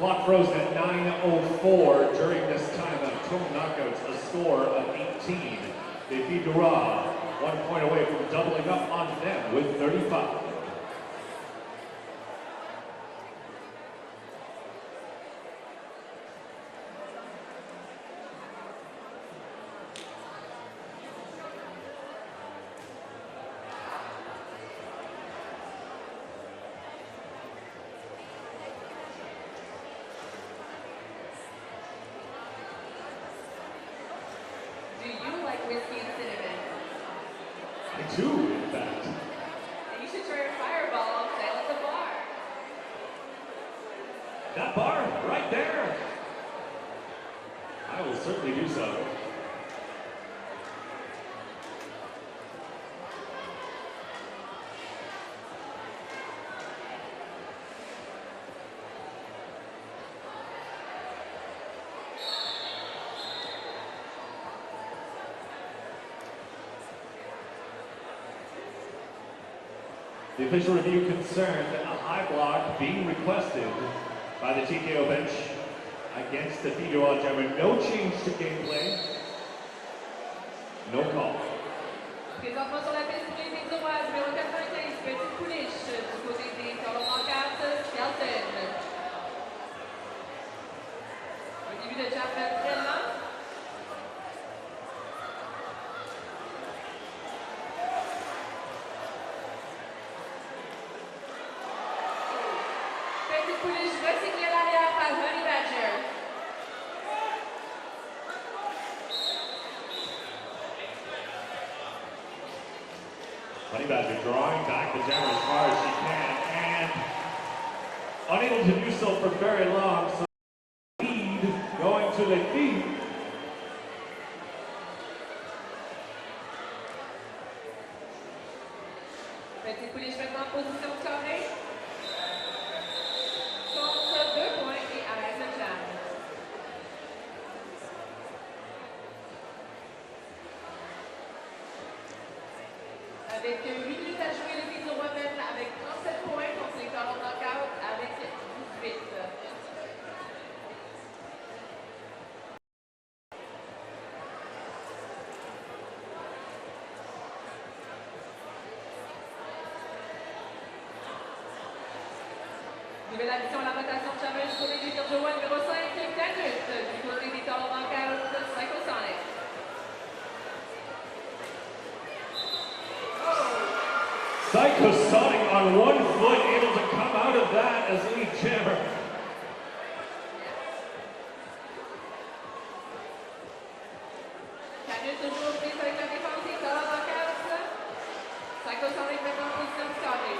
Clock frozen at 9:04 during this timeout. Total knockouts, a score of 18. They feed to Raw, 1 point away from doubling up on them with 35. Two, in fact. And you should try your Fireball, sale at the bar. That bar, right there. I will certainly do so. The official review concerned a high block being requested by the TKO bench against the Figueroa Jammer. No change to gameplay. No call. Présentement sur la piste pour les Victoires, numéro 95, Petit Pouliche, du côté des colonnes en carte, Skelton. Un début de Chapman très lent. Petit Pouliche recyclé à l'arrière par Honey Badger. Honey Badger drawing back the Jammer as far as she can and unable to do so for very long. So lead going to the feet. Petit Pouliche maintenant en position de carré. Contre 2 points et arrête le jam. Avec 8 minutes à jouer, le Figueroa mène avec 37 points contre les colonnes knockout avec 18. Nouvelle addition à la rotation de challenge pour les Figueroa numéro 5, Canut, du côté des colonnes knockout, Psychosonic. Psychosonic on 1 foot, able to come out of that as lead Jammer. Canut toujours prise avec la défense des colonnes knockout. Psychosonic maintenant en position de carré.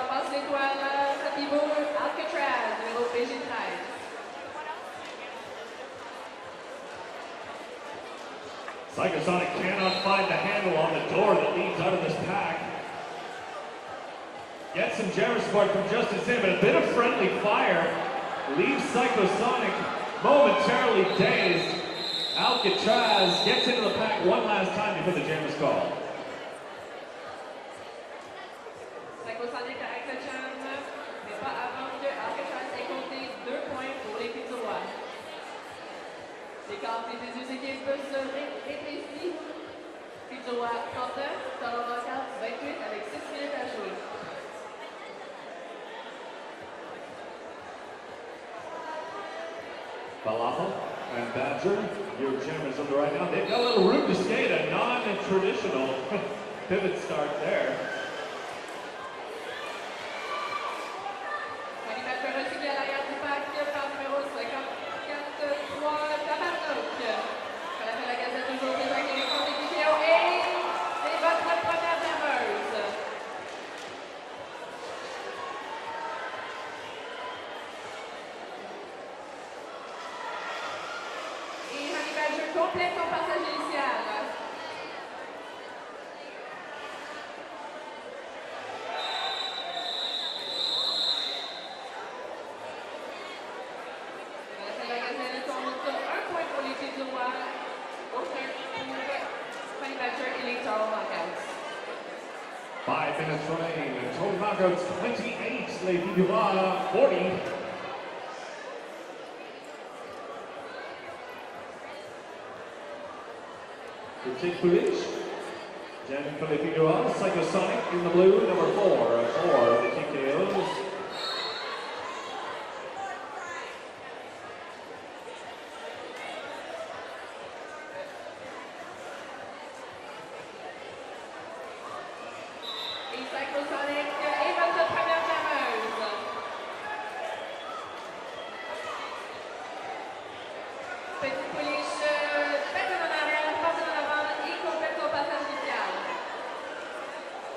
Passe l'étoile à Sativo Alcatraz, numéro PG13. Psychosonic cannot find the handle on the door that leads out of this pack. Gets some Jammer support from Justin Sim, but a bit of friendly fire leaves Psychosonic momentarily dazed. Alcatraz gets into the pack one last time before the Jammer's call. Psychosonic avec le jam, mais pas avant que Alcatraz ait compté 2 points pour les Figueroa. L'écart des deux équipes se rétrécit. Figueroa 39, colonne knockout 28 avec 6 minutes à jouer. Falafel and Badger, your Jammers on the right now. They've got a little room to skate, a non-traditional pivot start there. Honey Badger recyclé à l'arrière du pack par numéro 53, Tabarnouk. Ça fait la Gazette toujours présent avec les comptes des vidéos et c'est votre première jammeuse. Et Honey Badger complète son passage initial. minutes remain. Total knockouts 28, les filles du roi 40. Critique Pouliche. Jen for les filles du roi. Psychosonic in the blue, number 4 for the TKOs. Psychosonic est votre première jammeuse. Petit Pouliche, faites en arrière, passez en avant et complète au passage initial.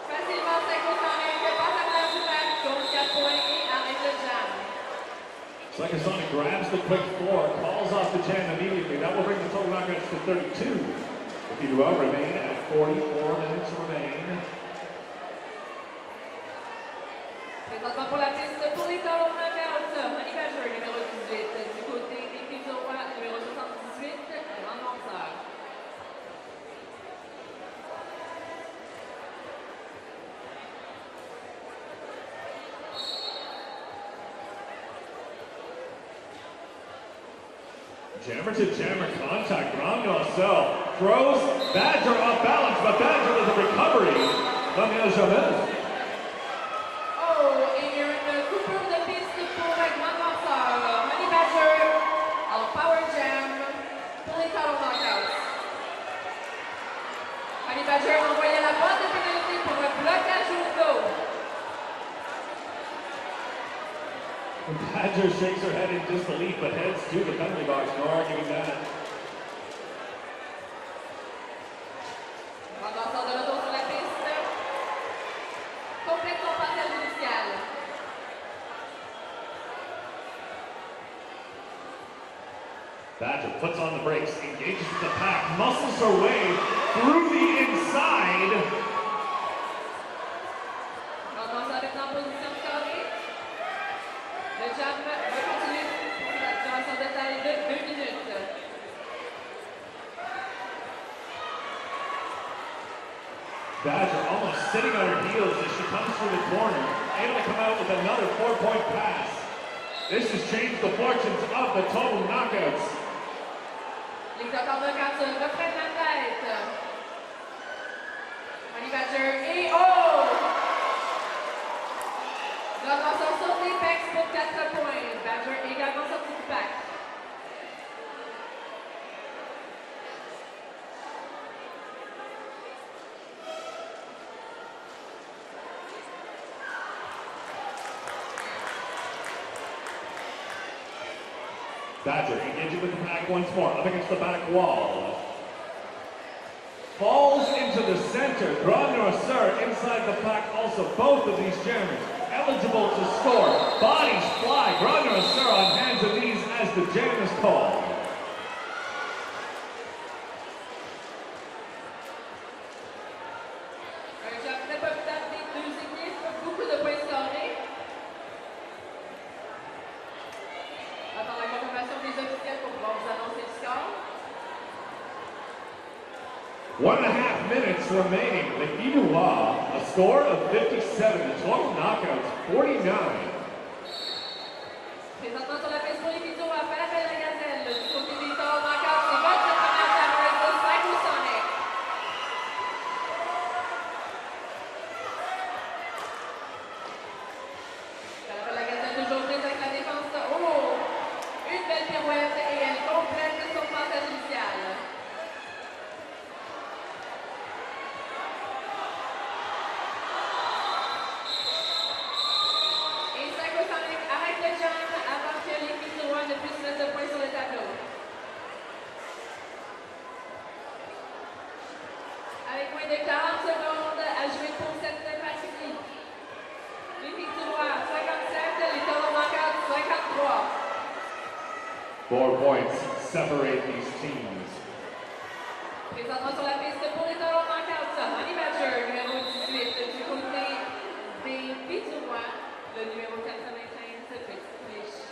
Facilement, Psychosonic passe à travers du bac, compte 4 points et arrête le jam. Psychosonic grabs the quick 4, calls off the jam immediately. That will bring the total knockouts to 32. The filles du roi remain at 44 minutes remain. Présentement pour la piste pour les talons knockouts, Honey Badger, numéro 18. Du côté des filles du roi, numéro 78, Grand Lanceur. Jammer to jammer contact. Grand Lanceur throws Badger off balance, but Badger with a recovery. Daniel Jamel. Badger envoyait la boîte de pénalité pour un blocage au dos. Badger shakes her head in disbelief, but heads to the penalty box. No arguing that. Lanceur de retour sur la piste. Complète son passage initial. Badger puts on the brakes, engages with the pack, muscles her way through the inside. Lanceur est en position de carré. Le jam va continuer durant son détail de 2 minutes. Badger almost sitting on her heels as she comes through the corner, able to come out with another 4-point pass. This has changed the fortunes of the total knockouts. Les auteurs de capture reprennent la tête. Honey Badger et oh! Le lanceur saute les pecs pour 4 points. Badger également sorti du pack. Badger engaging with the pack once more, up against the back wall. Falls into the center. Grand Lanceur inside the pack also. Both of these jammers eligible to score. Bodies fly. Grand Lanceur on hands and knees as the jam is called. Un jam très populaire des deux équipes. Beaucoup de points scorés. Attends la confirmation des officiels pour pouvoir vous annoncer le score. 1.5 minutes remaining. The Inuwa, a score of 57. The total knockouts 49. Présentement sur la piste pour les filles du roi, Falafel la Gazelle. Du côté des torts knockouts, c'est votre première jammeuse de Psychosonic. Falafel la Gazelle toujours prise avec la défense. Oh! Une belle pirouette et elle complète son passage initial. Et Psychosonic arrête le jam avant que les filles du roi ne puissent mettre de points sur le tableau. Avec moins de 40 secondes à jouer pour cette partie. Les filles du roi, 57, les tournoi knockouts, 53. 4 points separate these teams. Présentement sur la piste pour les tournoi knockouts, Honey Badger, numéro 18. Du côté des filles du roi, le numéro 95, Petit Pouliche.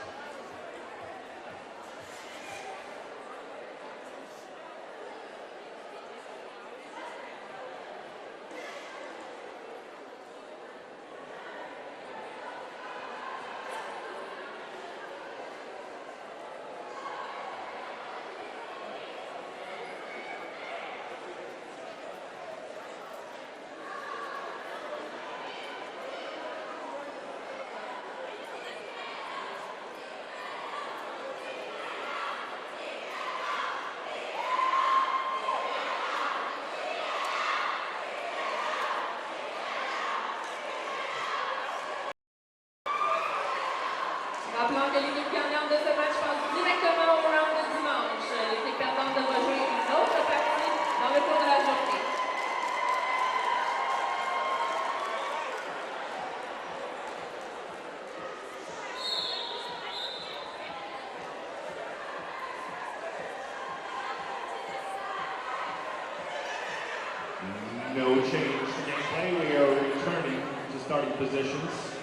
Rappelant que l'équipe gagnante de ce match passe directement au round de dimanche. L'équipe perdante devra jouer une autre partie dans le cours de la journée. No change to gameplay. We are returning to starting positions.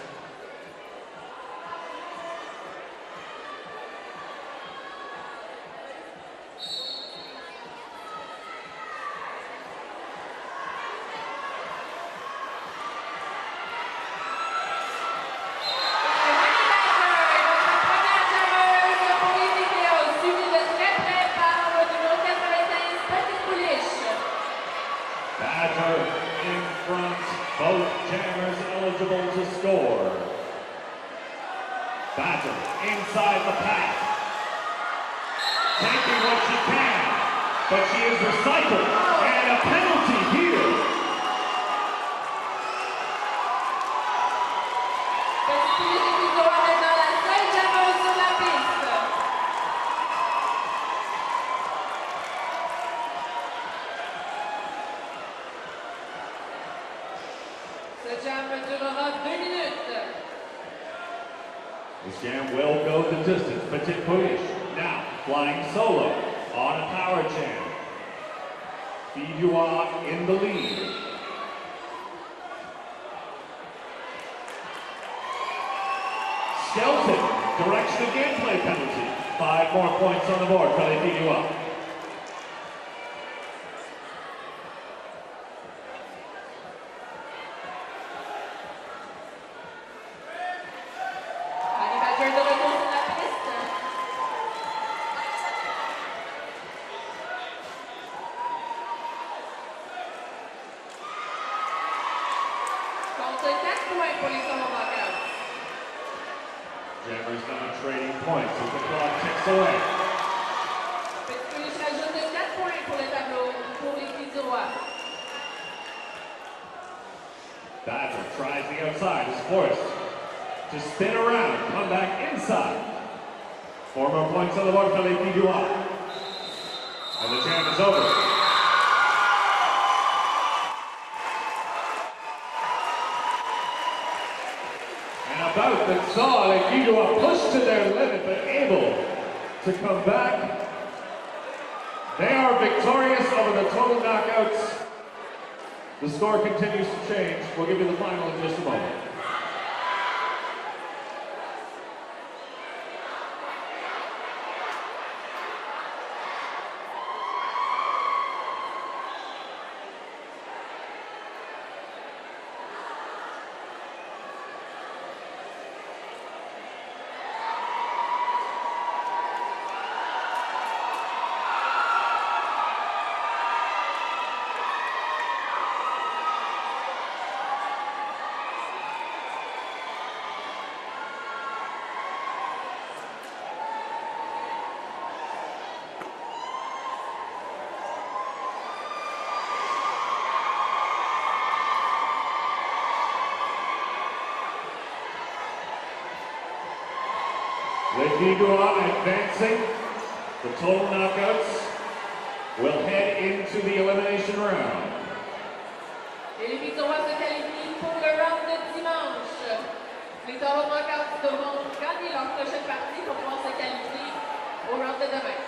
Badger in front, both jammers eligible to score. Badger inside the pack, taking what she can, but she is recycled, and a penalty here. Petit Poulish et Kizoa maintenant la seule jammeuse sur la piste. Ce jam durera 2 minutes. This jam will go the distance. Petit Poulish now flying solo on a power jam. Fidua in the lead. Skelton, direction of gameplay penalty. 5 more points on the board for the Fidua. Honey Badger de retour sur la piste. Compte 4 points pour les Solo Knockouts. Jammers now trading points as the clock ticks away. Petit Poulish rajoute 4 points pour le tableau pour les Kizoa. Badger tries the outside, is forced to spin around, come back inside. 4 more points on the board for the Fidua. And the jam is over. And about that saw the Fidua pushed to their limit, but able to come back. They are victorious over the total knockouts. The score continues to change. We'll give you the final in just a moment. The Fidua advancing. The total knockouts will head into the elimination round. Et les Kizoa se qualifient pour le round de dimanche. Les Solo Knockouts devront gagner leur prochaine partie pour pouvoir se qualifier au round de demain.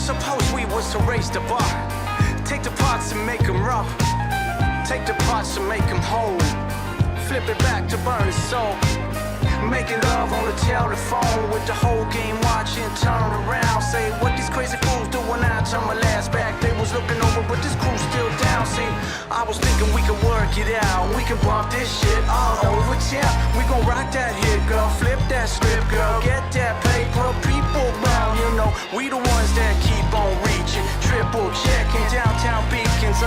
Suppose we was to raise the bar. Take the parts and make them raw. Take the parts and make them whole. Flip it back to burn his soul. Making love on the telephone with the whole game watching, turn around. Say what these crazy fools do when I turn my last back. They was looking over but this crew's still down. See, I was thinking we could work it out. We can bump this shit all over, yeah. We gon' rock that hit, girl. Flip that script, girl. Get that paper, people bound. You know, we the ones that keep on reaching. Triple checking downtown beacons.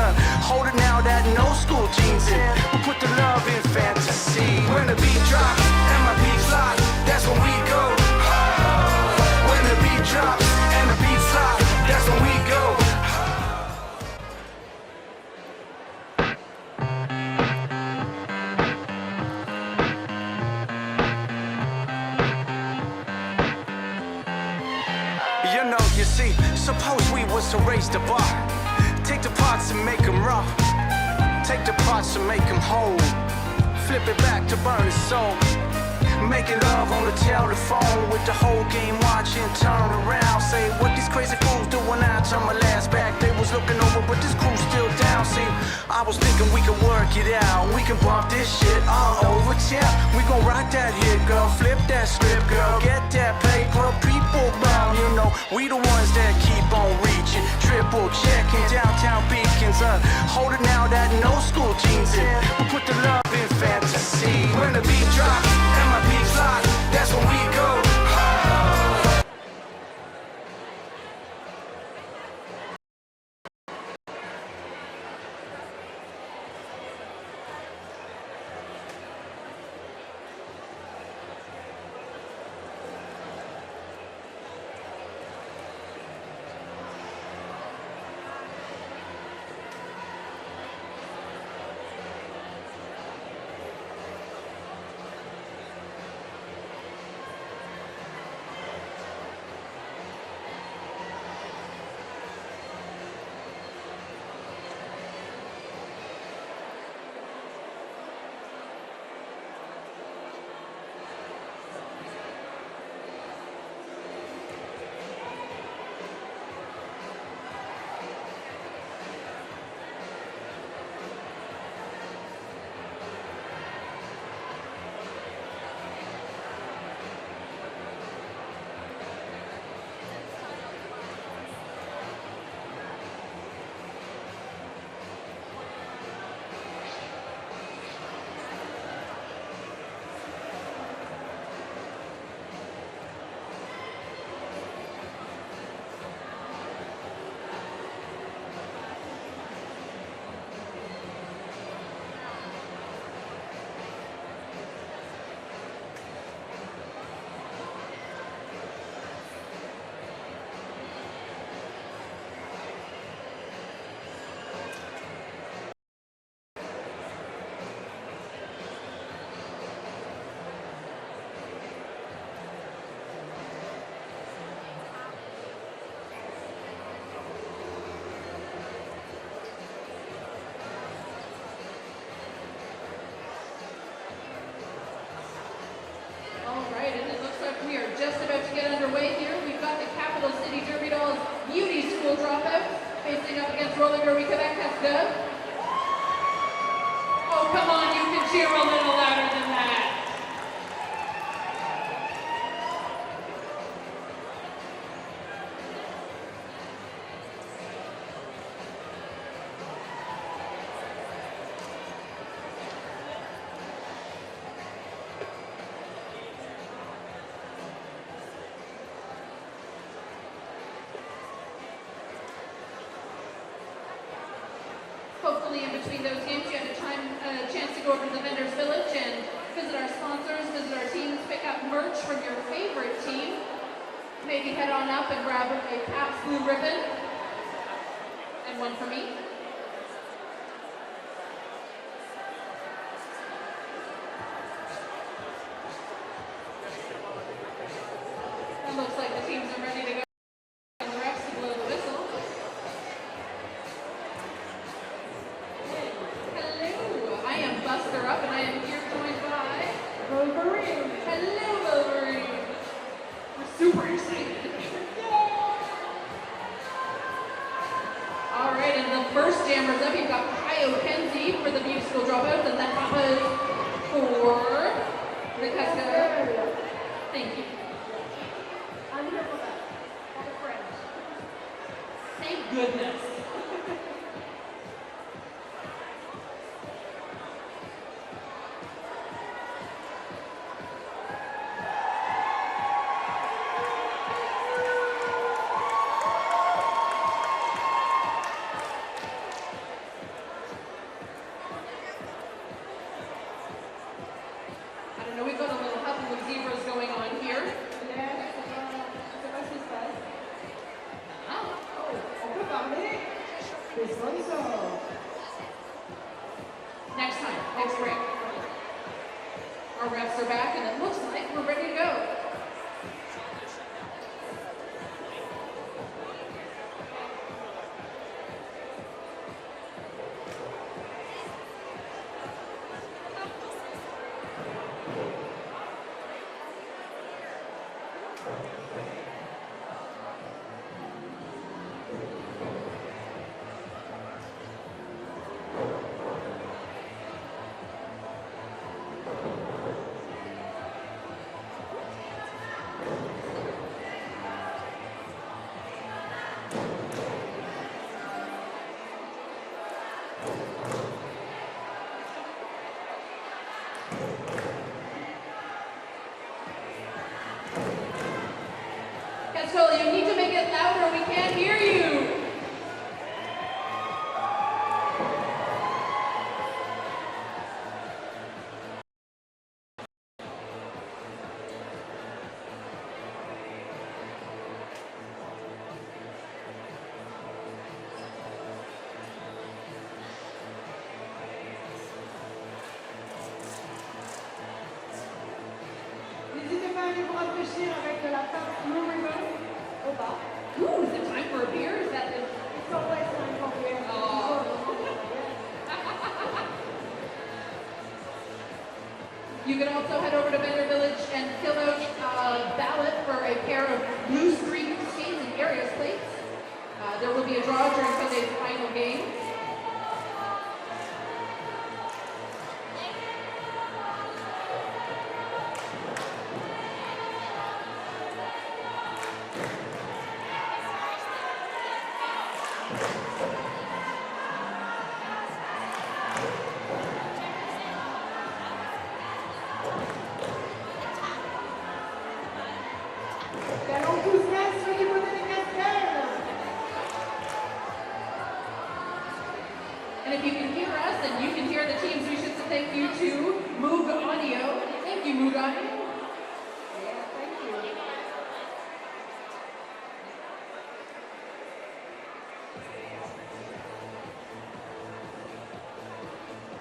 Holding out that no school jeans in. We put the love in fantasy. When the beat drops and my beats lock, that's when we go. When the beat drops and the beats lock, that's when we go. You know, you see, suppose we was to raise the bar. Take the parts and make them raw. Take the parts and make them whole. Flip it back to burn his soul. Making love on the telephone with the whole game watching, turn around. Say what these crazy fools do when I turn my last back. They was looking over but this crew's still down. See, I was thinking we could work it out. We can bump this shit all over, yeah. We gon' rock that hit, girl. Flip that script, girl. Get that paper, people bound. You know, we the ones that keep on reaching. Triple checking downtown beacons. Holding out that no school jeans in. We put the love in fantasy. When the beat drops and my beats lock, that's when we go. We are just about to get underway here. We've got the Capital City Derby Dolls Beauty School Dropouts facing up against Roller Derby Quebec Casca. Oh, come on, you can cheer a little louder than that. Hopefully in between those games you had a chance to go over to the Vendors Village and visit our sponsors, visit our teams, pick up merch from your favorite team. Maybe head on up and grab a Pabst Blue Ribbon. And one for me. It looks like the teams are ready to go. And the refs to blow the whistle. Hello, I am Buster Up and I am here joined by Wolverine. Hello, Wolverine. We're super excited. jammers up. You've got Kyle Kenzie for the Beauty School Dropouts, and then Papa's for the Casca. Thank you. I'm here for that. For the French. Thank goodness. I don't know, we've got a little couple of zebras going on here. Yes, c'est pas ce qui se passe. Ah. Oh, on peut parler des sponsors. Next time, next break. Our refs are back, and it looks like we're ready to go. Cascola, you need to make it louder. We can't hear you. N'hésitez pas à aller vous rafraîchir avec de la pâte Blue Ribbon au bas. Ooh, is it time for a beer? Is that the... It's always time for beer. Oh. You can also head over to Vendor Village and fill out a ballot for a pair of Blue Streak skates and Arias plates. There will be a draw during Sunday's final game. Quel enthousiasme du côté des Cascades! And if you can hear us and you can hear the teams, we should say thank you to Moog Audio. Thank you, Moog Audio. Yeah, thank you.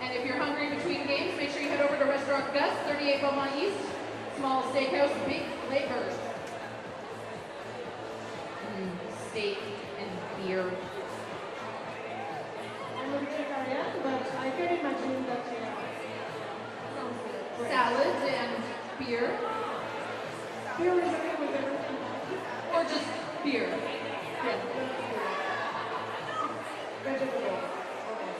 And if you're hungry between games, make sure you head over to Restaurant Gus, 38 Beaumont East. Small steakhouse, big flavors. Steak and beer. I'm a vegetarian, but I can imagine that sounds good. Salads and beer. Beer is okay with everything. Or just beer. Yes, vegetable. Okay.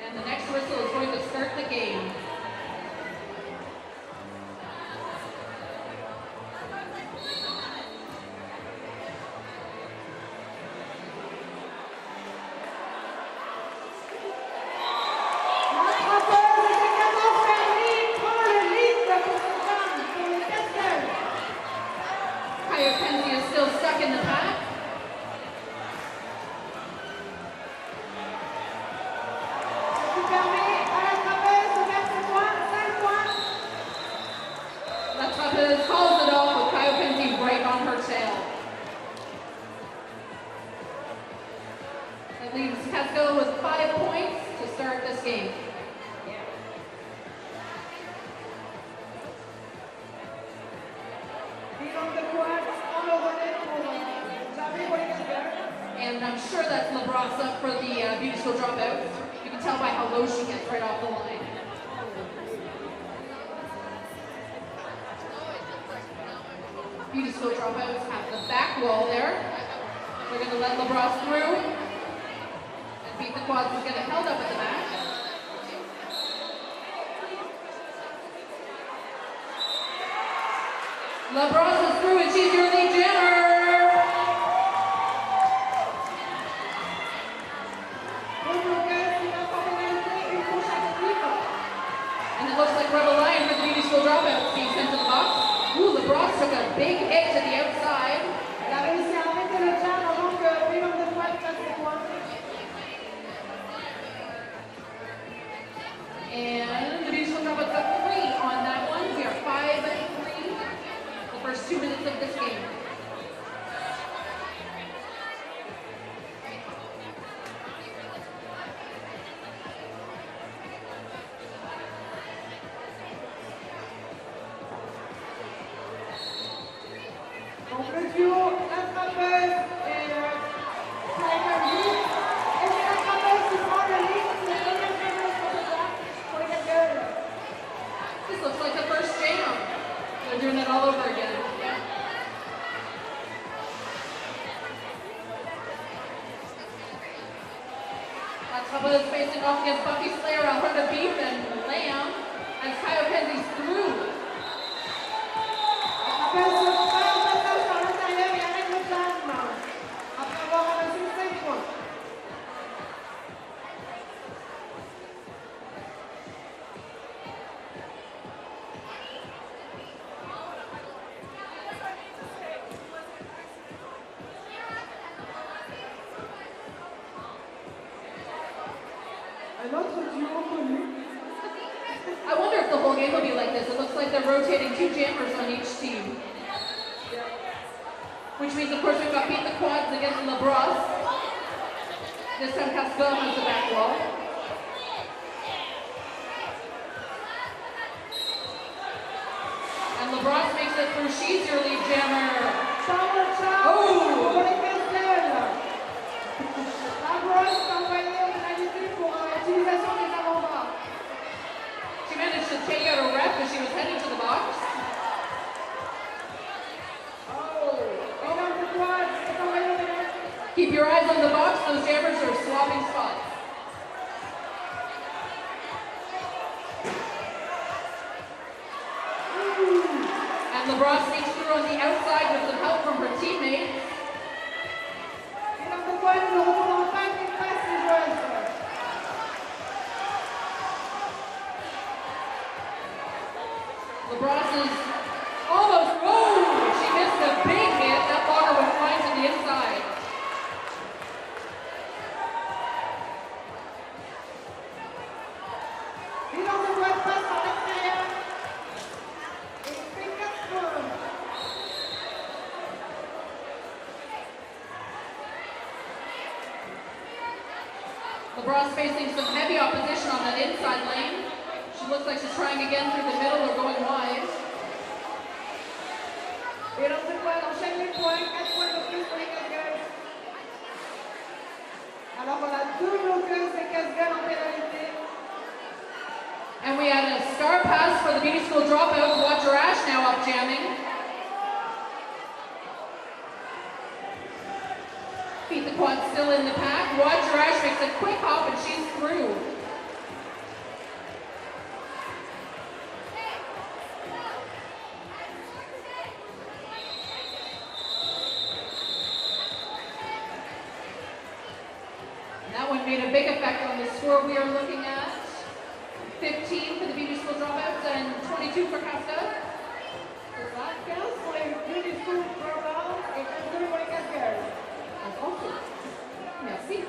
And the next whistle is going to start the game. L'attrapeur de Chicago Ferry prend le lead pour ce round pour les Cascades. Kyle Kenzie is still stuck in the pack. Ce qui permet à l'attrapeur de faire ses points, 5 points. L'attrapeuse calls it off with Kyle Kenzie right on her tail. That leaves Casco with 5 points to start this game. Bilan de quad, on le relais pour Xavier pour les Cascades. And I'm sure that's LaBrosse for the Beauty School Dropouts. You can tell by how low she gets right off the line. Beauty School Dropouts at the back wall there. We're going to let LaBrosse through. And Beat the Quads is going to held up at the back. LaBrosse is through and she's your lead jammer. And it looks like Rebel Lion for the Beauty School Dropouts being sent to the box. Ooh, LaBrosse took a big hit to the outside. Elle a réussi à arrêter le jam avant que Billon de Pointe fasse ses points. And the Beauty School Dropouts got 3 on that one. We are 5-3. The first 2 minutes of this game. Donc le duo attrapeuse et Tiger Woods. Et c'est l'attrapeuse qui prend le lead. C'est la deuxième jammeuse pour ce soir, pour les Cascades. This looks like the first jam. They're doing it all over again. Attrapeuse facing off against Bucky Slayer, Alberta Beef, and Lamb as Kyle Kenzie's through. L'attrapeuse se fait un passage par l'intérieur et arrête le jam. Après avoir ramassé 5 points. Un autre duo connu. I wonder if the whole game will be like this. It looks like they're rotating 2 jammers on each team. Which means, of course, we've got Beat the Quads against LaBrosse. This time Cascade has the back wall. And LaBrosse makes it through. She's your lead jammer. Power shot Oh! pour les Cascades. LaBrosse est envoyé au pénalité pour utilisation des avant-bras. She managed to take out a ref as she was heading to the box. Billon de Pointe est envoyé au pénalité. Keep your eyes on the box. Those jammers are swapping spots. And LaBrosse sneaks through on the outside with some help from her teammates. Billon de Pointe ne retourne en panne et passe les joueuses. LaBrosse is almost, oh, she missed a big hit. That blocker went flying to the inside. Billon de Pointe passe par l'extérieur. Et fait 4 points. LaBrosse facing some heavy opposition on that inside lane. She looks like she's trying again through the middle or going wide. Billon de Pointe enchaîne les points, 4 points de plus pour les Cascades. Alors on a 2 bloqueuses des Cascades en pénalité. And we had a star pass for the Beauty School Dropouts. Watch your Ash now up jamming. Beat the Quad still in the pack. Watch your Ash makes a quick hop and she's through. That one made a big effect on the score we are looking at. 15 for the Beauty School Dropouts and 22 for Cascade. C'est ça, 15 pour les Beauty School Dropouts et 22 pour les Cascades. Ok. Merci.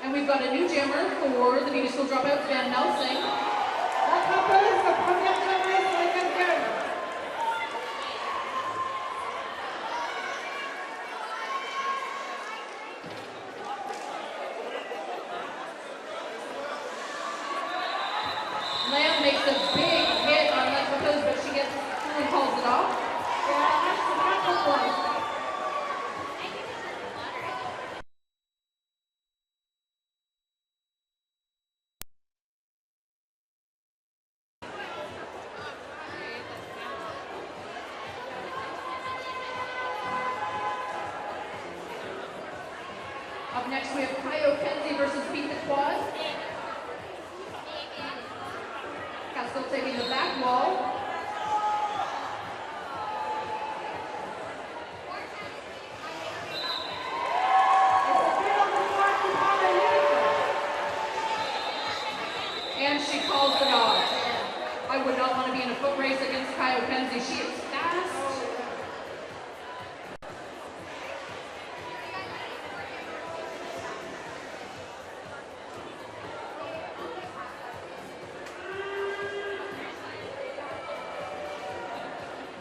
And we've got a new jammer for the Beauty School Dropouts, Van Melsing. L'attrapeuse, la première jammeuse pour les Cascades. Lamb makes a big hit on l'attrapeuse, but she gets through and calls it off. Et elle arrache ses 4 points. Up next, we have Kaio Kenzie versus Beat the Quad. Castile taking the back wall. And she calls it off. I would not want to be in a foot race against Kaio Kenzie. She is fast.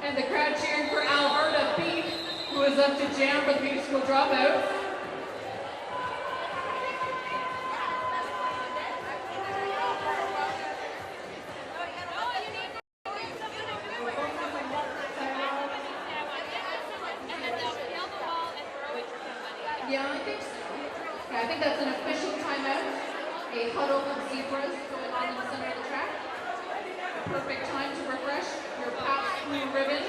And the crowd cheering for Alberta Beat, who is up to jam for the beauty school dropout. Yeah, I think so. Okay, I think that's an official timeout. A huddle of zebras going on in the center of the track. A perfect time to refresh your past blue ribbon.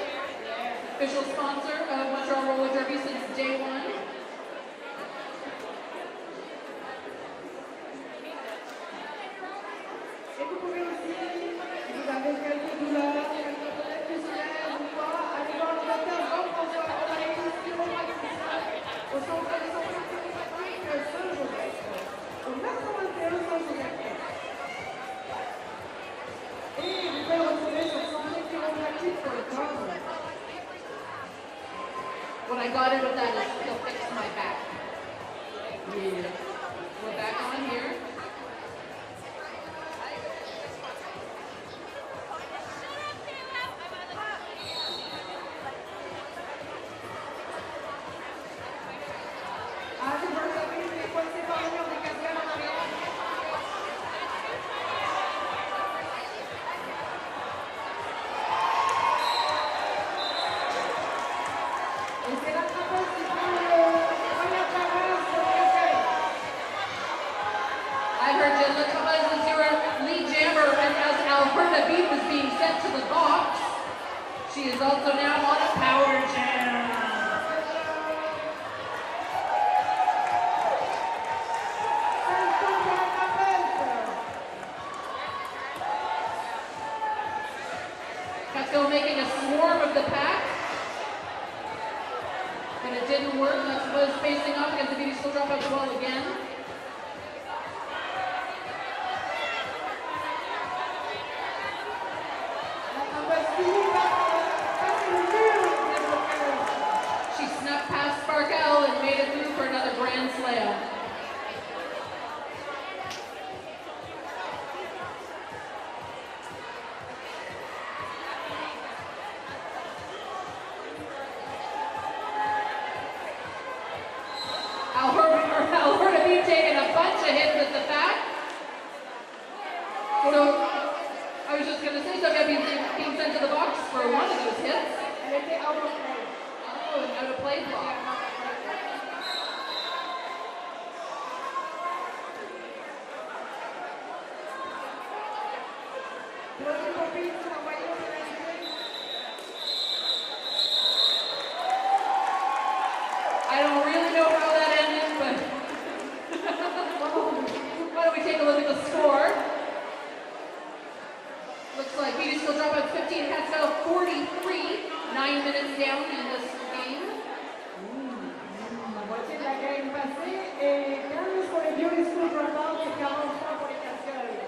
Official sponsor of Montreal Roller Derby since day one. Et vous pouvez aussi, si vous avez quelques douleurs, quelques problèmes musculaires ou quoi, aller voir le docteur Jean-François Omaïs, chiropraticien, au centre de santé chiropratique Saint-Joseph, au 921 Saint-Joseph. Et vous pouvez le retrouver sur santéchiropratique.com. What I got out of that is he'll fix my back. Yeah. We're back on here. Happy birthday, Philippe, pour ses partenaires des cascades en arrière. Et c'est l'attrapeuse qui prend le première traverse de cascade. I heard Jenna Tavares is your lead jammer, and as Alberta Beat was being sent to the box, she is also now on a power jam. Cutco making a swarm of the pack. But it didn't work. Lex was facing off against the beauty school dropout the wall again. She snuck past Sparkle and made it through for another grand slam. Alberta Beat taking a bunch of hits at the back. So, I was just going to say, so maybe being sent to the box for one of those hits. Elle était out of play. Oh, an out of play block. L'autre copine s'est envoyée au pénalité. I don't really know how that ended, but why don't we take a look at the score? Looks like Beauty School dropout 15, Catskill 43, 9 minutes down in this game. La moitié de la game passée et 15 pour les Beauty School Dropouts et 43 pour les cascades.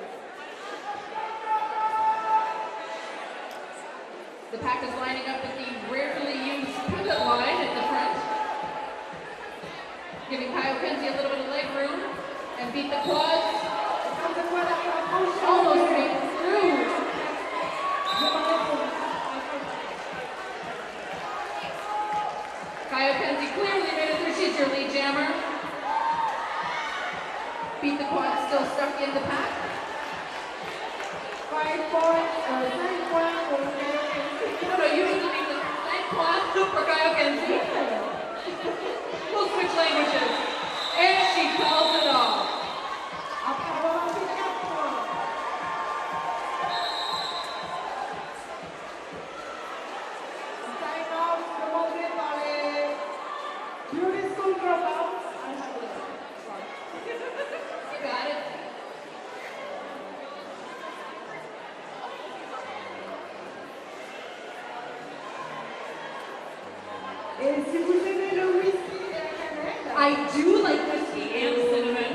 The pack is lining up at the rarely used pivot line at the front, giving Kaio Kenzie a little bit of leg room, and Beat the Quads almost made it through. Kaio Kenzie clearly made it through. She's your lead jammer. Beat the Quads still stuck in the pack. 5 points, 5 points pour le Kaio Kenzie. No, you need to make the 5 points for Kaio Kenzie. We'll switch languages. And she calls it off. Après avoir marqué 4 points. Time out demandé par les Beauty School Dropouts. Et si vous aimez le whisky et la cannelle, I do like whiskey and cinnamon.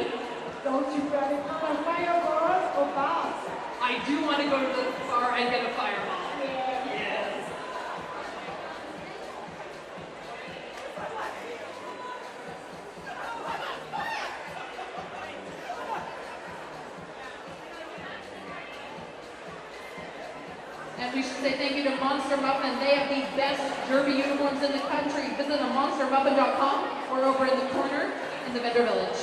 donc tu peux aller prendre un fireball au bar. I do want to go to the bar and get a fireball. Yes. And we should say thank you to Monster Muffin. They have the best Derby uniforms in the country. Visit them on monstermuffin.com or over in the corner in the vendor village.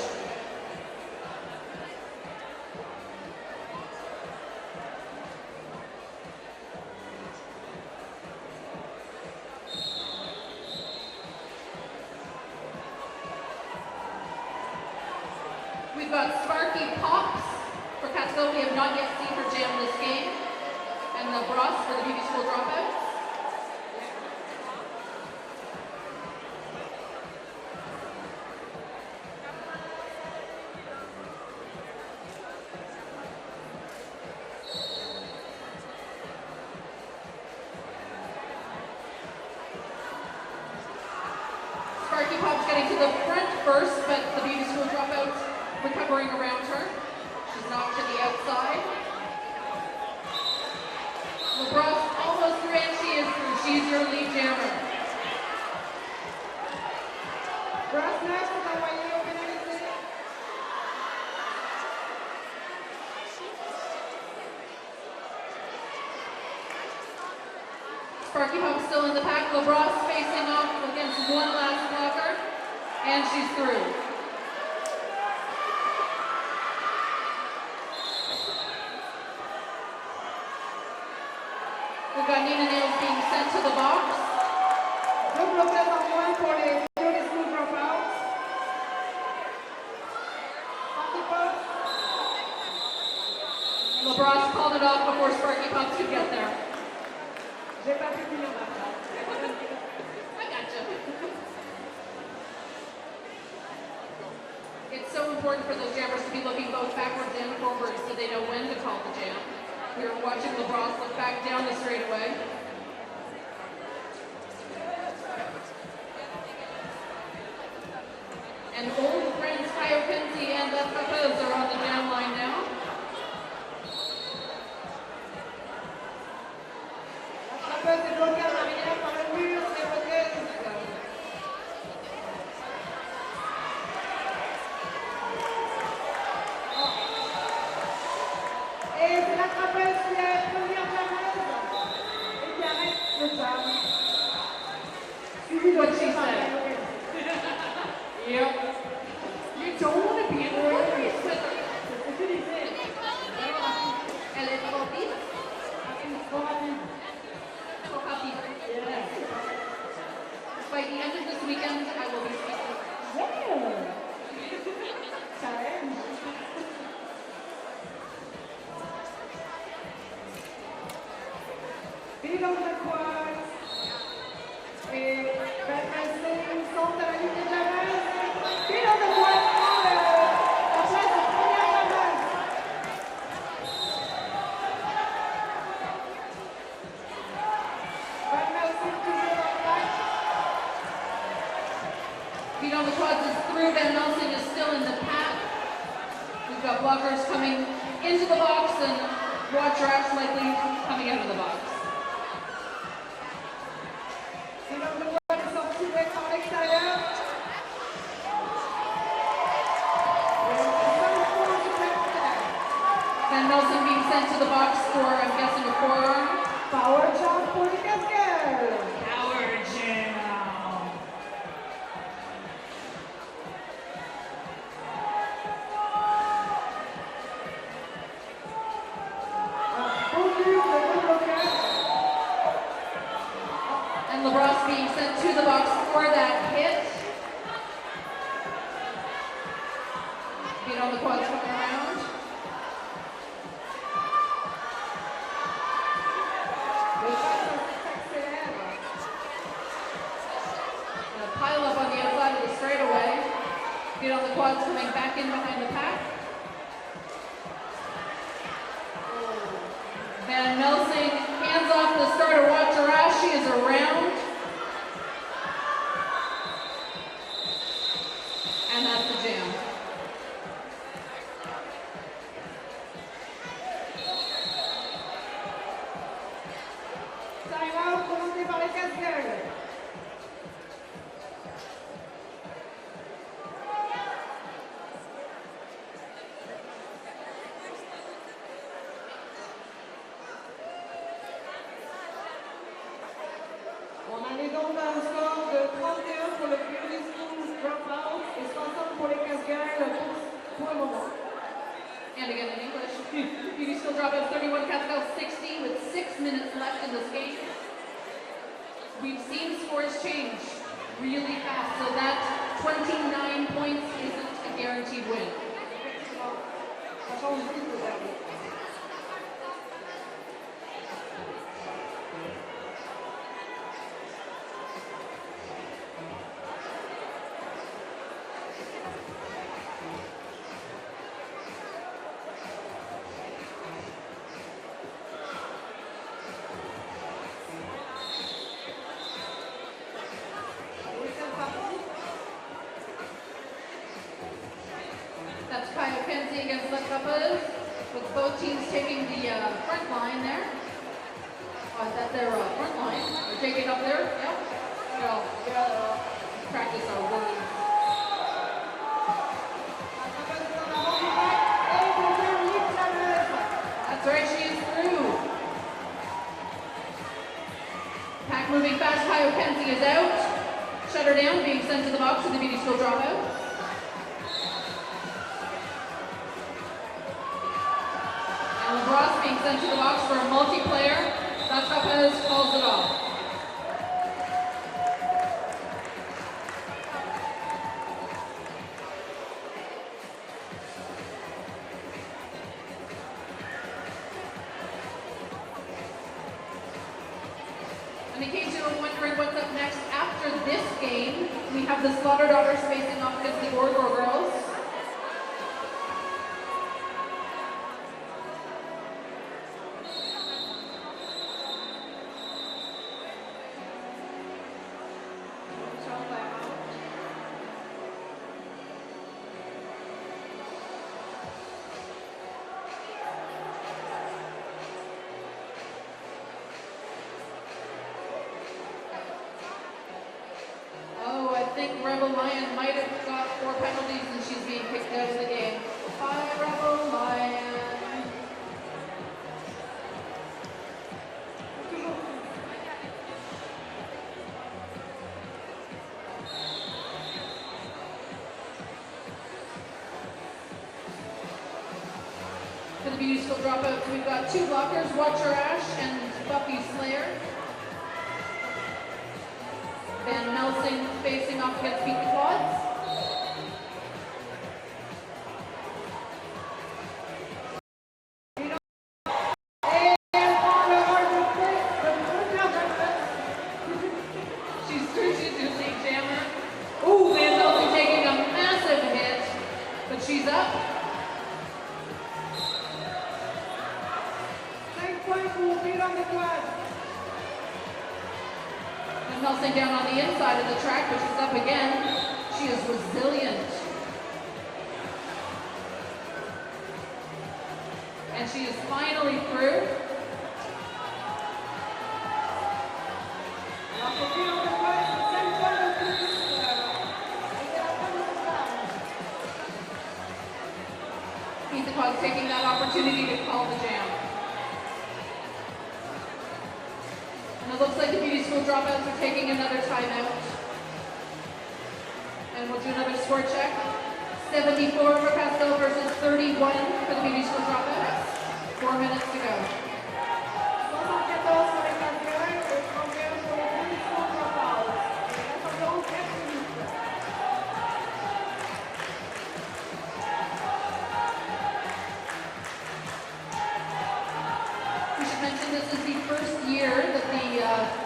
We've got Sparky Pops for Catskill. We have not yet seen her jam this game. And the Bros for the beauty school dropouts. Sparky Pop's getting to the front first, but the beauty school dropouts recovering around her. She's knocked to the outside. LaBrosse almost through and she is through. She's your lead jammer. Brasner sont envoyés au pénalité. Sparky Pop still in the pack. LaBrosse facing off against one last blocker. And she's through. We've got Nina Nails being sent to the box. Deux bloqueurs en moins pour les beauty school dropouts. LaBrosse called it off before Sparky Pops could get there. J'ai pas pu finir ma phrase. I gotcha. It's so important for those jammers to be looking both backwards and forwards so they know when to call the jam. We were watching LaBrosse look back down the straightaway. And old friends Kyle Kinsey and Beth Capuz are on the jam line now. La trappeuse est bloquée en arrière par le mur des bloqueuses. Et c'est la trappeuse qui est première jammeuse et qui arrête le jam. Suivi de What she tir par said. la bloqueuse. Yep. You don't want to be in the race. C'est ce que tu disais. Elle est trop vite. Trop rapide. Trop rapide. Yes. By the end of this weekend, I will be speaking. Yeah. Challenge. Big on the quads. Et Batman Sling sont à la ligne des jameuses. Big on the quads prend la place de première jameuse. Batman Sling toujours dans le bac. Feet on the quads is through. Van Helsing is still in the pack. We've got blockers coming into the box and Watch Rash likely coming out of the box. Big on the quads est sorti d'être en l'extérieur. Et on a 5 points supplémentaires. Van Helsing being sent to the box for, I'm guessing, a forearm. Power jump pour les casqueurs. Power jam. Beau mur de deux bloqueurs. And LaBrosse being sent to the box for that hit. Feet on the quads coming around. Le pass s'accélère. And a pile up on the outside of the straightaway. Feet on the quads coming back in behind the pack. Van Helsing hands off the starter. Watch her ass. She is around. it again in English. Beauty School Dropout 31, Pascal 60 with 6 minutes left in this game. We've seen scores change really fast, so that 29 points isn't a guaranteed win. Ça change vite le derby. That's Kyle Kenzie against Les Trappeuses, with both teams taking the front line there. Is that their front line? They're taking up there? Yep. Well, practice our words. That's right, she is through. Pack moving fast, Kyle Kenzie is out. Shut her down, being sent to the box with the Beauty School Dropout. Ross being sent to the box for a multiplayer. That's Lopez calls it off. And in case you were wondering what's up next after this game, we have the Slaughter Daughters facing off against the Orgor Girls. I think Rebel Lion might have got 4 penalties and she's being kicked out of the game. Bye, Rebel Lion. For the Beauty School Dropouts, we've got 2 blockers, Watcher Ash and Buffy Slayer. Van Helsing facing off against Beat the Quads. She's doing jammer. Ooh, Van Helsing taking a massive hit, but she's up. 5 points pour Beat on the Quad. Helsing down on the inside of the track, but she's up again. She is resilient. And she is finally through. Pizza Quad's taking that opportunity to call the jam. And it looks like the Beauty School Dropouts are taking another timeout. And we'll do another score check. 74 for Pascal versus 31 for the Beauty School Dropouts. 4 minutes to go. 74 pour les Pascal et 31 pour les Beauty School Dropouts. Il reste environ 4 minutes. We should mention this is the first year that the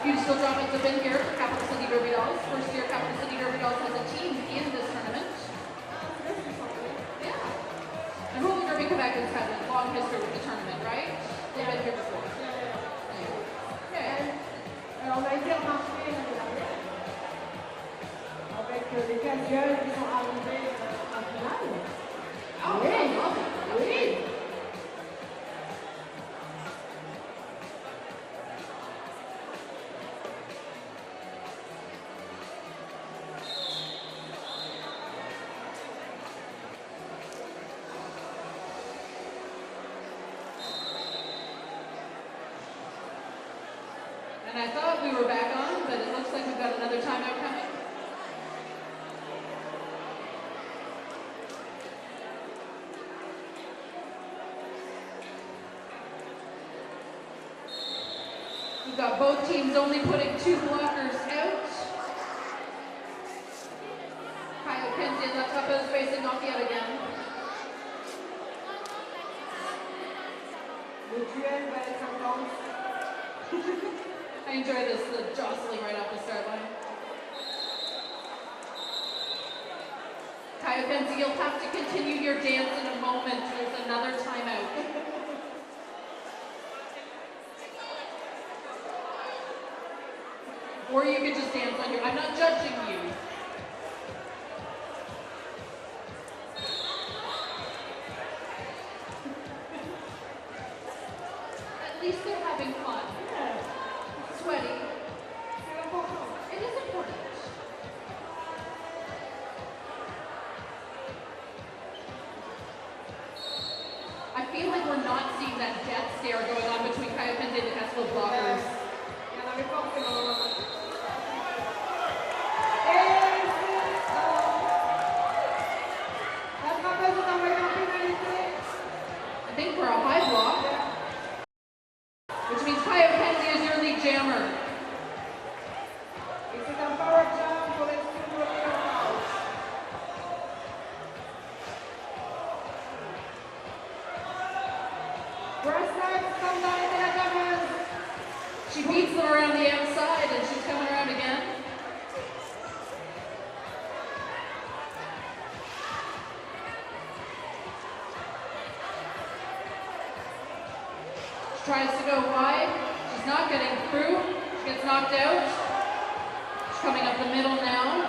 Beauty School Dropouts have been here for Capital City Derby Dolls. First year Capital City Derby Dolls has a team in this tournament. Yeah. And Roller Derby Quebec has had a long history with the tournament, right? They've been here before. Okay. On a été remarqué l'année dernière avec les casuals qui sont arrivés en finale. Oh, Oui. I love it. Oui. And I thought we were back on, but it looks like we've got another timeout coming. got both teams only putting 2 blockers out. Kyle Kenzie in that top of space and knock out again. Le duel va être intense. I enjoy this, the jostling right off the start line. Kyle Kenzie, you'll have to continue your dance in a moment. There's another timeout. Or you could just dance on your, I'm not judging you. At least they're having fun. Yeah. Sweaty. C'est important. It is important. I feel like we're not seeing that death stare going on between Kyle Kenzie and the Castle blockers. Il y en avait forcément. Et la trapèze est envoyée en pénalité. I think for a high block, which means Kyle Kenzie is your lead jammer. Et c'est un power jump pour l'exclure de foul. Brassard comes down into la jammeuse. She beats them around the outside and she's coming around again. She tries to go wide. She's not getting through. She gets knocked out. She's coming up the middle now.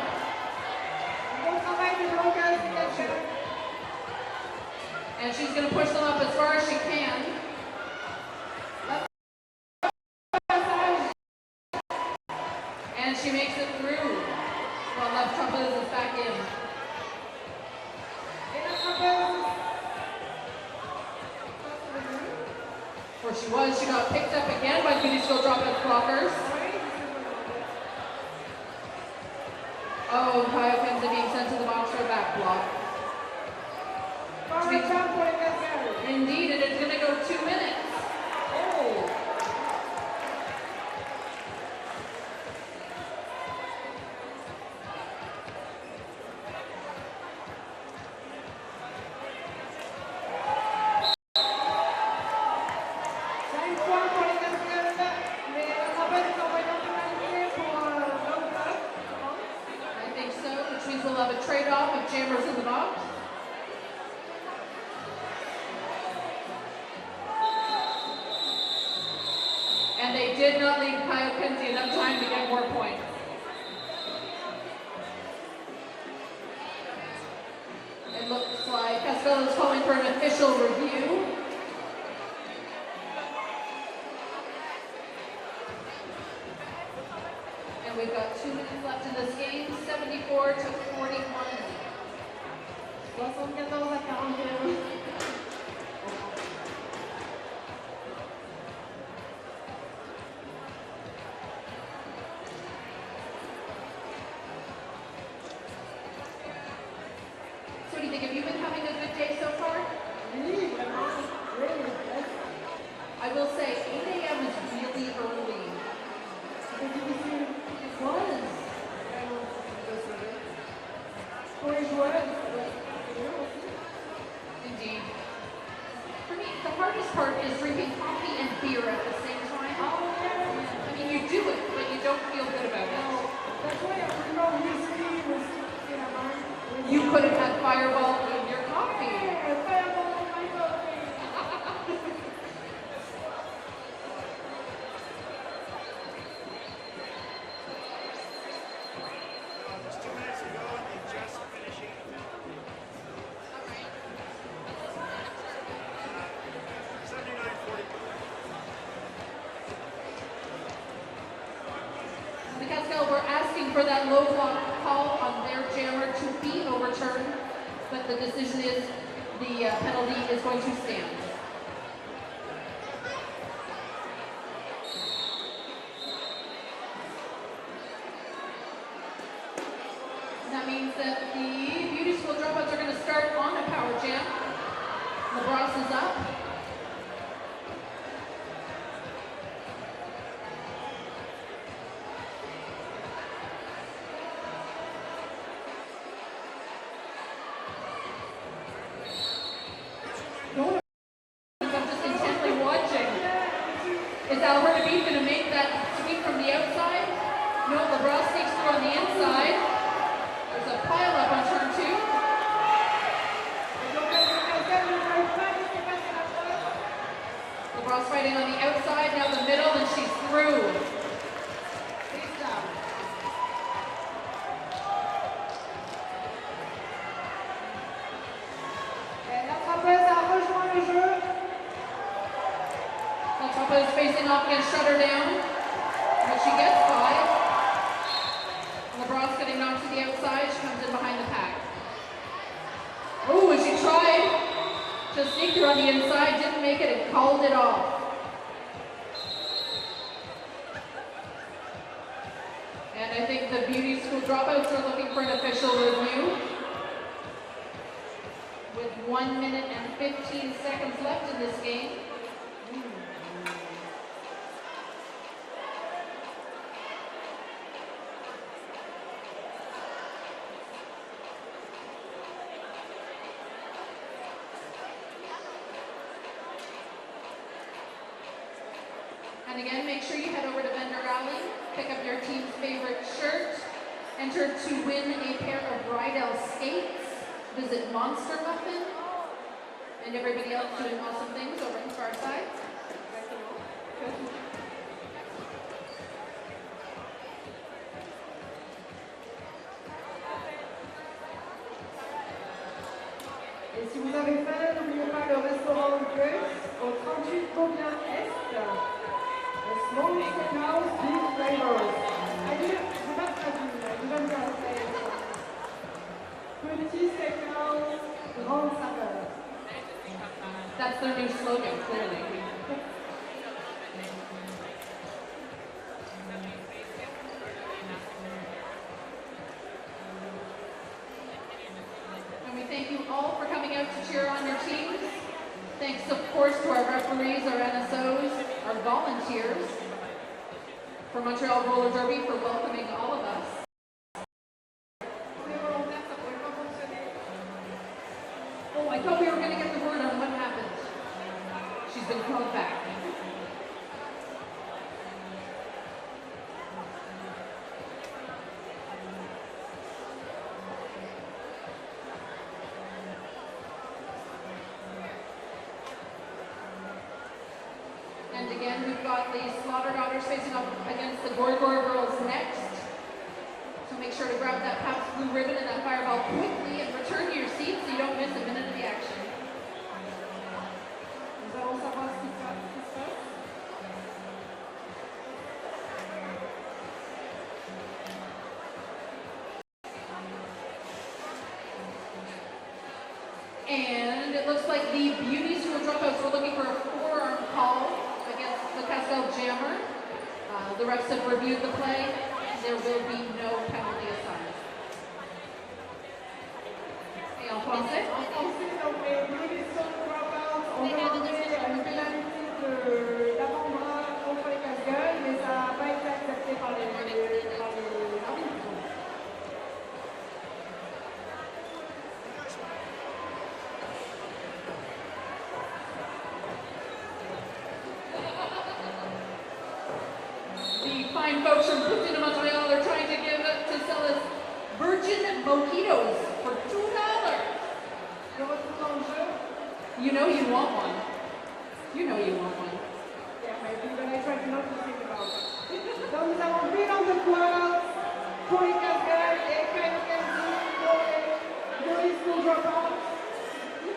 Bon travail de l'organisation. And she's going to push them up as far as she can. And she makes it through. Well, left trapeze is back in. Et la trapèze. Where she was, she got picked up again by Beauty School Dropout blockers. Oh, Kyle Kenzie being sent to the box for a back block. Power jump pour les Cascades. Indeed, and it's going to go 2 minutes. Oh. I think so, which means we'll have a trade-off of jammers in the box. And they did not leave Kyle Kenzie enough time to get more points. It looks like Castello is calling for an official review. And we've got 2 minutes left in this game, 74 to 41. 74 à 41. So what do you think? Have you been having a good day so far? Oui, vraiment. Oui, yes. I will say 8 a.m. is really early. C'est difficile. It was. Vraiment, c'est difficile. Pour les joueurs, c'est dur aussi. Indeed. For me, the hardest part is drinking coffee and beer at the same time. Oh, yeah. I mean, you do it, but you don't feel good about it. That's why I prefer whiskey, in a man. You could have had Fireball in your coffee. Yeah, fireball in my coffee. Just 2 minutes ago, and you're just finishing. 79-40. The Cascade were asking for that low block call on their jammer to be overturned, but the decision is the penalty is going to stand. That means that the Beauty School Dropouts are going to start on a power jam. Lacrosse is up. facing off against Shut Her Down, but she gets 5. LeBron's getting knocked to the outside. She comes in behind the pack. Oh, and she tried to sneak through on the inside, didn't make it, and called it off. And I think the beauty school dropouts are looking for an official review. With 1 minute and 15 seconds left in this game. And again, make sure you head over to Vendor Alley, pick up your team's favorite shirt, enter to win a pair of Rydell skates, visit Monster Muffin, and everybody else doing awesome things over on the far side. Et si vous avez faim, n'oubliez pas le restaurant Gus au 38 Beaubien Est. A small steakhouse, big flavors. Je pas traduit, je vais me faire petit steakhouse, grande saveur. That's their new slogan, clearly. And we thank you all for coming out to cheer on your teams. Thanks, of course, to our referees, our NSOs, our volunteers, for Montreal Roller Derby for welcoming all of us. Oh, I thought we were going to get the word on what happened. She's been called back. And again, we've got the Slaughter Daughters facing up against the Gory Gory Girls next. So make sure to grab that Pabst Blue Ribbon and that Fireball quickly and return to your seats so you don't miss a minute of the action. Nous allons savoir ce qui se passe. And it looks like the Beauty School dropouts were looking for a forearm call against the Castel Jammer. The refs have reviewed the play. There will be no penalty assigned. Et en français? En français, donc les Beauty School dropouts ont demandé une pénalité d'avant-bras contre les casse-gueules, mais ça n'a pas été accepté par les arbitres. The fine folks from Poutine, Montreal are trying to sell us virgin mojitos for $2. Le retour dans le jeu. You know you want one. You know you want one. Yeah, maybe when I try to not to think about it. Donc nous avons bilan de points pour les casse-gueules et Kyle Kenzie pour les Beauty School dropouts.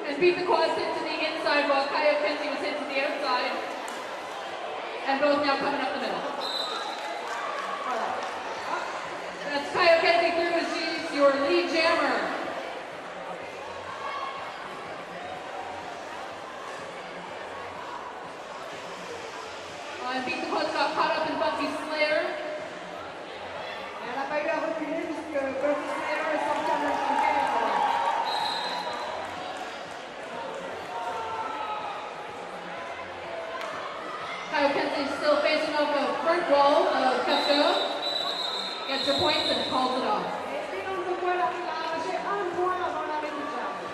And Beat the Quads hit to the inside while Kaya Kenzie was hit to the outside. And both now coming up the middle. That's Kaya Kenzie through as she's your lead jammer. And Beat the Quads got caught up in Buffy Slayer. Elle n'a pas eu à reculer puisque Buffy Slayer est sorti en même temps qu'elle. Kyle Kenzie still facing off a front wall of Casco. Gets her points and calls it off. Et bilan de points, elle a arraché un point avant l'arrêt du charge.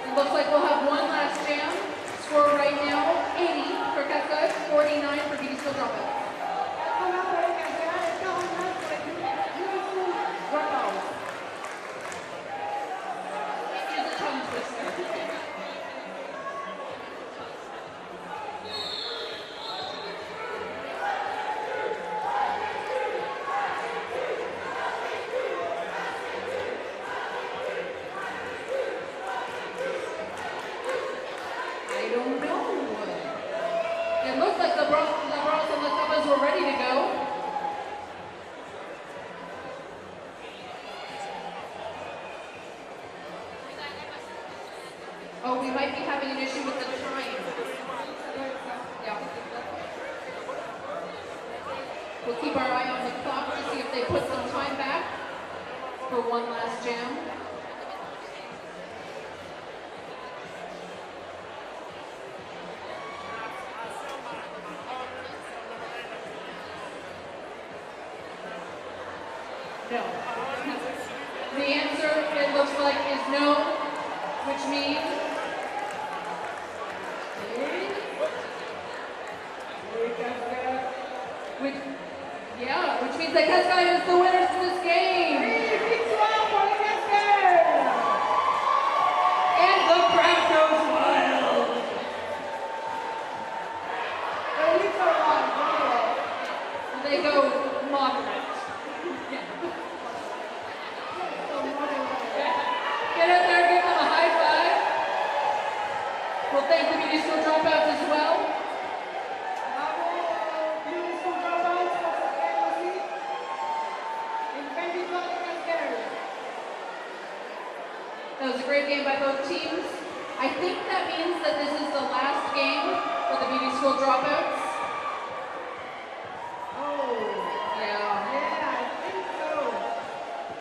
It looks like we'll have one last jam. Score right now, 80 for Casco, 49 for Beauty School Dropout. 80 pour les casse-gueules et 49 pour les Beauty School dropouts. It is a tongue twister. no. It looks like the Bronx and the Cubs were ready to go. Oh, we might be having an issue with the time. Yeah. We'll keep our eye on the clock to see if they put some time back for one last jam. No. The answer, it looks like, is no, which means which means that Cascade is the winners of this game. And the crowd goes wild. They go moderate. Get out there, give them a high five. We'll thank the Beauty School Dropouts as well. That was a great game by both teams. I think that means that this is the last game for the Beauty School Dropouts.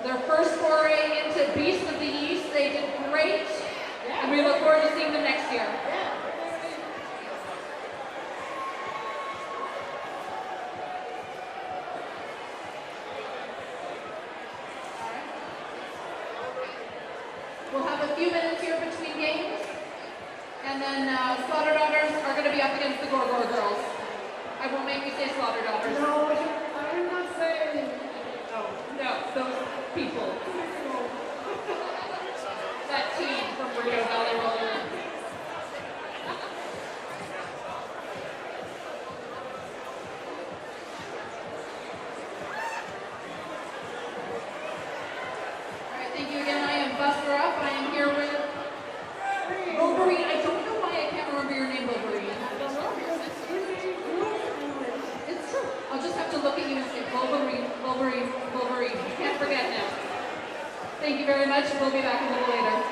Their first foray into Beast of the East, they did great, and we look forward to seeing them next year. We'll have a few minutes here between games, and then Slaughter Daughters are going to be up against the Gorgor Girls. I won't make you say Slaughter Daughters. No, I'm not saying. No, those people. That team from Rio Valley Roller. Alright, thank you again. I am Buster Up. I am here with Wolverine. I don't know why I can't remember your name, Wolverine. It's true. I'll just have to look at you and say Wolverine. You can't forget now. Thank you very much. We'll be back a little later.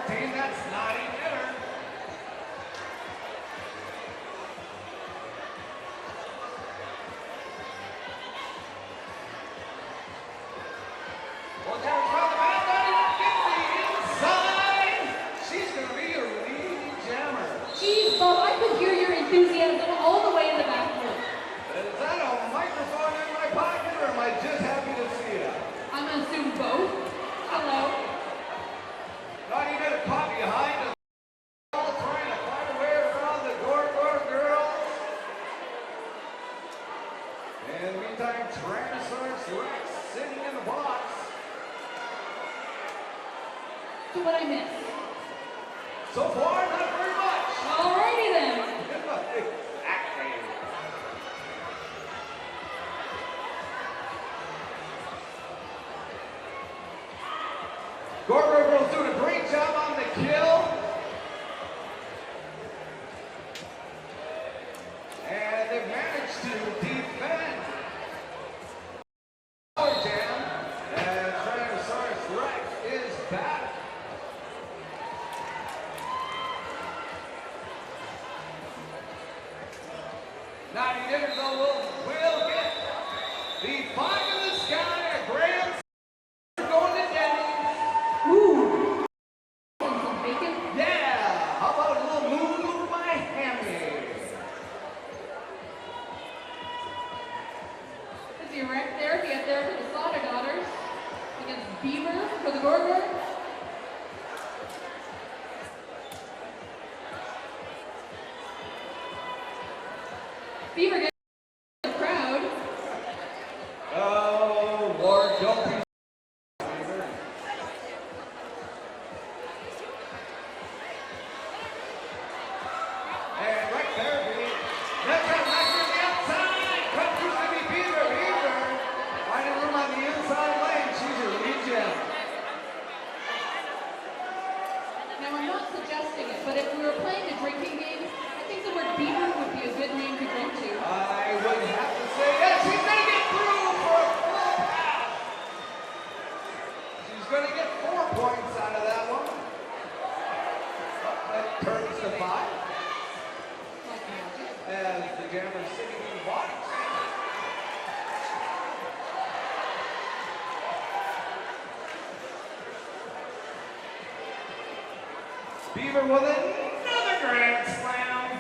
14, that's Naughty Knitter. Well, there's from the back, Naughty inside. She's going to be your lead jammer. Jeez, Bob, I could hear your enthusiasm all the way in the back room. Is that a microphone in my pocket, or am I just happy to see you? I'm gonna assume both. Hello. Naughty Knitter caught behind us, all trying to find a way around the Gorgor girls. And in the meantime, Tyrannosaurus Rex sitting in the box. So what I miss? So far, not very much. Alrighty then. Exactly. Gorgor girls doing a great job on the kill. And they've managed to defend Power Jam. And Tyrannosaurus Rex is back. Naughty Knitter though will get the Five in the Sky, a grand going to Denny's. Ooh. And some bacon. Yeah, how about a little move my hammy? Direct therapy up there for the Slaughter Daughters against Beaver for the Gorgor. Beaver gets the crowd. Oh, Lord, don't be. And right there, that's a knife on the outside. Cut through to be Beaver. Beaver finding room on the inside lane. She's a lead gem. Now I'm not suggesting it, but if we were playing a drinking game, I think the word Beaver would be a good name to drink to. I would have to say yes. She's going to get through for a full pass. She's going to get 4 points out of that one. That turns to 5 Like magic. as the jammer's sitting in the box. Beaver with another grand slam.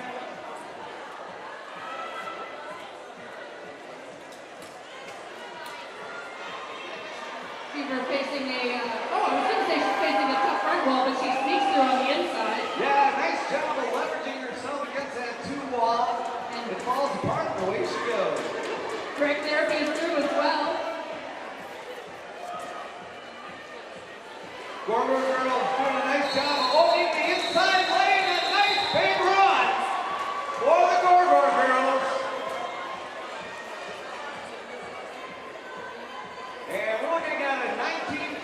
Beaver facing a, I was going to say she's facing a tough front wall, but she sneaks through on the inside. Yeah, nice job of leveraging herself against that 2 wall. And it falls apart the way she goes. Direct therapy is through as well. Gorgor girls doing a nice job of opening the inside lane. A nice big run for the Gorgor girls. And we're looking at a 19-5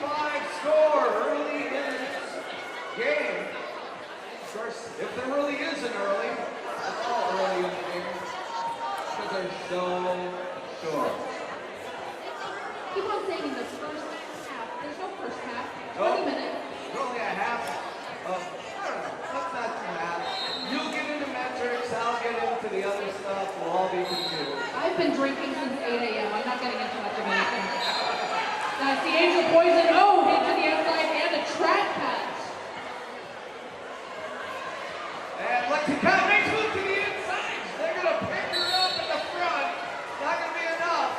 score early in this game. Of course, if there really is an early, it's all early in the game because they're so short. Keep on saying in this first half. There's no first half. 20 Oh. minutes. It's only a half of, I don't know, let's not do math. You'll get into metrics, I'll get into the other stuff, we'll all be confused. I've been drinking since 8 a.m. I'm not getting into much of anything. That's the Angel Poison. Oh, hit to the outside and a trap patch. And Lexicon makes move to the inside. They're going to pick her up in the front. It's not going to be enough.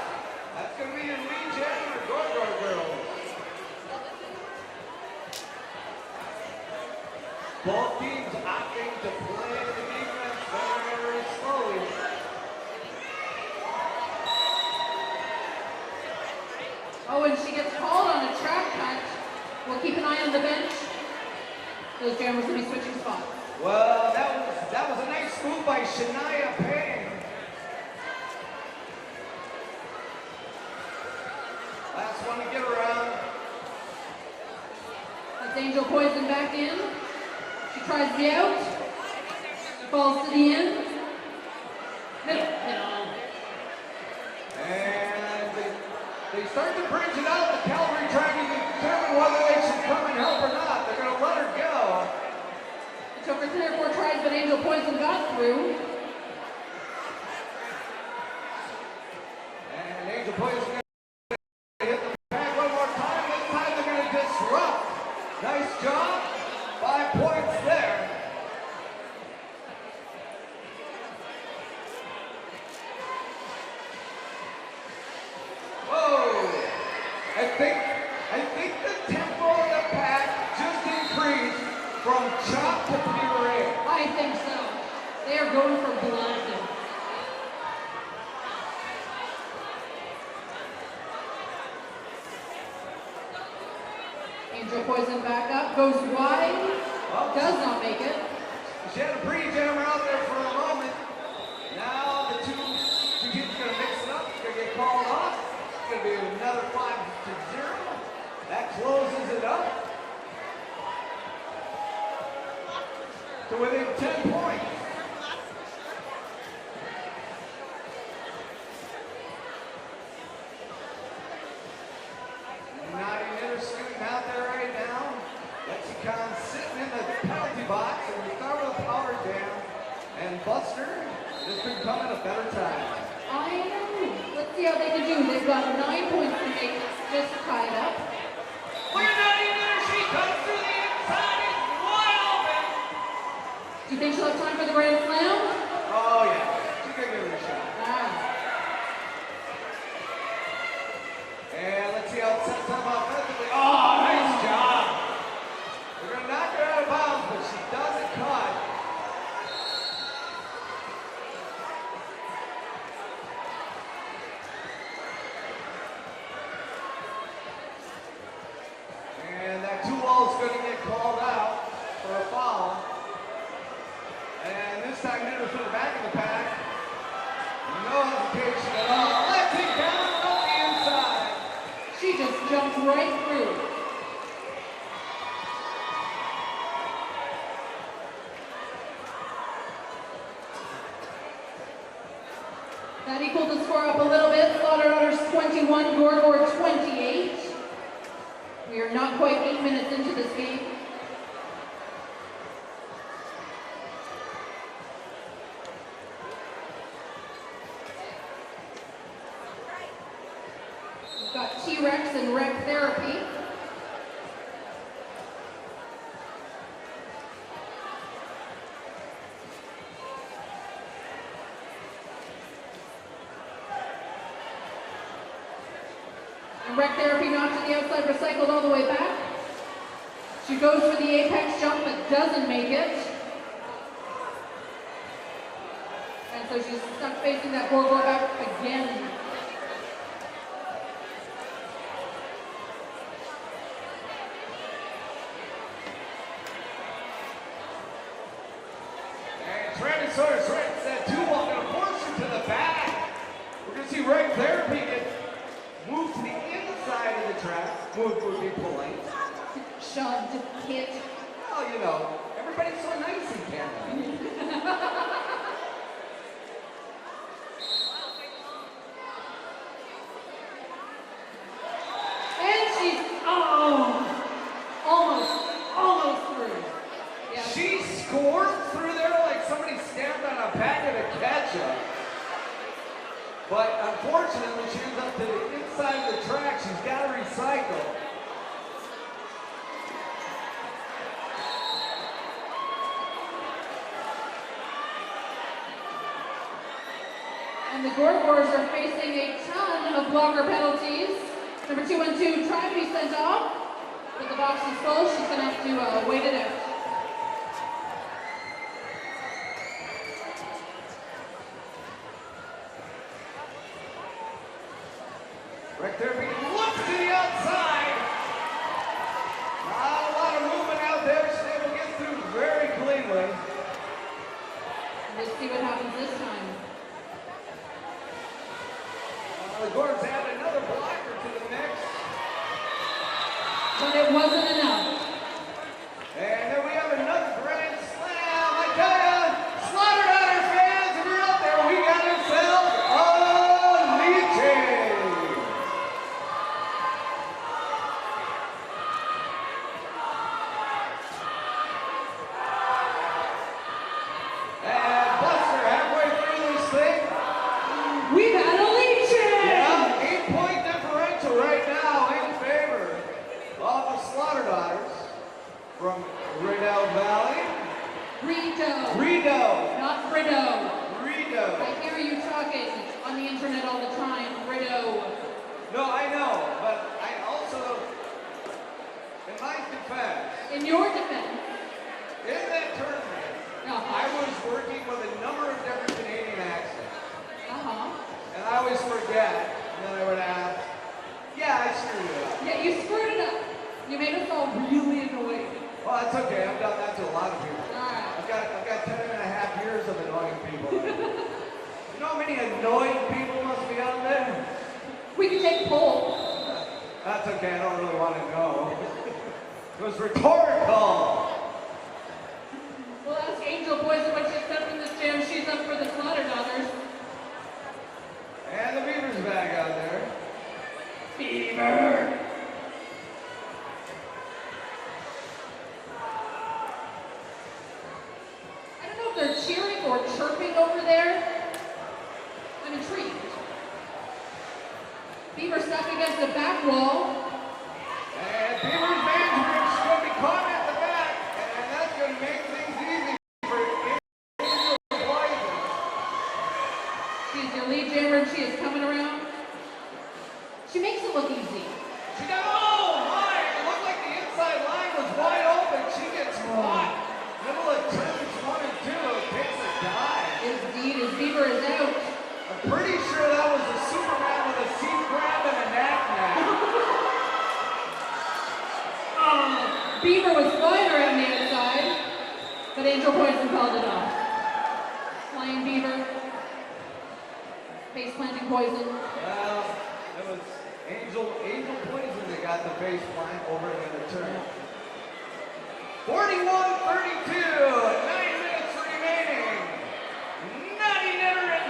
That's going to be your lead gen or Gorgor girls. Both teams opting to play the defense very slowly. Oh, and she gets called on a trap patch. We'll keep an eye on the bench. Those jammers will be switching spots. Well, that was a nice move by Shania Payne. Last one to get around. That's Angel Poison back in. She tries the out. Falls to the end. Hit on. And they start to bridge it out. The cavalry trying to determine whether they should come and help or not. They're going to let her go. but Angel Poison got through. And Angel Poison going to hit the bag one more time. This time they're going to disrupt. Nice job. 5 points there. Whoa! I think the tempo of the pack just increased from chop to puree. I think so. They are going for blood. Angel Poison back up, goes wide, does not make it. She had a pre-jammer out there for a moment. Now the two teams are going to mix it up. It's going to get called off. It's going to be another 5-0. That closes it up to within 10 points. Naughty Knitter scooting out there right now. Lexicon sitting in the penalty box, and we start with a power jam. And Buster just couldn't come at a better time. I know. Let's see how they can do. They've got 9 points to make this tied up. Look at Naughty Knitter, she comes through the inside, it's wide open. Do you think she'll have time for the Grand Slam? Oh yeah, she's gonna give it a shot. Ah. And let's see how it sets up offensively. Oh, nice job. They're gonna knock her out of bounds, but she doesn't cut. And that 2-wall is going to get called out for a foul. And this time Knitter to the back of the pack. No hesitation at all. Letting down on the inside. She just jumped right through. That equaled the score up a little bit. Slaughter Otters 21, Gorgor 28. We are not quite 8 minutes into this game. We've got T-Rex and Rec Therapy. And Rec Therapy knocked to the outside, recycled all the way back. She goes for the apex jump, but doesn't make it. And so she's stuck facing that Gorgor back again. And Tyrannosaurus Rex, that 2-wall going to force her to the back. We're going to see Rec Therapy get moved to the inside of the track. Moved would be polite. Shoved, hit. Well, you know, everybody's so nice in Canada. And she's, almost through. Yeah. She scored through there like somebody stamped on a packet of ketchup. But unfortunately, she ends up to the inside of the track. She's got to recycle. And the Gorgors are facing a ton of blocker penalties. Number 2 and 2 try to be sent off, but the box is full. She's going to have to wait it out. Rec Therapy looks to the outside. Not a lot of movement out there. She's able to get through very cleanly. Let's see what happens this time. The Gordons add another blocker to the mix. But it wasn't enough. And then we have another grand slam. I tell ya, Slaughter Otter fans, if you're out there, we got ourselves a legion. Slaughter Daughters from Rideau Valley. Rideau. Not Rideau. Rideau. I hear you talking on the internet all the time. Rideau. No, I know, but I also, in my defense, In your defense. in that tournament, I was working with a number of different Canadian accents. And I always forget, and then I would ask, yeah, I screwed it up. Yeah, you screwed it up. You made us all really annoyed. Well, that's okay. I've done that to a lot of people. Alright. I've got 10 and a half years of annoying people. You know how many annoying people must be out there? We can take a poll. That's okay. I don't really want to know. It was rhetorical. We'll ask Angel Poison when she's up in this jam. She's up for the Slaughter Daughters. And the Beaver's back out there. Beaver! I don't know if they're cheering or chirping over there. I'm intrigued. Beaver stuck against the back wall. And Beaver's management's going to be caught at the back. And that's going to make things easy for Angel Poison. She's your lead jammer and she is coming around. She makes it look easy. She got, oh my! It looked like the inside line was wide open. She gets caught. Middle of turns 1 and 2. Takes a dive. Indeed, as Beaver is out. I'm pretty sure that was a Superman with a seat grab and a knack-knack. Beaver was flying around the outside, but Angel Poison called it off. Flying Beaver. Face planting Poison. Well, it was Angel Poison that got the face plant over the other turn. 41-32, 9 minutes remaining. Nutty Netter and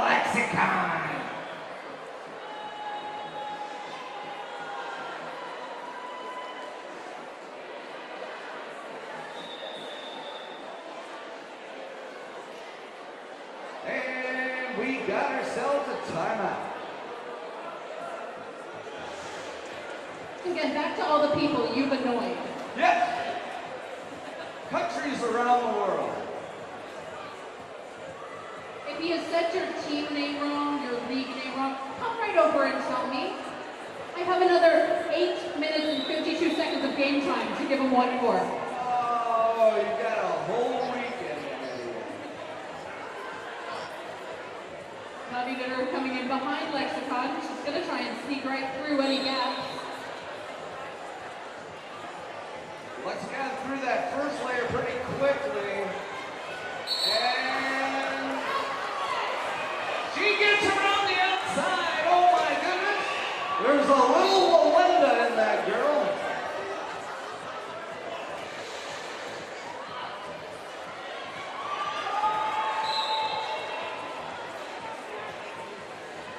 Lexicon. And we got ourselves a timeout. Again, back to all the people you've annoyed. Yes. Countries around the world. If he has said your team name wrong, your league name wrong, come right over and tell me. I have another 8 minutes and 52 seconds of game time to give him one for. Oh, you got a whole weekend. Nutty Knitter coming in behind Lexicon. She's going to try and sneak right through any gaps. Lexicon through that first layer pretty quickly. And she gets around the outside. Oh my goodness. There's a little Melinda in that girl.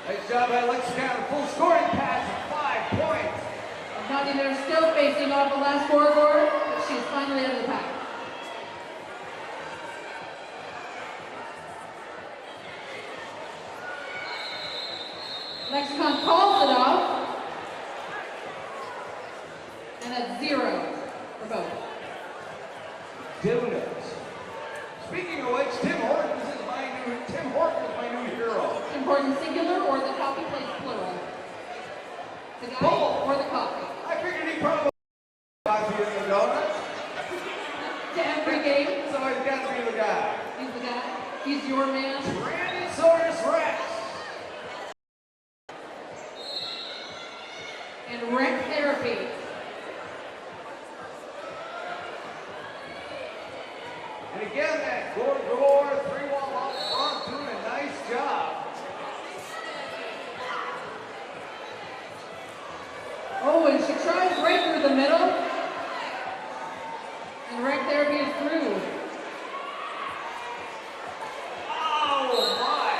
Nice job by Lexicon. Full scoring pass of 5 points. Nutty Knitter still facing off the last scoreboard, but she's finally out of the pack. Lexicon calls it off. And that's 0 for both. Donuts. Speaking of which, Tim Hortons is my new hero. Important singular or the coffee place plural? The guy Both. or the coffee? I figured he probably coffee in the donuts, To every game, so he's got to be the guy. he's the guy. He's your man. Tyrannosaurus Rex. And Rec Therapy. And again, that Gorgor 3-wall out front doing a nice job. Oh, and she tries right through the middle. And Rec Therapy is through. Oh my!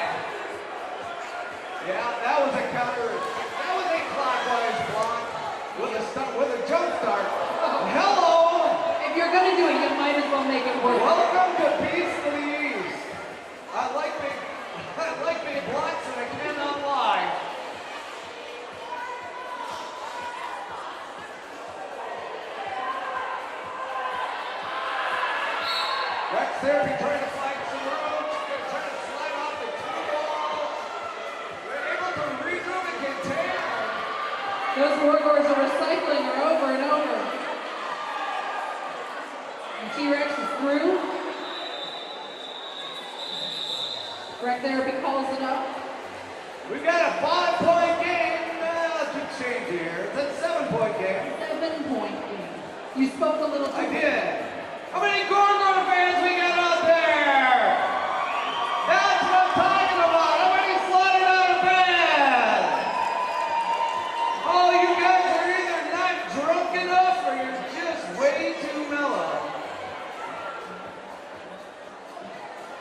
Yeah, that was a counter. That was a clockwise block with a jump start. Hello! If you're gonna do it, you might as well make it work. Welcome to Beast of the East. I like big blocks and I cannot lie. Rex Therapy trying to find some room. Trying to slide off the two walls. We're able to regroup and contain. Those warlords are recycling her over and over. And T-Rex is through. Rec Therapy calls it up. We've got a 5-point game. Keep change here. It's a 7-point game. 7-point game. You spoke a little too I did. How many Gorgon fans we got out there? That's what I'm talking about. How many slotted out fans? Oh, you guys are either not drunk enough or you're just way too mellow.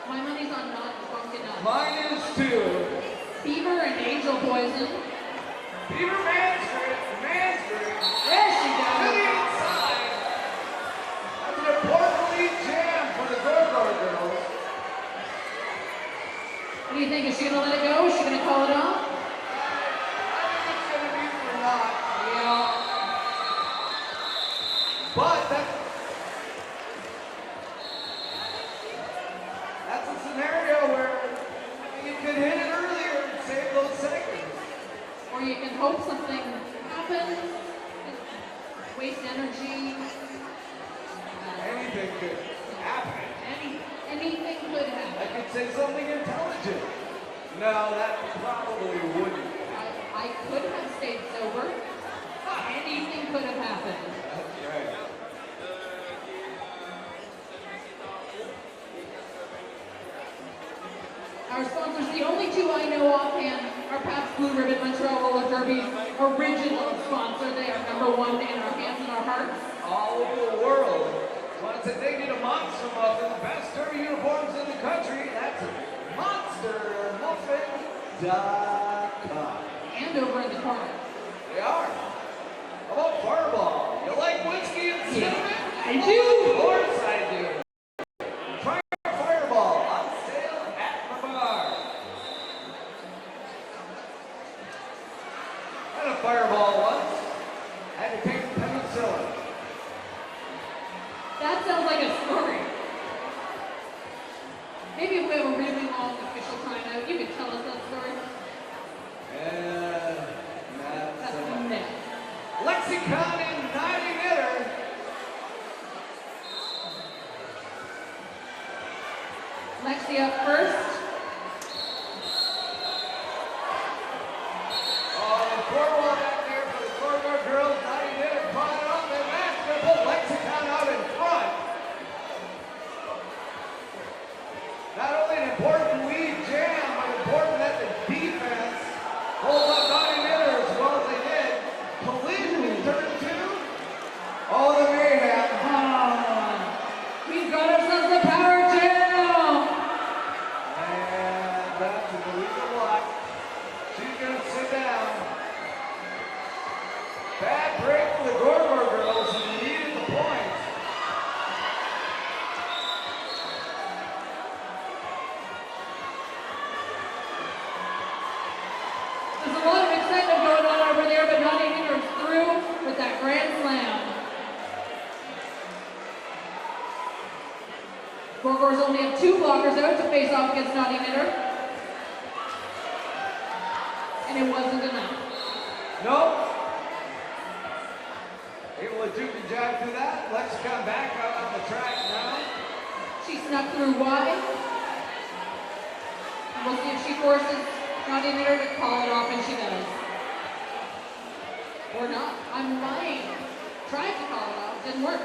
My money's on not drunk enough. Mine is too. Beaver and Angel Poison. Beaver Manstry. There she To the goes. inside. That's an important lead jam for the Gorgon girls. What do you think? Is she gonna let it go? Is she gonna call it off? I think it's going to be for not. Yeah. But that's a scenario where you could hit it earlier and save those seconds. Or you can hope something happens. Waste energy. Anything could happen. Anything could I happen. could say something intelligent. No, that probably wouldn't. I could have stayed sober. Anything could have happened. That's right. Our sponsors, the only two I know offhand, are Pabst Blue Ribbon Montreal Roller Derby's original sponsor. They are #1 in our hands and our hearts. All over the world. Once they need a monster muffin, the best derby uniforms in the country, that's monstermuffin.com. And over in the corner. They are. How about Fireball? You like whiskey and cinnamon? I do. Of course I do. Try Fireball on sale at the bar. I had a Fireball once. I had to take penicillin. That sounds like a story. Maybe if we have a really long official timeout, you could tell us that story. And That's that's next. Lexicon and Naughty Knitter. Lexi up first. Oh, the four-wall back there for the Corridor girls. Naughty Knitter brought it up, and that's going to put Lexicon out in front. Not only an important lead jam, but important that the defense holds up Naughty Knitter as well as they did. Collision in turn 2. Oh, the mayhem. We've got ourselves a power jam. And that's a believable block. She's going to sit down. Bad break for the Gorgor girls who needed the points. There's a lot of excitement going on over there, but Naughty Knitter is through with that grand slam. Gorgors only have 2 blockers out to face off against Naughty Knitter. And it wasn't enough. Nope. Able to juke and jive through that. Lexicon back out on the track now. She snuck through wide. And we'll see if she forces Naughty Knitter to call it off, and she does. Or not. I'm lying. Tried to call it off, didn't work.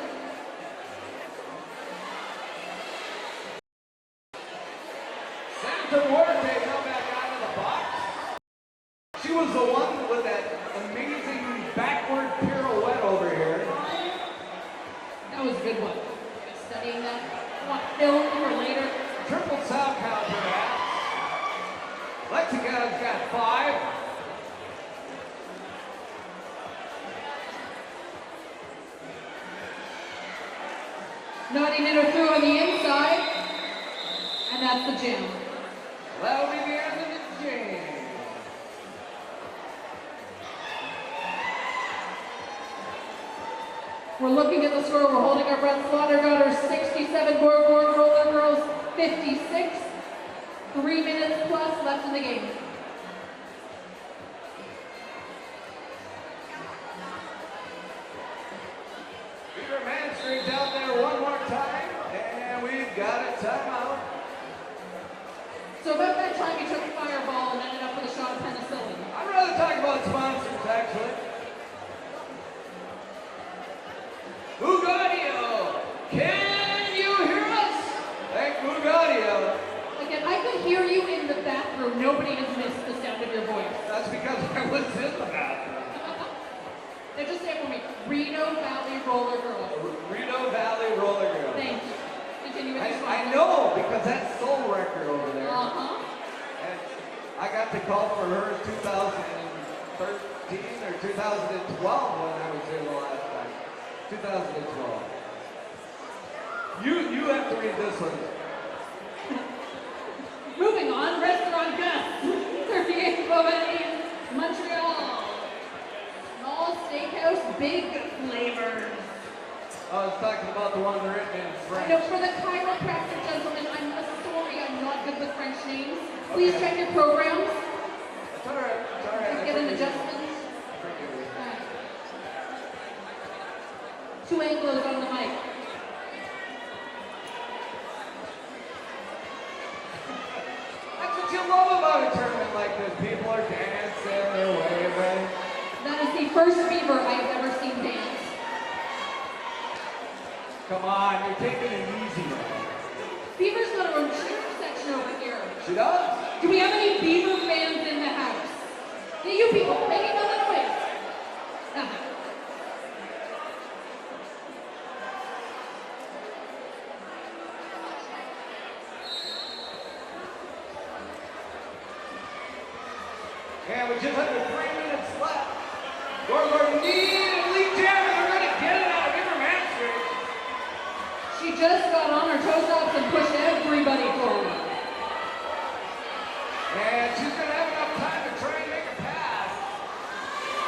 Santa Muerte now back out of the box. She was the one with that amazing backward pirouette over here. That was a good one. Studying that. Want film for later. Triple sound count perhaps. Lexicon's got 5. Naughty Knitter through on the inside. And that's the jam. That'll be the end of the game. We're looking at the score. We're holding our breath. Slaughter Daughters 67, Gorgor Roller Girls 56. 3 minutes plus left in the game. Peter Mansford's out there one more time, and we've got a timeout. So about that time you took a fireball and ended up with a shot of penicillin. I'd rather talk about sponsors, actually. Bugadio! Can you hear us? Thank Bugadio. Again, I could hear you in the bathroom. Nobody has missed the sound of your voice. That's because I was in the bathroom. Now just say it for me. Reno Valley Roller Girls. Reno Valley Roller Girls. Thank you. Continue with your I sponsor. know, because that's Soul Record over there. Uh-huh. And I got the call for her in 2013 or 2012 when I was here the last time. 2012. You have to read this one. Moving on, Restaurant Gus, 38 Bovendien, Montreal. Small steakhouse, big flavors. I was talking about the one written in French. Now, for the chiropractor gentlemen, I'm sorry, I'm not good with French names. Please check your programs. It's all right. It's all right. Please get an adjustment. Alright. 2 Anglos on the mic. That's what you love about a tournament like this. People are dancing, they're waving. That is the first beaver I have ever seen dance. Come on, you're taking it easy. Beaver's got her own cheer section over here. She does. Do we have any beaver fans in the house? Yeah, you people, making no noise. Uh-huh. And we just under 3 minutes left. Gorgor immediately jamming. They're going to get it out of Peter Mansford. She just got on her toe tops and pushed everybody forward. And she's going to have enough time to try and make a pass.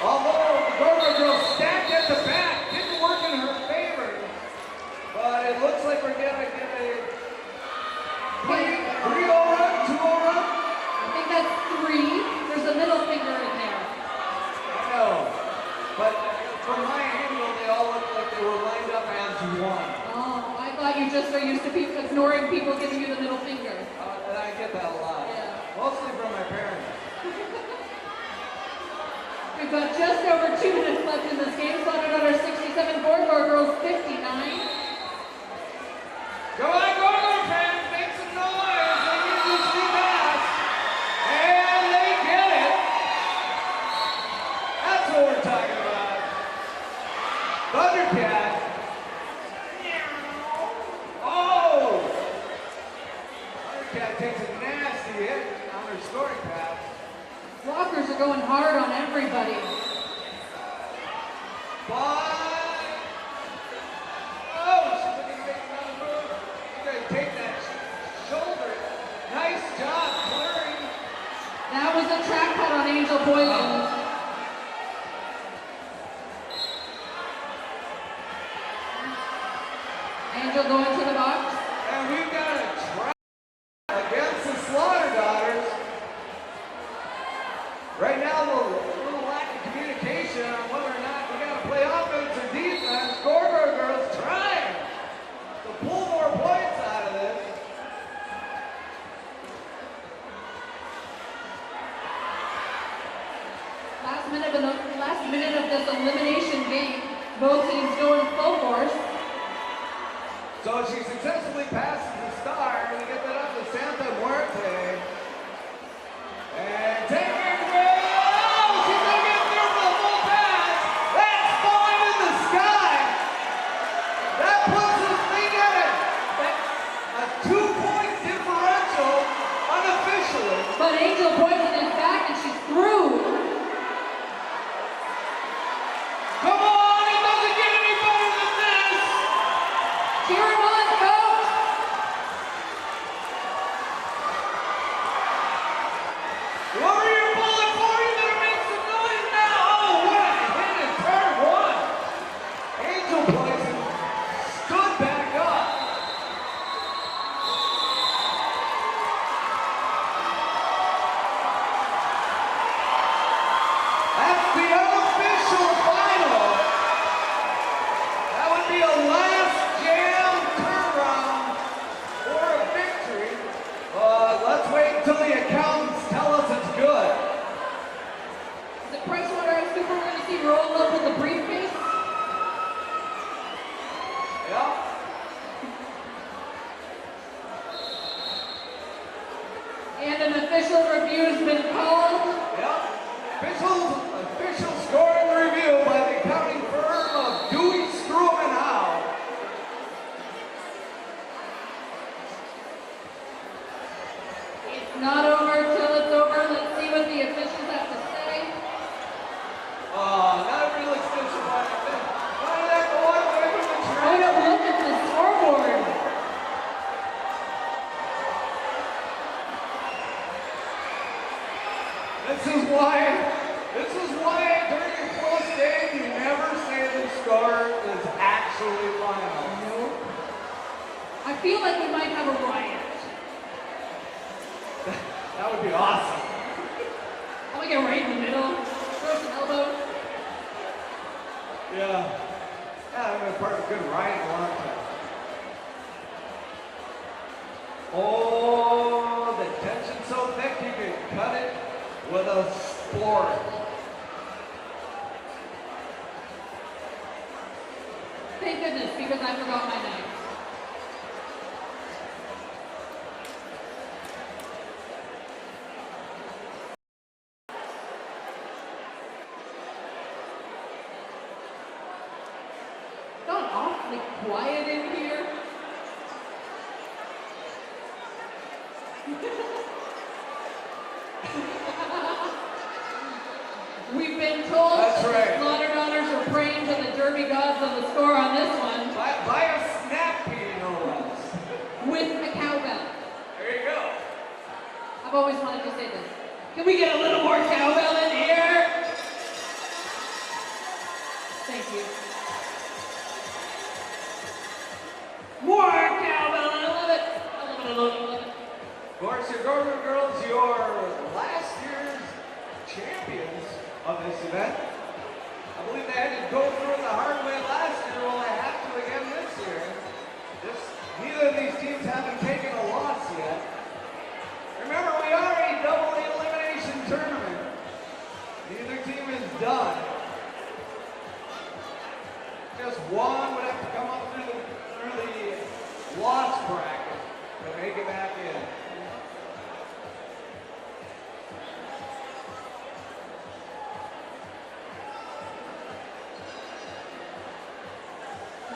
Although the Gorgor girl stacked at the back, didn't work in her favor. But it looks like we're going to get a 3-0 run, 2-0 run. I think that's 3. There's a middle finger in there. I know. But from my angle, they all look like they were lined up as one. Oh, I thought you just are used to people ignoring people giving you the middle finger. And I get that a lot. Yeah. Mostly from my parents. We've got just over 2 minutes left in this game. Slaughter Daughters 67, Gorgor Girls 59. Go on, Gorgor fans, make some noise. They get this new pass. And they get it. That's what we're talking about. Thundercat. Oh! Thundercat takes a nasty hit on her scoring pass. Blockers are going hard on everybody. But, oh, she's looking to make another move. She's going to take that shoulder. Nice job clearing. That was a track cut on Angel Poison. Angel going to the box. And we've got a trap against the Slaughter Daughters. Right now, a little lack of communication on whether or not we got to play offense or defense. Gorgor girls trying to pull more points out of this. Last minute of this elimination game. Both teams going full force. So she successfully passes the star, and we get that up to Santa Muerte. And take it away. Oh, she's going to get through for the full pass. That's 5 in the sky. That puts this thing at a 2-point differential unofficially. But Angel Poison is back and she's through. Come on, it doesn't get any better than this. Cheer him on, coach. official review's been called. Yep. Official scoring review by the accounting firm of Dewey, Strum and Howe. It's not over till it's over. Let's see what the officials have to say. Not a real extension by the thing. Why did that go all the way from the Oh, track? no, look at the scoreboard. This is why during a close game you never say the score is actually final. I feel like we might have a riot. That would be awesome. I'm gonna get right in the middle, throw some elbows. Yeah. Yeah, I've been part of a good riot in a long time. Oh, the tension's so thick you can cut it with a sport. Thank goodness, because I forgot my knife. Got awfully quiet in here. We've been told That's right. the Slaughter Daughters are praying to the Derby gods on the score on this one By a snap pea, no less. with a cowbell. There you go. I've always wanted to say this. Can we get a little more cowbell in here? Thank you. More cowbell, I love it. I love it, I love it, I love it. Of course, your Gorgon Girls, your last year's champions of this event. I believe they had to go through it the hard way last year. Well, they have to again this year. Neither of these teams haven't taken a loss yet. Remember, we are a double elimination tournament. Neither team is done. Just one would have to come up through the loss bracket to make it back in.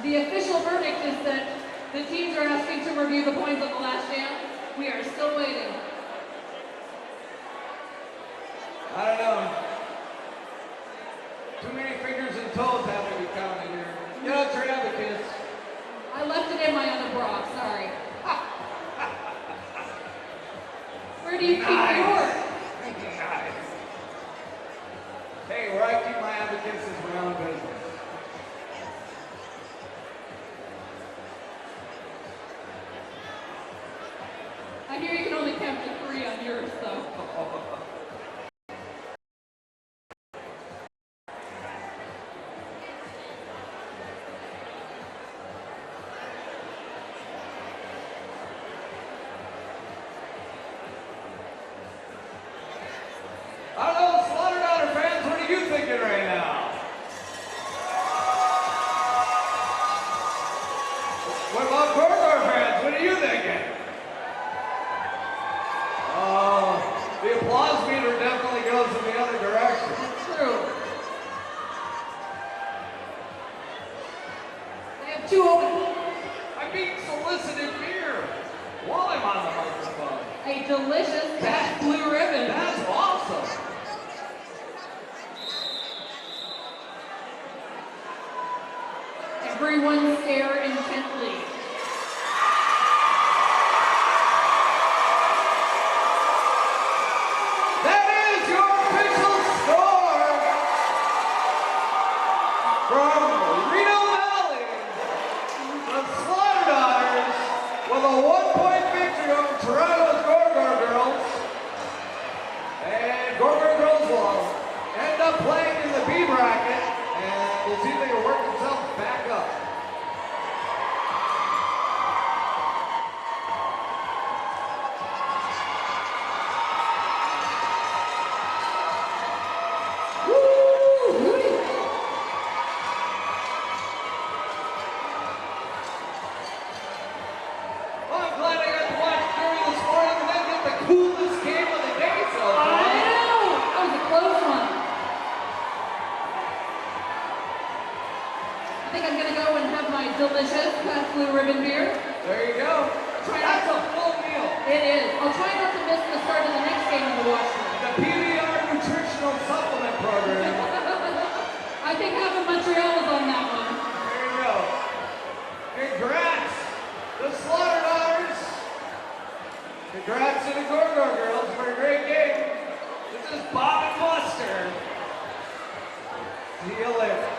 The official verdict is that the teams are asking to review the points of the last jam. We are still waiting. I don't know. Too many fingers and toes have to be counted here. Get out your advocates. I left it in my other bra, sorry. Where do you keep yours? Nice. Hey, where I keep my advocates is my own business. I hear you can only count to 3 on yours, though. I don't know, Slaughter Daughter fans, what are you thinking right now? What about Gorgor fans? What are you thinking? The applause meter definitely goes in the other direction. True. I have 2 open. I'm being solicited beer while I'm on the microphone. A delicious Pabst Blue Ribbon. That's awesome. Everyone stare intently. That is your official score from Reno Valley. The Slaughter Daughters with a 1-point victory over Toronto's Gorgor Girls. And Gorgor Girls will end up playing in the B bracket, and we'll see if they can work themselves back up. Past Blue Ribbon beer. There you go. That's a full meal. It is. I'll try not to miss the start of the next game in the washroom. The PBR Nutritional Supplement Program. I think half of Montreal was on that one. There you go. Congrats, the Slaughter Daughters. Congrats to the Gorgo Girls for a great game. This is Bob and Buster. See you later.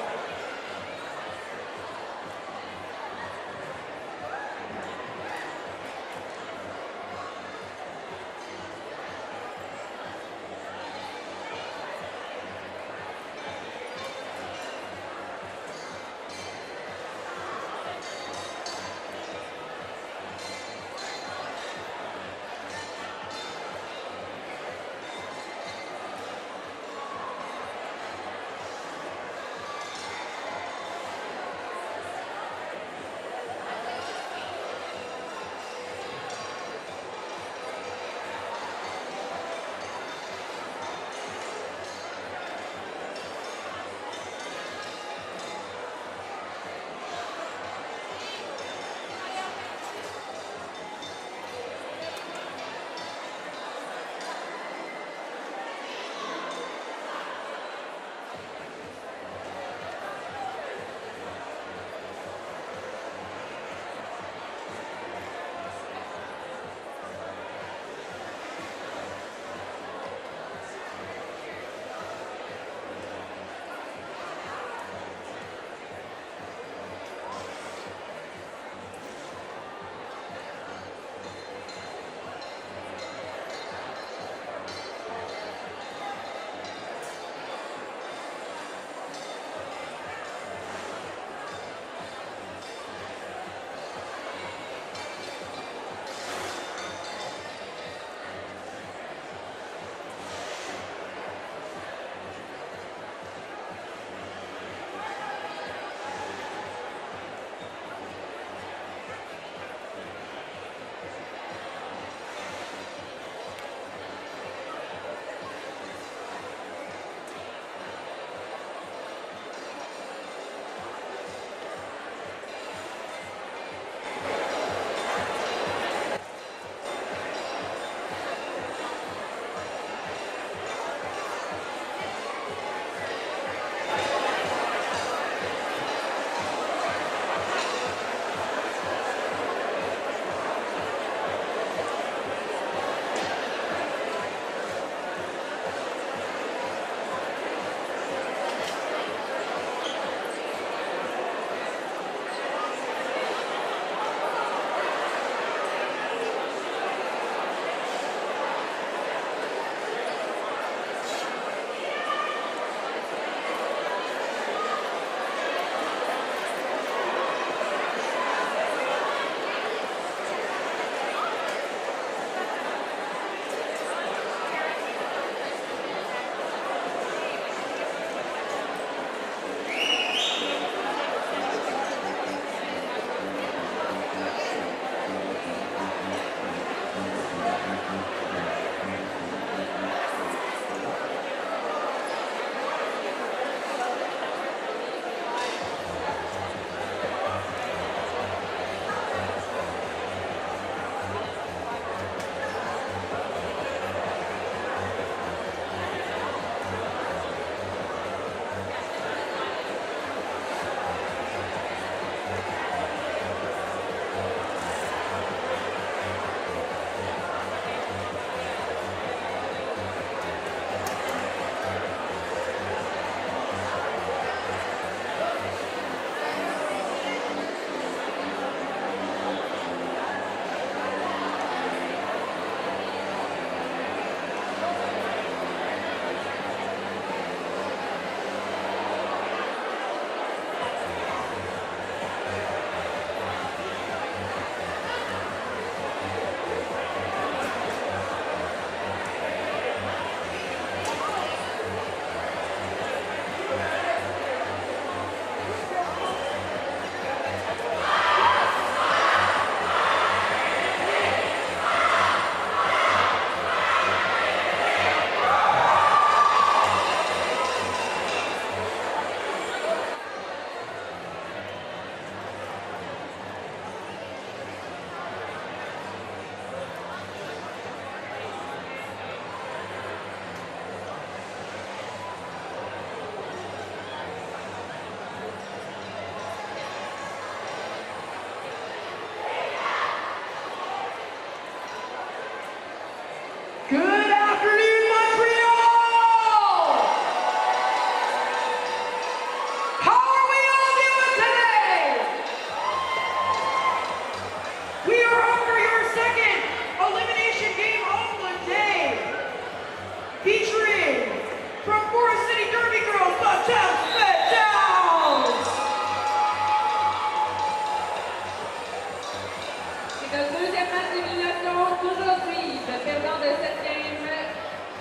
deuxième match d'élimination d'aujourd'hui. Le perdant de cette game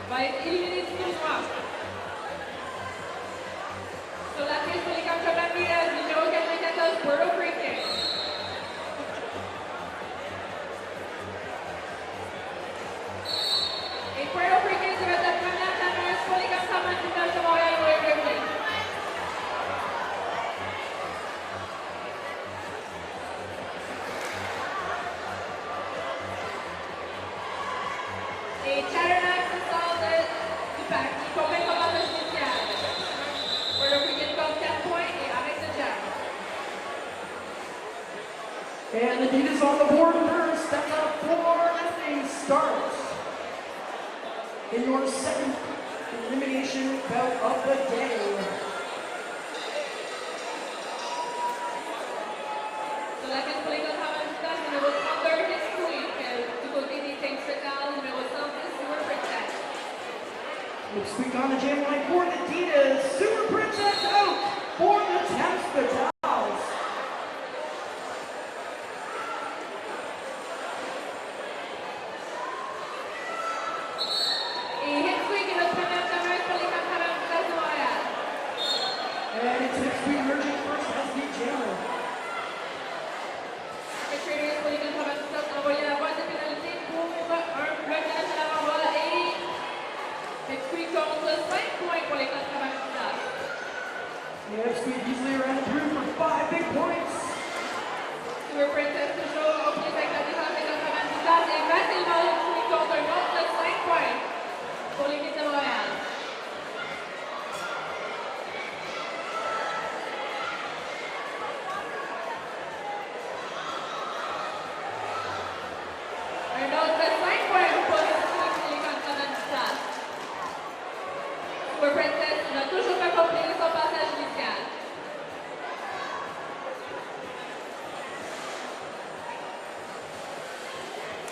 va être éliminé du tournoi. Sur la piste pour les Contra Bandidas, numéro 94, Puerto Rican. Et Puerto Rican sera la première dameuse pour les Contra Bandidas de Montréal aujourd'hui. Et Chatternack qui sort du pack, qui complète son avantage initial. Puerto Rican compte 4 points et arrête le jab. And the Adidas on the board first. That's a 4-0 start in your second elimination bout of the day. Sur la piste pour les Contra Bandidas, numéro 32, Hits Quick. Du côté des Team Spectacles, numéro 110, Super Princess. Looks quick on the jam line for the Adidas. Super Princess out for the Temps Fatales. Et Hits Quick est notre première dameuse pour les Contra Bandidas de Montréal. And it's Hipspeed emerging first as the jammer. Les Traders pour les Contra Bandidas ont envoyé la boîte de pénalité pour un blocage à l'avant-bras et Hits Quick compte 5 points pour les Contra Bandidas. And Hipspeed easily ran through for 5 big points. Super Princess toujours au pied avec la défense des Contra Bandidas et facilement Hits Quick compte un autre 5 points pour l'équipe de Montréal. Un autre 5 points pour Hits Quick et les Contra Bandidas. Super Princess n'a toujours pas complété son passage initial.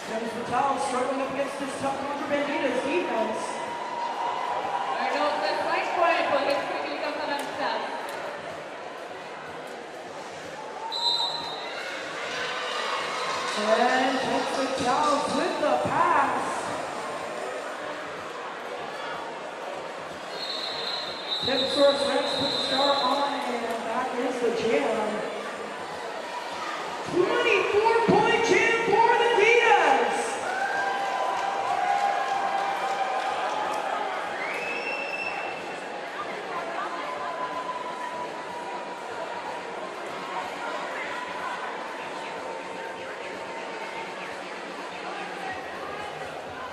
Temps Fatales struggling up against this tough Contra Bandidas defense. Un autre 5 points pour Hits Quick et les Contra Bandidas. And Temps Fatales with the pass. Tipsaurus Rex puts the star on, and that is the jam. 24-point jam for the Adidas.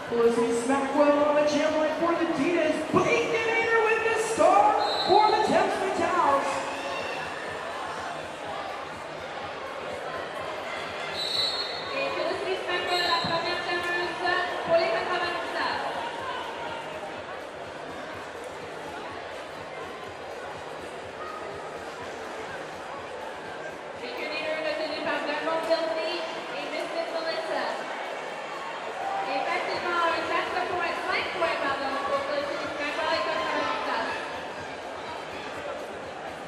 Felicity Smackwell on the jam line for the Adidas. Baconator with the star for the Temps Fatales. Et Felicity Smackwell, la première dameuse pour les Contra Bandidas. Baconator retenu par Diamond Dilney et Mystic Melissa. Et facilement un 4 points, 5 points pardon, pour Felicity Smackwell et Contra Bandidas.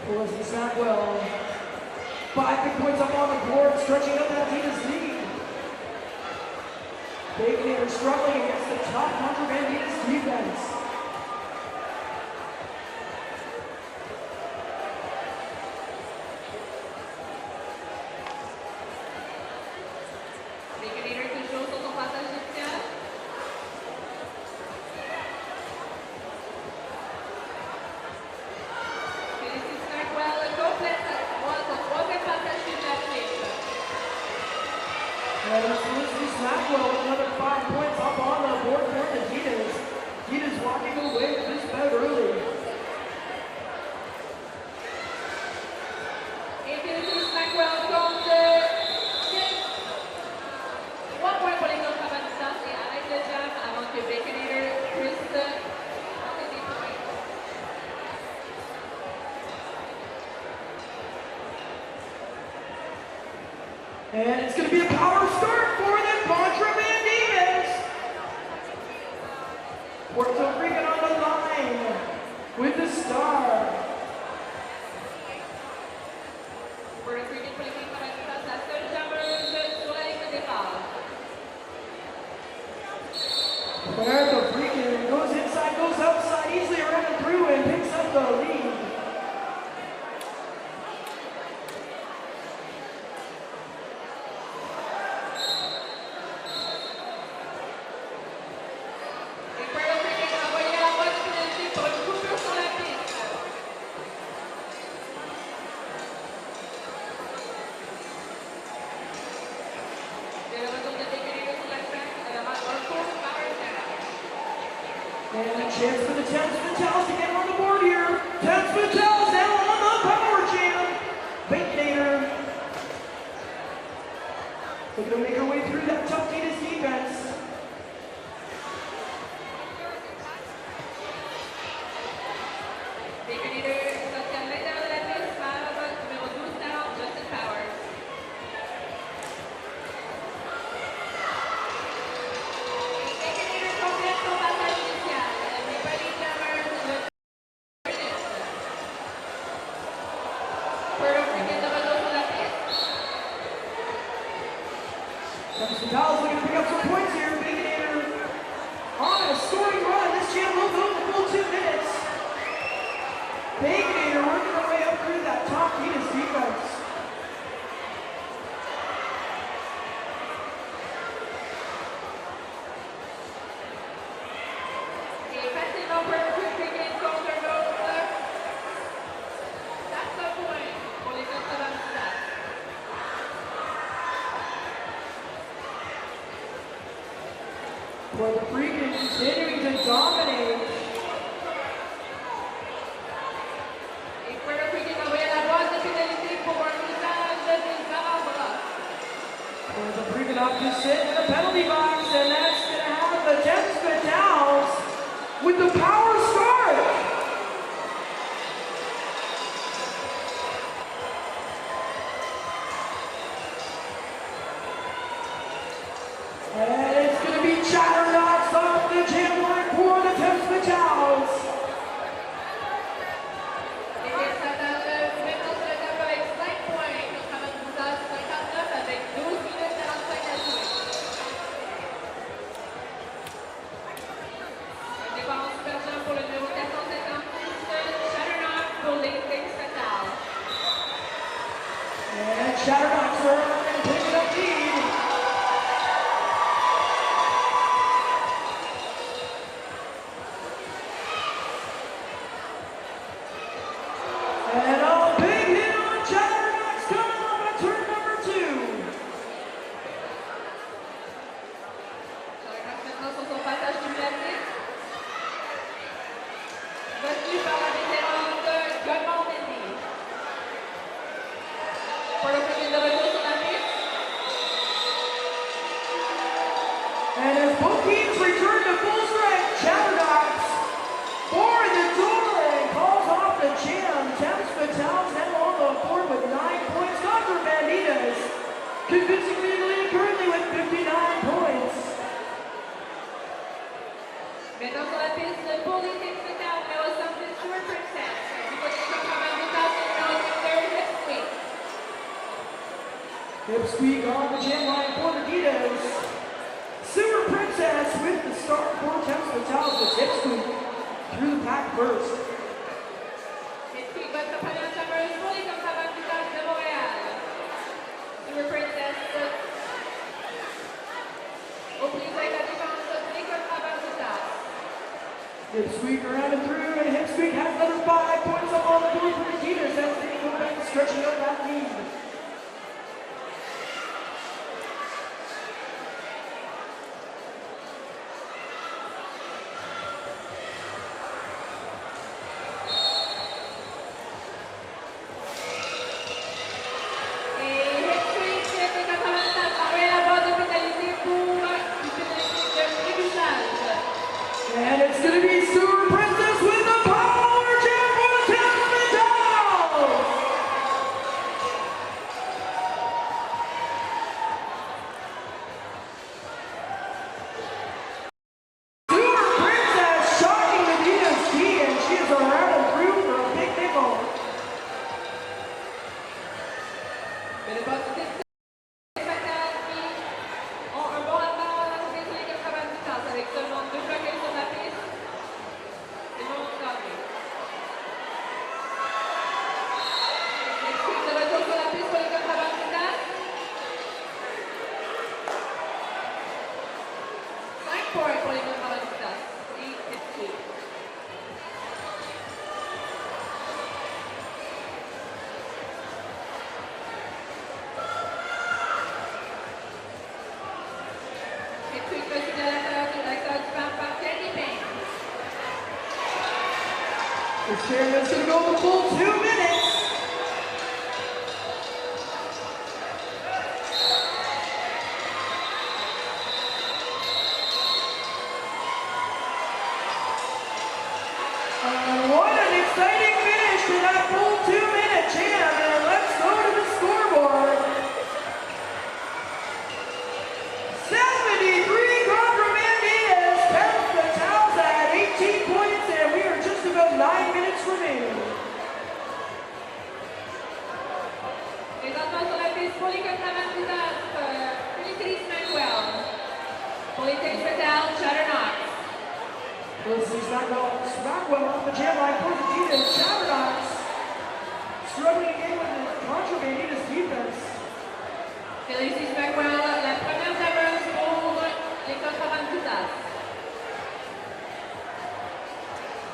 Felicity Smackwell. 5 big points up on the board, stretching up that Adidas lead. Baconator struggling against the top Contra Bandidas defense. Baconator toujours sur son passage initial. Felicity Smackwell complète son troisième passage sur la piste. And Felicity Smackwell with another 5 points up on the board for the Adidas. Adidas walking away with this bout early. Et Felicity Smackwell compte 3 points pour les Contra Bandidas et arrête le jam avant que Baconator puisse compter des points. And it's going to be a power start for the Contra Bandidas. Puerto Rican on the line with the star. Puerto Rican pour les Contra Bandidas, la seule jammeuse sur la ligne de départ. goes outside easily around and through and picks up the lead. Et Puerto Rico a envoyé la boîte de pénalité pour une coupure sur la piste. Et le retour de Deguerino sur la track, elle aura un court power down. And a chance for the Temps Fatales to get on the board here. Temps Fatales now on the power jam. Baconator looking to make her way through that tough Tita's defense. Deguerino sorti à l'intérieur de la piste par numéro 12 down, Justin Powers. Deguerino complète son passage initial, mais Buddy Jammers le Puerto Rican de retour sur la piste. Temps Fatales looking to pick up some points here. Baconator on a scoring run. This jam will go the full 2 minutes. Baconator working her way up through that top Tita's defense. Et facilement Puerto Rican contre l'autre. 4 points pour les Conservateurs. Puerto Rican continuing to dominate. Et Puerto Rican a envoyé la boîte de pénalité pour un usage des avant-bras. Puerto Rican up to sit in the penalty box, and that's going to have the Temps Fatales with the power start. And it's going to be Chatterbox off the jam line for the Temps Fatales. Les Conservateurs maintenant sur le tableau avec 5 points contre Avanzas 59 avec 12 minutes 45 à jouer. Un départ en super jump pour le numéro 456, Chatterbox pour les Conservateurs. And Chatterbox are going to pick it up lead. And a big hit on Chatterbox coming off of turn number 2. Chatterbox maintenant sur son passage cumulatif. Battu par la vétérante Gunmore Mendy. Puerto Rican de retour sur la piste. And as both teams return to full strength, Chatterbox for the door and calls off the jam. Temps Fatales now on the board with 9 points. Contra Banditas convincingly leading currently with 59 points. Maintenant sur la piste pour les Conservateurs, numéro 106, Super Princess. Du côté de Contra numéro 52, Hipsqueak. Hipsqueak on the jam line for the Ditas. Super Princess with the start for Temps Fatales with Hipsqueak through the pack first. Hipsqueak va accompagner la chambeuse pour les Conservateurs de Montréal. Super Princess aux prises avec la défense des Conservateurs. Hipsqueak around and through, and Hipsqueak has another 5 points up on the board for the Ditas as they go back stretching out that lead. Et Hipsqueak des Conservateurs a envoyé la boîte de pénalité pour une pénalité de trébuchage. And it's going to be Super Princess with the power jam for the Temps Fatales. points pour les Contrabanditas. Et c'est tout. Et puis, procédé à l'intérieur du banc par Candy Payne. Experiment's going to go the full 2 minutes. And what an exciting finish to that full 2-minute jam. And let's go to the scoreboard. 73 contra Mendes. Temps Fatales at 18 points, and we are just about 9 minutes remaining. Présentement sur la piste pour les Contrabanditas, Felicity Maxwell. Pour les Temps Fatales, Chatternox. Let's see Smackwell off the jam line for the defense. Chatternox struggling again with the contra Mendes defense. Felicity Maxwell, la première serveuse pour les Contrabanditas.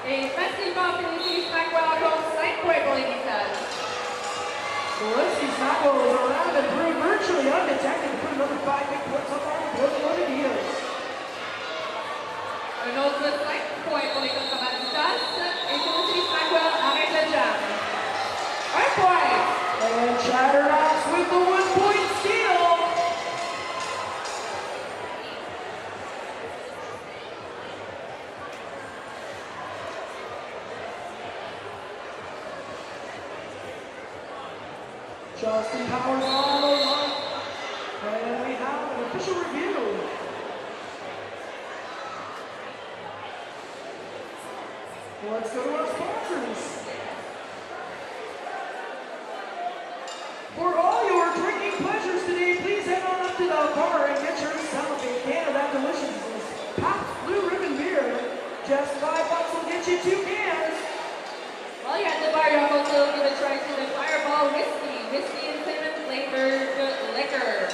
Et facilement, Felicity Maxwell compte 5 points pour les Guitars. Well, let's see Smackwell is around and through virtually undetected to put another 5 big points up on the board for the Adidas. Un autre 5 points pour les Contrabanditas. Et Felicity Maxwell arrête le jam. 1 point. And Chatternox with the 1-point steal. Justin Powers on the line. And we have an official review. Let's go to our sponsors. For all your drinking pleasures today, please head on up to the bar and get yourself a can of that deliciousness. Pabst Blue Ribbon beer. Just $5 will get you 2 cans. While you're at the bar, you're also going to try to the Fireball Whiskey and cinnamon flavored liquor.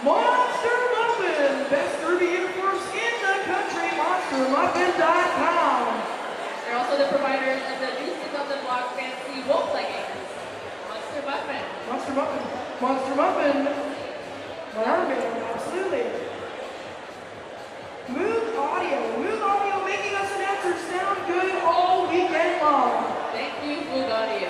Monster Muffin, best derby uniforms in the country, monstermuffin.com. They're also the providers of the Deuces of the Block Fancy Wolf Leggings. Monster Muffin. Monster Muffin. Monster Muffin. My arm band, absolutely. Moog Audio making us announcers sound good all weekend long. Thank you, Food Audio.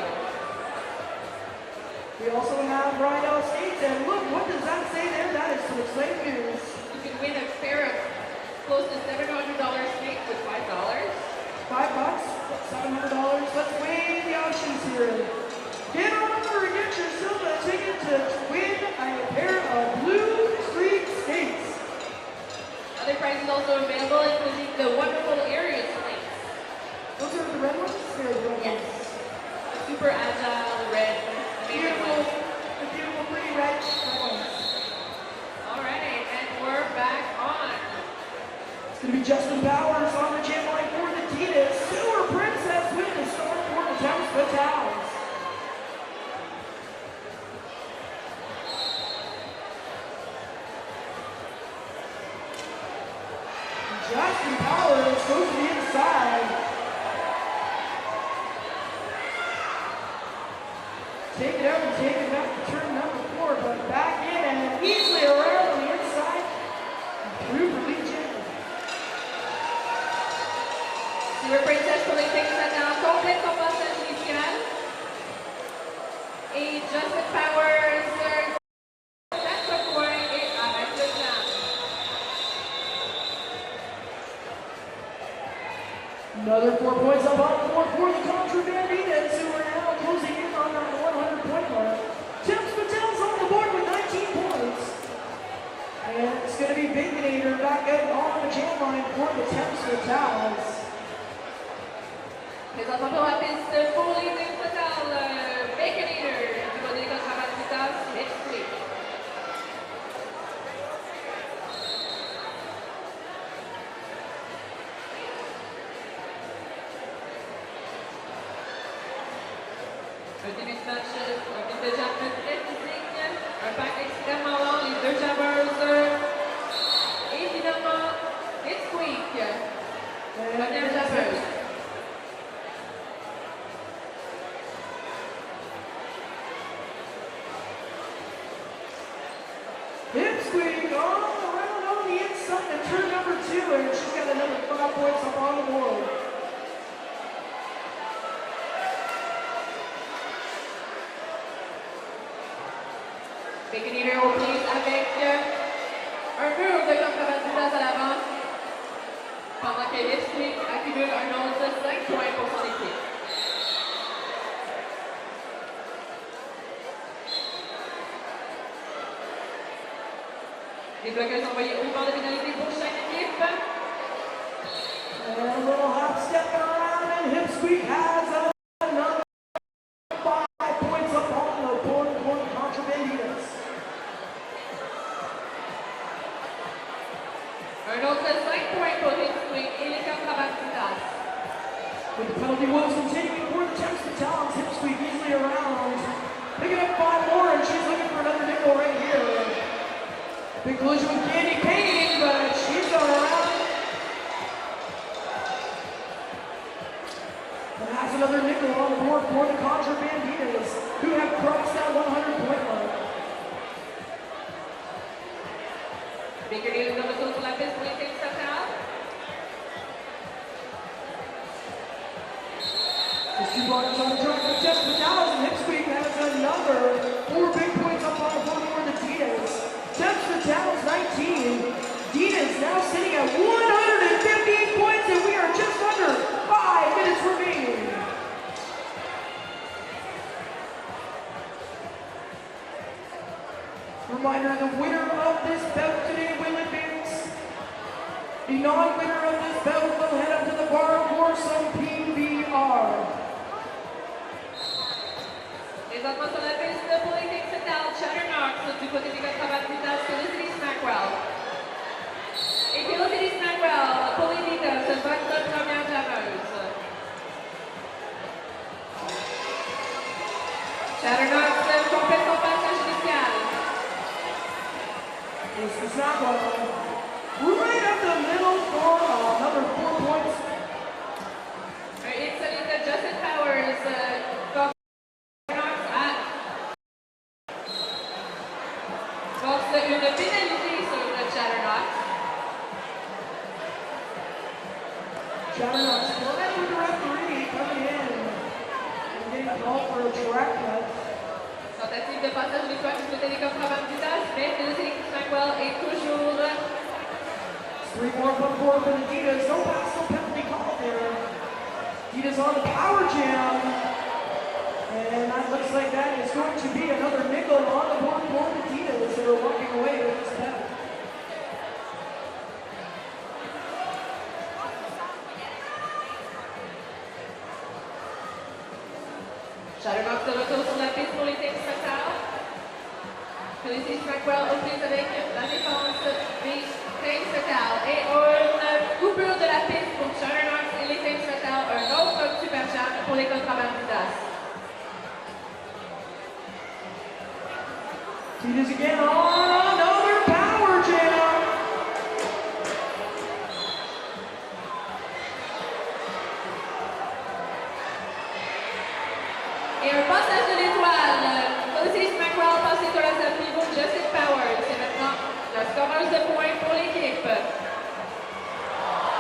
We also have Rydell Estates, and look, what does that say there? That is some exciting news. You can win a pair of close to $700 snakes with $5. $5, $700. Let's wave the options here. Get on over and get yourself a ticket to win a pair of Blue Street skates. Other prizes also available, including the wonderful area snakes. Those are the red ones? They're the red Yes. ones. The super agile, red, amazing Beautiful, ones. the beautiful, pretty red ones. Alright, and we're back on. It's going to be Justin Powers on the jam line for the Adidas. Sewer Princess with the start for the Temps Fatales. Justin Powers goes to the inside. Take it out and take it back to turn number 4, but back in and easily around on the inside. Through for Lee Jacob. Sewer Princess pour les Temps Fatales complète son passage initial. Et Justin Powers, 4 points et arrête le jam. Another 4 points up on the board for the Contrabanditas, who are now closing in on that 100-point mark. Temps Fatales on the board with 19 points. And it's going to be Baconator back out on the jam line for the Temps Fatales. Présentement pour la piste pour les Temps Fatales, Baconator du côté des Contrabanditas, Mitch Fleet. Un début de match, un but de jam très physique, un pack extrêmement long, les deux jammers. Et finalement, Première jammeuse. Hip squeak all around on the inside to turn number 2, and she's got another 5 points up on the board. Pékininer aux prises avec un mur de contre-avantage à l'avant, pendant que Hip Squeak accumule un autre 5 points pour son équipe. Les bloqueurs envoyés au banc de pénalité pour chaque équipe. And a little hop step around, and Hip squeak has another 5 points up on the board for Contra Banditas. Un autre 5 points pour Hip Squeak et les contre-avantages. With the penalty woes continuing for the Temps to Talents, Hip squeak easily around. Picking up 5 more, and she's looking for another nickel right here. Big collision with Candy Payne, but she's gone around. And has another nickel on the board for the Contra Banditas, who have crossed that 100-point mark. Pékininer de retour sur la piste pour l'équipe statale. There's 2 blockers on the track for Jess Vitales, and Hip squeak has another 4 big points up on the board for the Ditas. Jess Vitales 19. Ditas now sitting at 115 points, and we are just under 5 minutes remaining. Reminder, the winner of this bout today will advance. The non-winner of this bout will head up to the bar for some PBR. Présentement sur la piste pour l'équipe statale, Chatternox du côté des contre-avantages, Felicity Smackwell. Et Felicity Smackwell pour les Ditas, votre première jammeuse. Chatternox complète son passage initial. This is not right up the middle for another 4 points. Un hit solide de Justin Powers contre Chatternox force une pénalité sur le Chatternox. Chatternox flying with the referee coming in and getting called for a track cut. Tentative de passage de l'histoire du côté des contre-avantages, mais Felicity Smackwell est toujours 3 more on board for the Ditas. No pass, no penalty call there. Ditas on the power jam. And that looks like that is going to be another nickel on the board for the Ditas that are walking away with this bout. Chatterbox de retour sur la piste pour l'équipe statale. Felicity Smackwell aux prises avec la défense des Things Fatale. Et une coupure de la piste pour Chatterbox et les Things Fatale. Un autre super jam pour les contre-avantages. Ditas again on another power jam. Et un passage de l'étoile. Felicity Smackwell passe l'étoile à sa niveau Justin Powers. C'est maintenant la scoreuse de points pour l'équipe.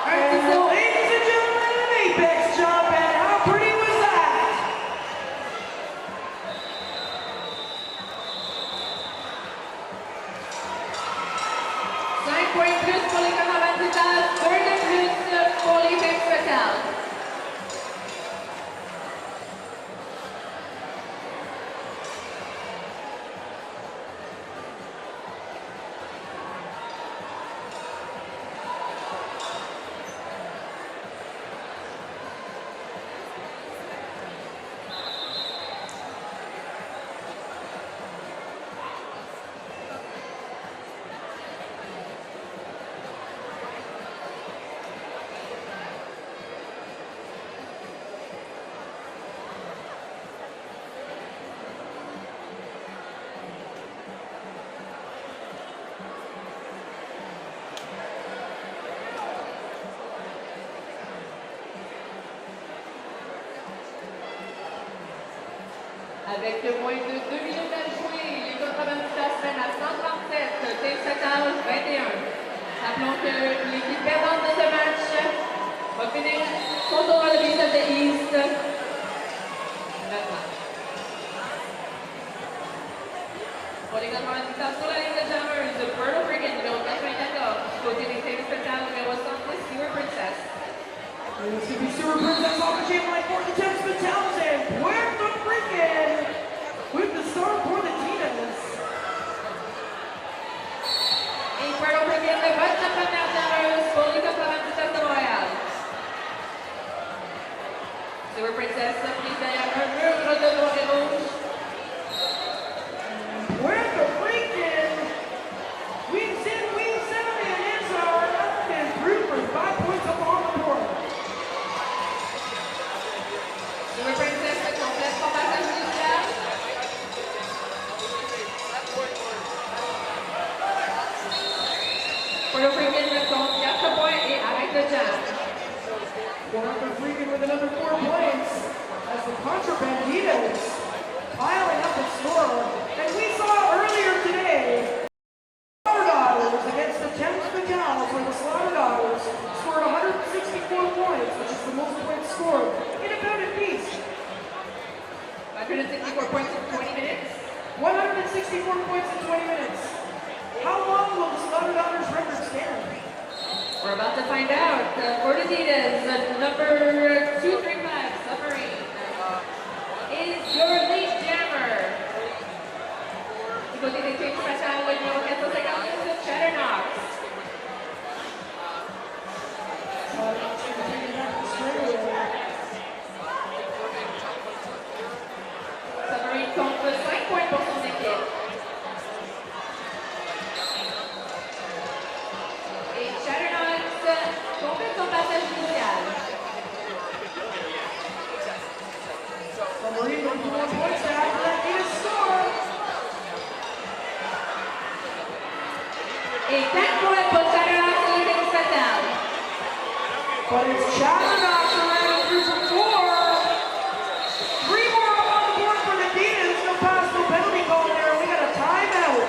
Un And petit saut. ladies and gentlemen, an apex jump, and how pretty was that? Points plus pour les contre-avantages, 2 de plus pour les Things Fatale. Avec moins de 2 minutes à jouer, les contre-avantages mènent à 137, Team Total 21. Rappelons que l'équipe perdante de ce match va finir son tour à la Beast of the East. Maintenant. Pour les contre-avantages sur la ligne de Jammers, Puerto Rican numéro 94, côté des Team Total numéro 110, Sewer Princess. It's going to be Sewer Princess off the chain line for the Temps Fatales and Puerto Rican with the start for the Tinas. Et Puerto Rican le vote de première Jammers pour les contre-avantages de Montréal. Sewer Princess prise derrière un mur de noir et rouge. Puerto Rican weaves in, weaves out, and it's our and through for 5 points up on the board. Sewer Princess complète son passage initial. Puerto Rican compte 4 points et arrête le jam. Puerto Rican with another 4 points as the Contrabanditos piling up the score. And we saw earlier today, Slaughter Daughters against the Temps Fatales, where the Slaughter Daughters scored 164 points, which is the most points scored in a bout of peace. 164 points in 20 minutes. 164 points in 20 minutes. How long will the Slaughter Daughters record stand? We're about to find out. For the Adidas, number 235, Submarine, is your lead jammer. Du côté des Teams Fatales, le numéro 456, Chatternox. Submarine compte 5 points pour son équipe. Et Chatternox complète son passage initial. Submarine with 4 points after that need a score. Et 4 points pour Chatternox et les Teams Fatales. But it's Chatternox around through for 4. 3 more up on the board for the Dinas. No pass, no penalty call there. We got a timeout.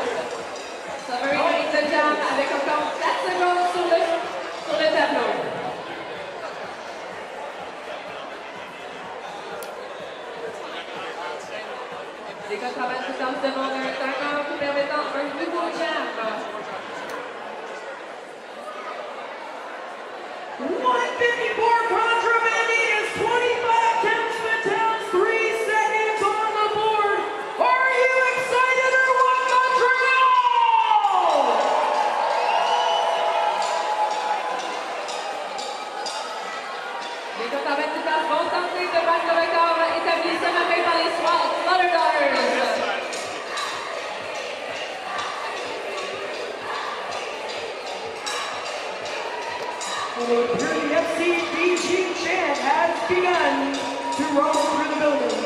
Submarine avec le jam avec encore 4 secondes sur le tableau. Les contre-avantages demandent un timeout permettant un nouveau jam. 154 Contrabanditos, 25 Temps Fatales, 3 seconds on the board. Are you excited or what, Montreal? Les contre-avantages vont tenter de battre le record établi ce matin par les Slaughter Daughters. And it appears the FCBG chant has begun to roll through the building.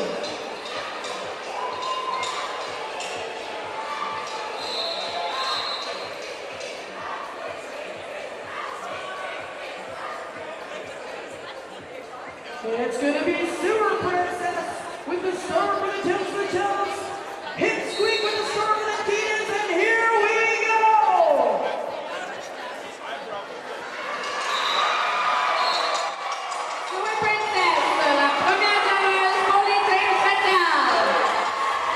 It's going to be Sewer Princess with the star for the Temps Fatales. Hip Squeak with the star for the Tinas, and here we go! Sewer Princess, la première jammeuse pour les Teams Fatales.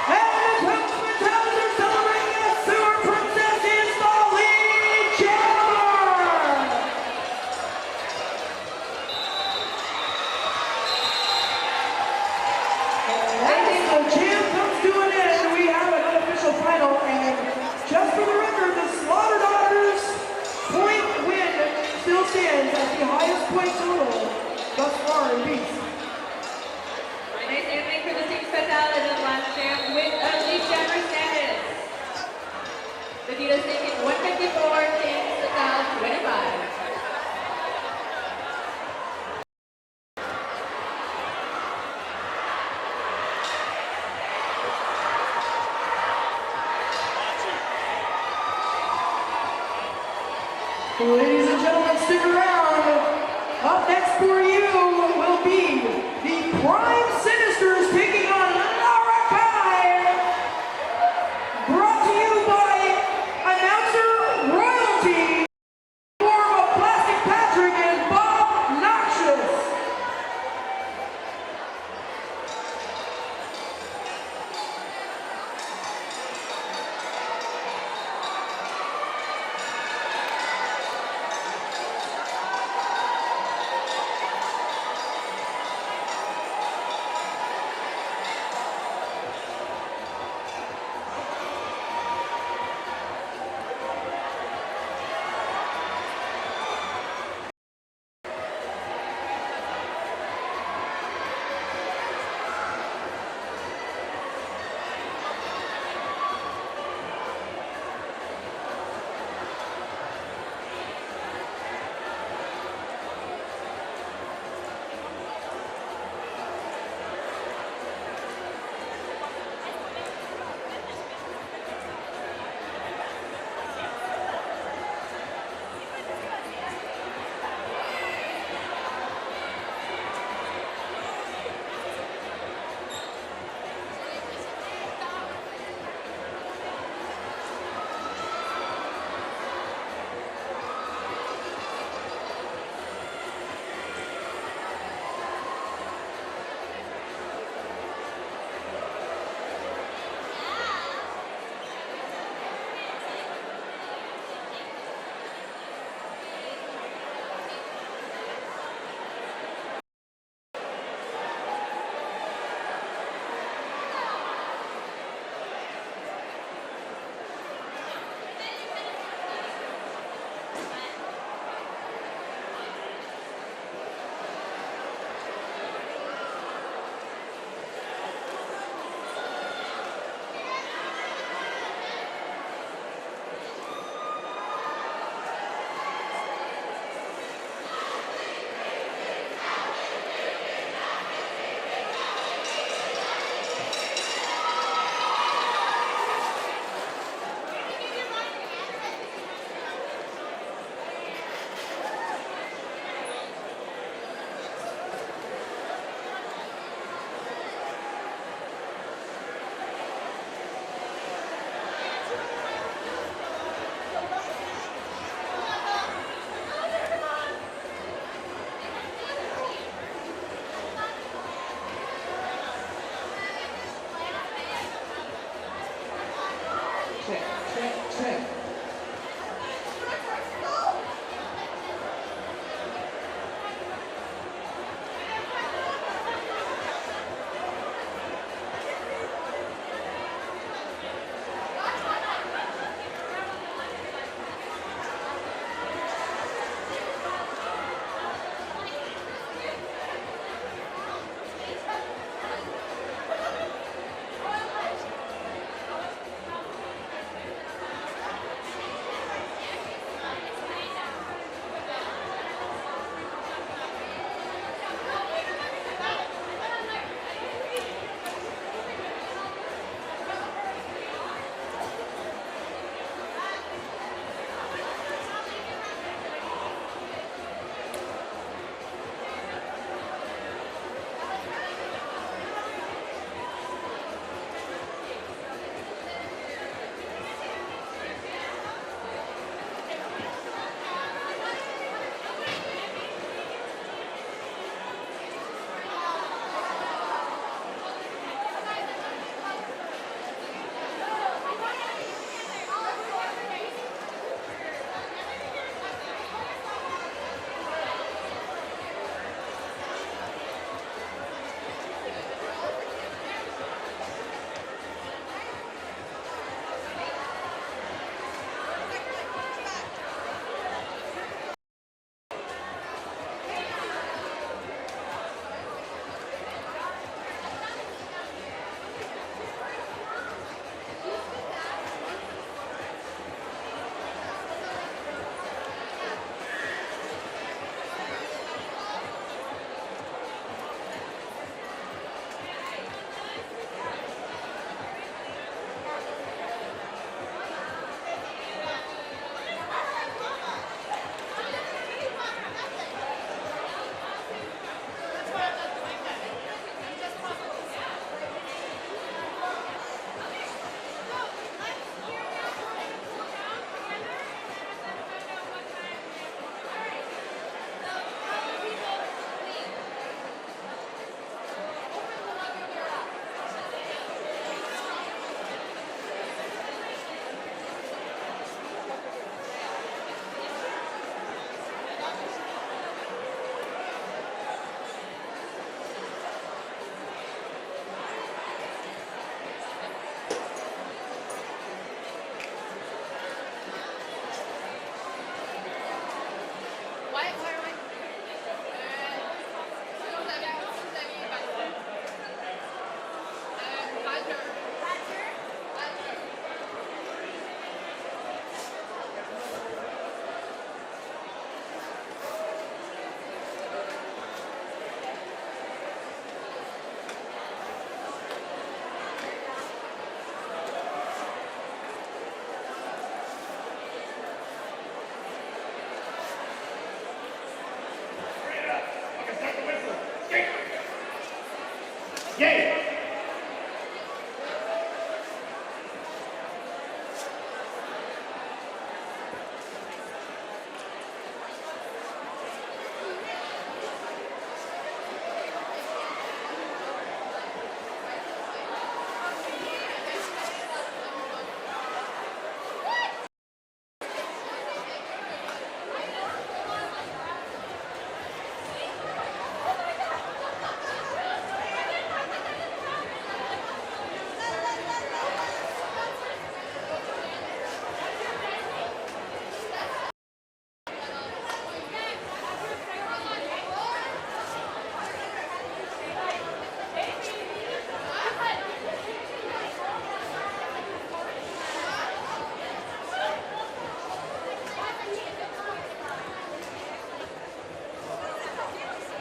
And the Temps Fatales are celebrating as Sewer Princess is the lead jammer! As the jam comes to an end, we have an unofficial final, and just for the record, the Slaughter Daughters point win still stands as the highest point total thus far in Beast. Nice ending for the Teams Fatales in the last jam with a lead jammer status. The Adidas taking 154, Teams Fatales 25. Ladies and gentlemen, stick around. Up next for you will be the Prime Sinisters taking on Naraka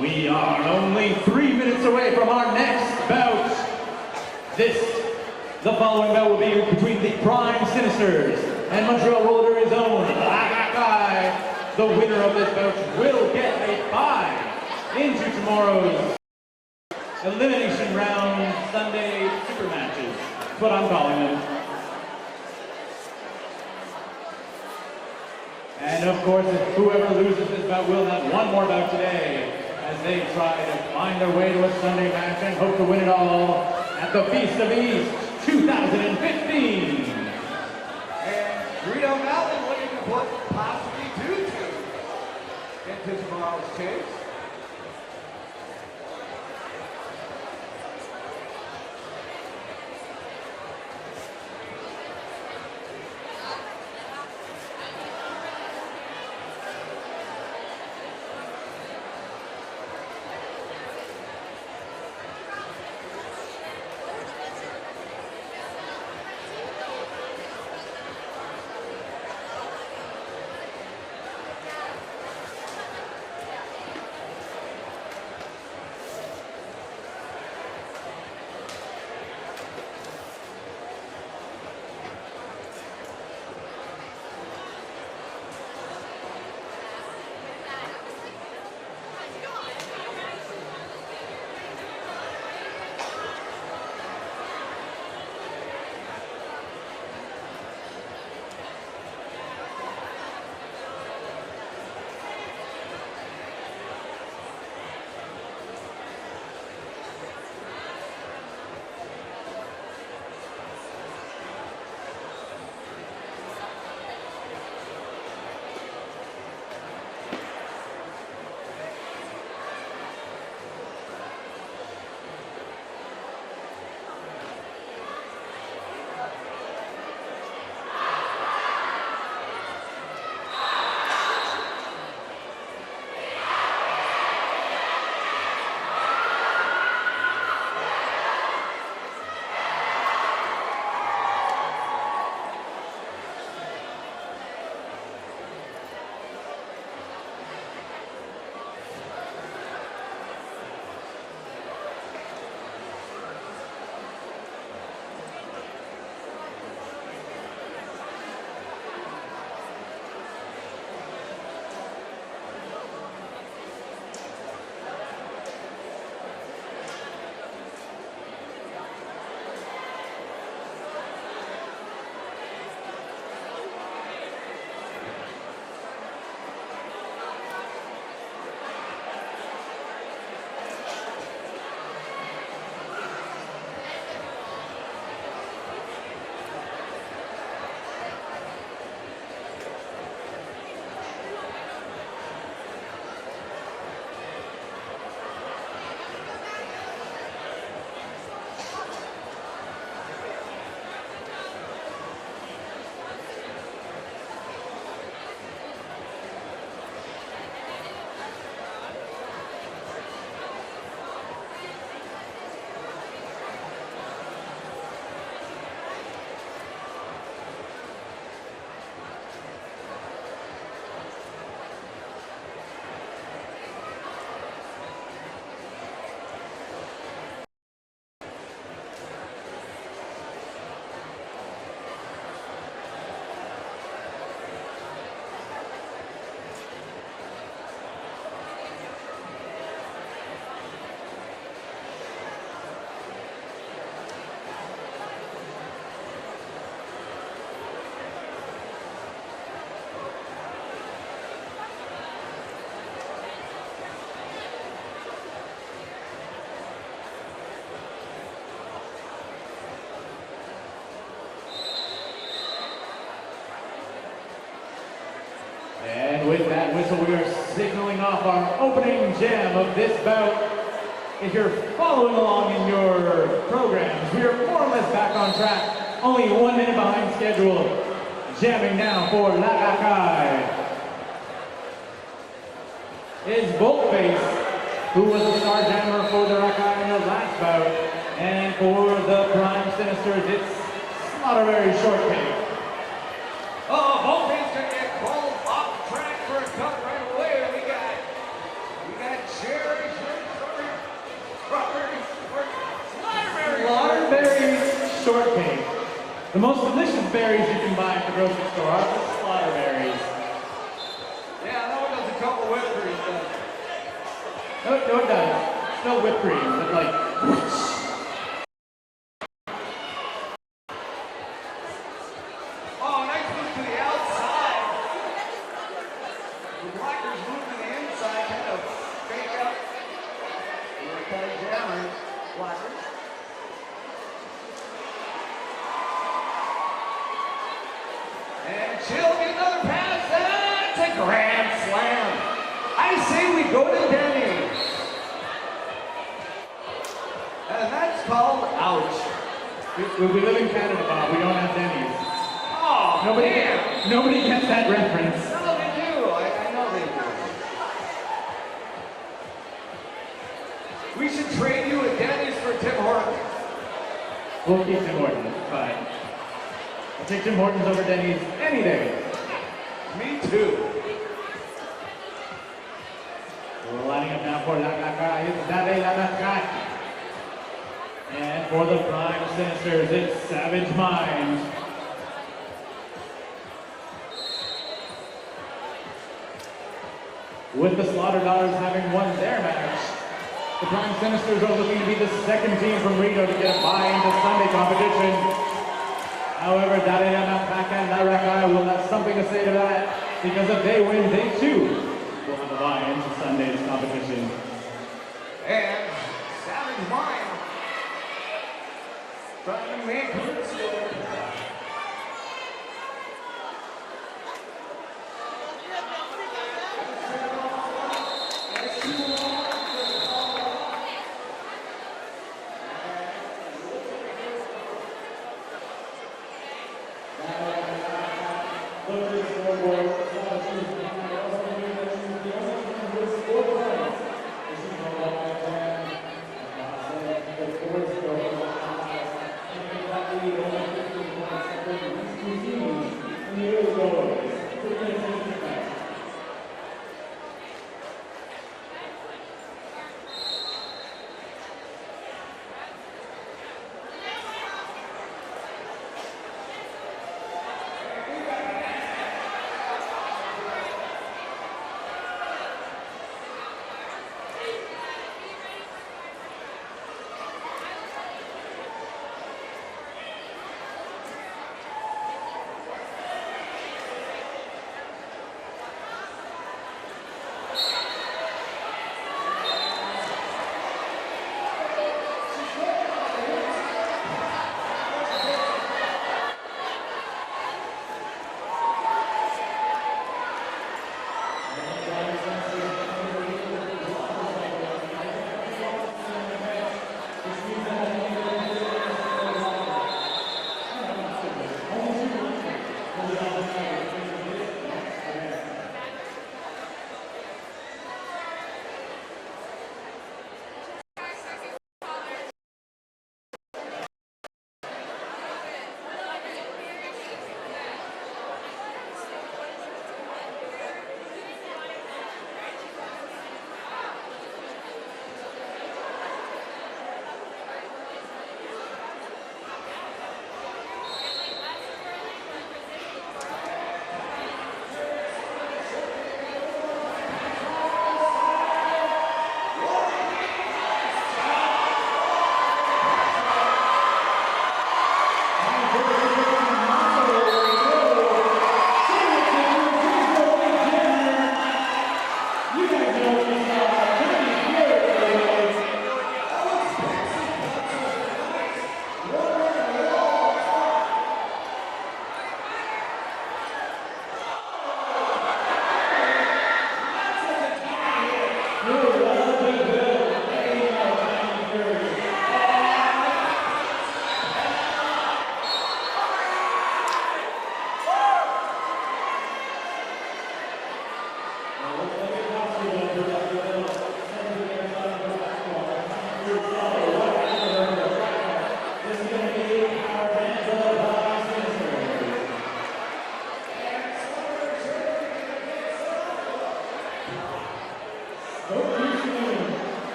We are only 3 minutes away from our next bout. The following bout will be between the Prime Sinisters and Montreal Rollers' own Lagakai. The winner of this bout will get a bye into tomorrow's Elimination Round Sunday Super Matches. That's what I'm calling them. And of course, whoever loses this bout will have one more bout today as they try to find their way to a Sunday match and hope to win it all at the Feast of the East 2015. And Greedo Mountain looking to put possibly 2-2 into tomorrow's chase. And with that whistle, we are signaling off our opening jam of this bout. If you're following along in your programs, we are more or less back on track. Only 1 minute behind schedule. Jamming now for Lagakai is Voltface, who was the star jammer for the Rakai in the last bout. And for the Prime Sinisters, it's not a very short pick. Oh, Voltface gonna get called off track for a cut right away. We got Jerry The most delicious berries you can buy at the grocery store are the slaughter berries. Yeah, that one does a couple whipped cream. No, it does. It's no whipped cream, but like, whoosh. Oh, nice move to the outside. The Blackers move to the inside, kind of fake up. Here comes Jammer. Blackers. And Chill get another pass. That's a grand slam. I say we go to Denny's. And that's called ouch. We live in Canada, Bob. We don't have Denny's. Oh, Nobody gets that reference. No, they do. I know they do. We should trade you at Denny's for Tim Hortons. We'll keep Tim Hortons. Fine. I'll take Tim Hortons over Denny's any day. Me too. We're lining up now for Lakakai. It's Dave Lakakai. And for the Prime Sinisters, it's Savage Mind. With the Slaughter Daughters having won their match, the Prime Sinisters are looking to be the second team from Reno to get a bye into Sunday competition. However, Darayana Paka and Larakai will have something to say to that, because if they win, they too will have a bye into Sunday's competition. And Savage Mind trying to make it slow.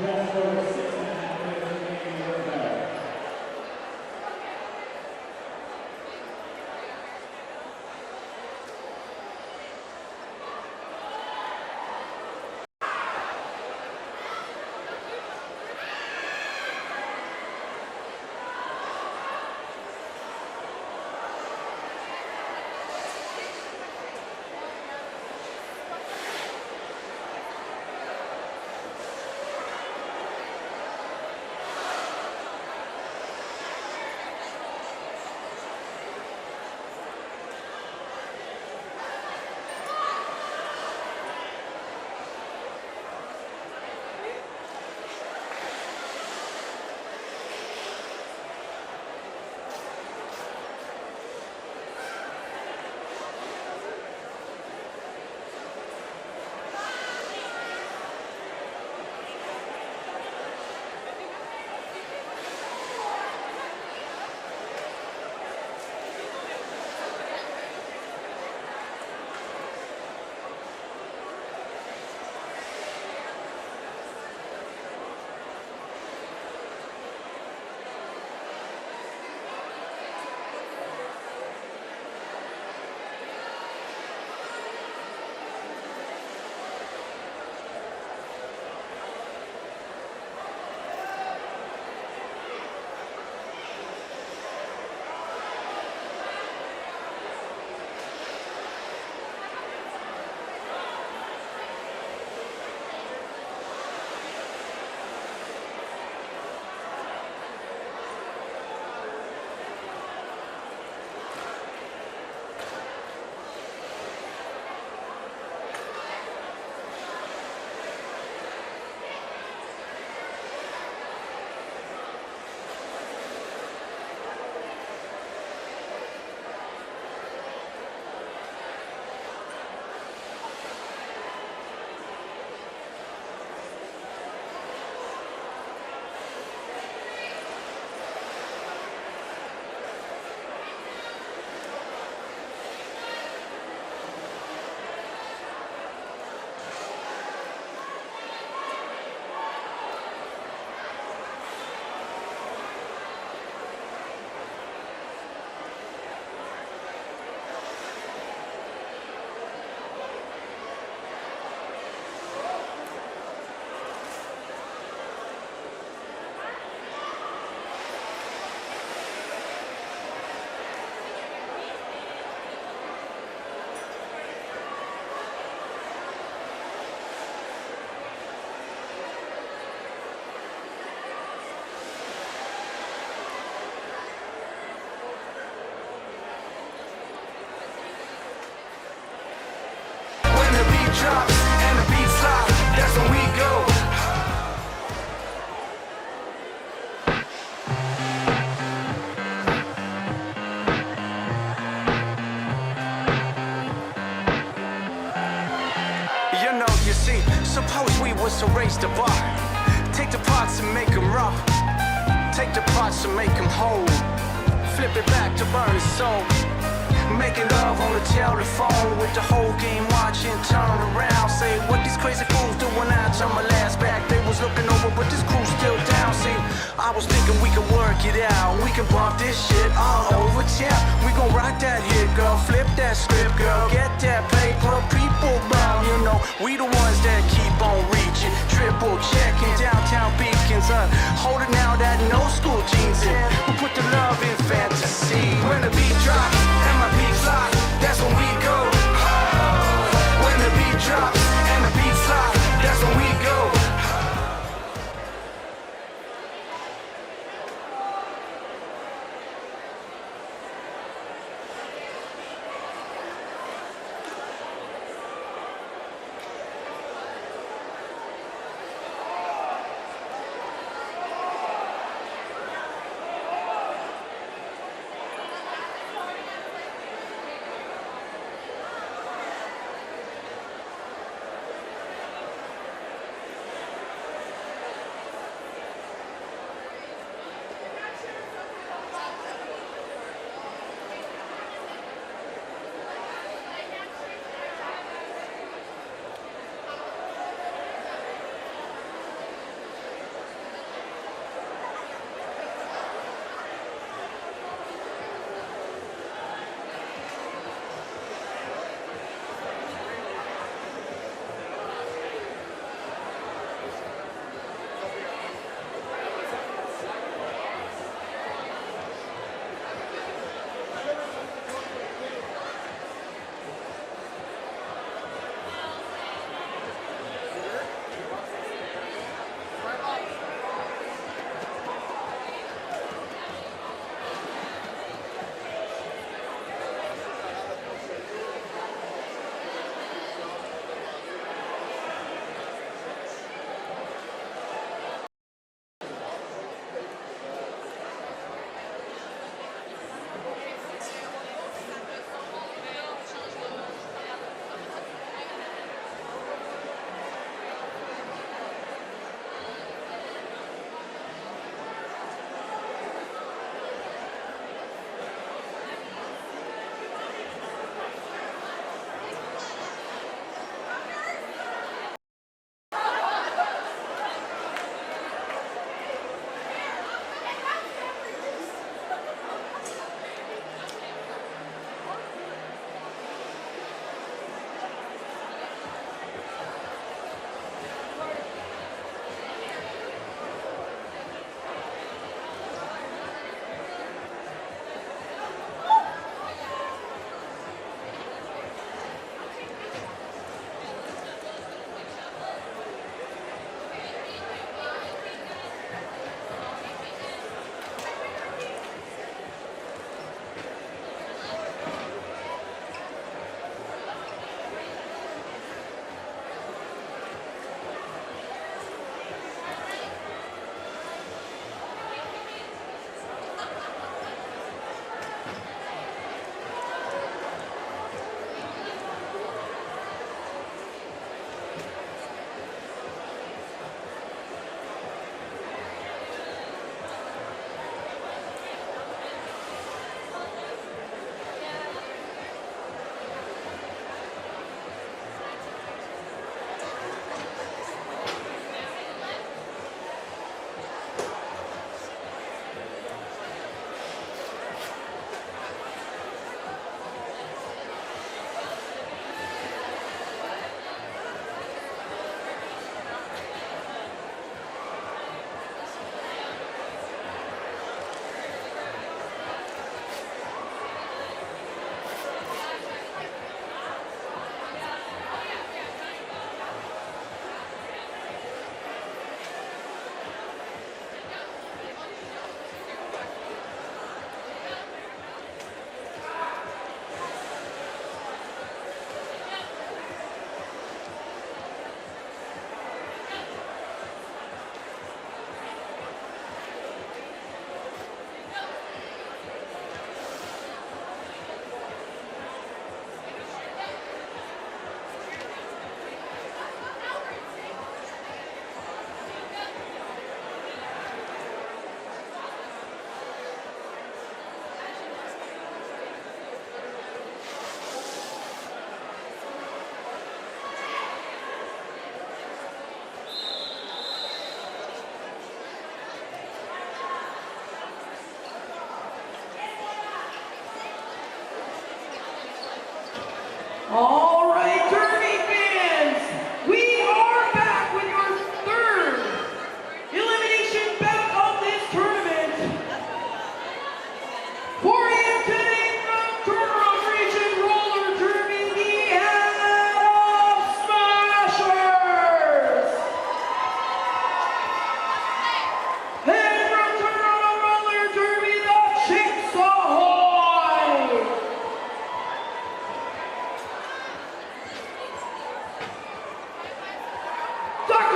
Just over 6.5 minutes remaining in drops and the beat stops, that's when we go. You know, you see, suppose we was to raise the bar. Take the parts and make them rough. Take the parts and make them whole. Flip it back to burn his soul. Making love on the telephone with the whole game watching, turn around. Say, what these crazy fools doing now? Turn my last back. They was looking over, but this crew's still down. See, I was thinking we could work it out. We can bump this shit all over town. We gon' rock that hit, girl. Flip that script, girl. Get that paper, people bound. You know, we the ones that keep on reaching. Triple checking downtown beacons. Holding out that no school jeans in. We put the love in fantasy. When the beat drops and my beats lock, that's when we go. When the beat drops and the beats lock, that's when we go.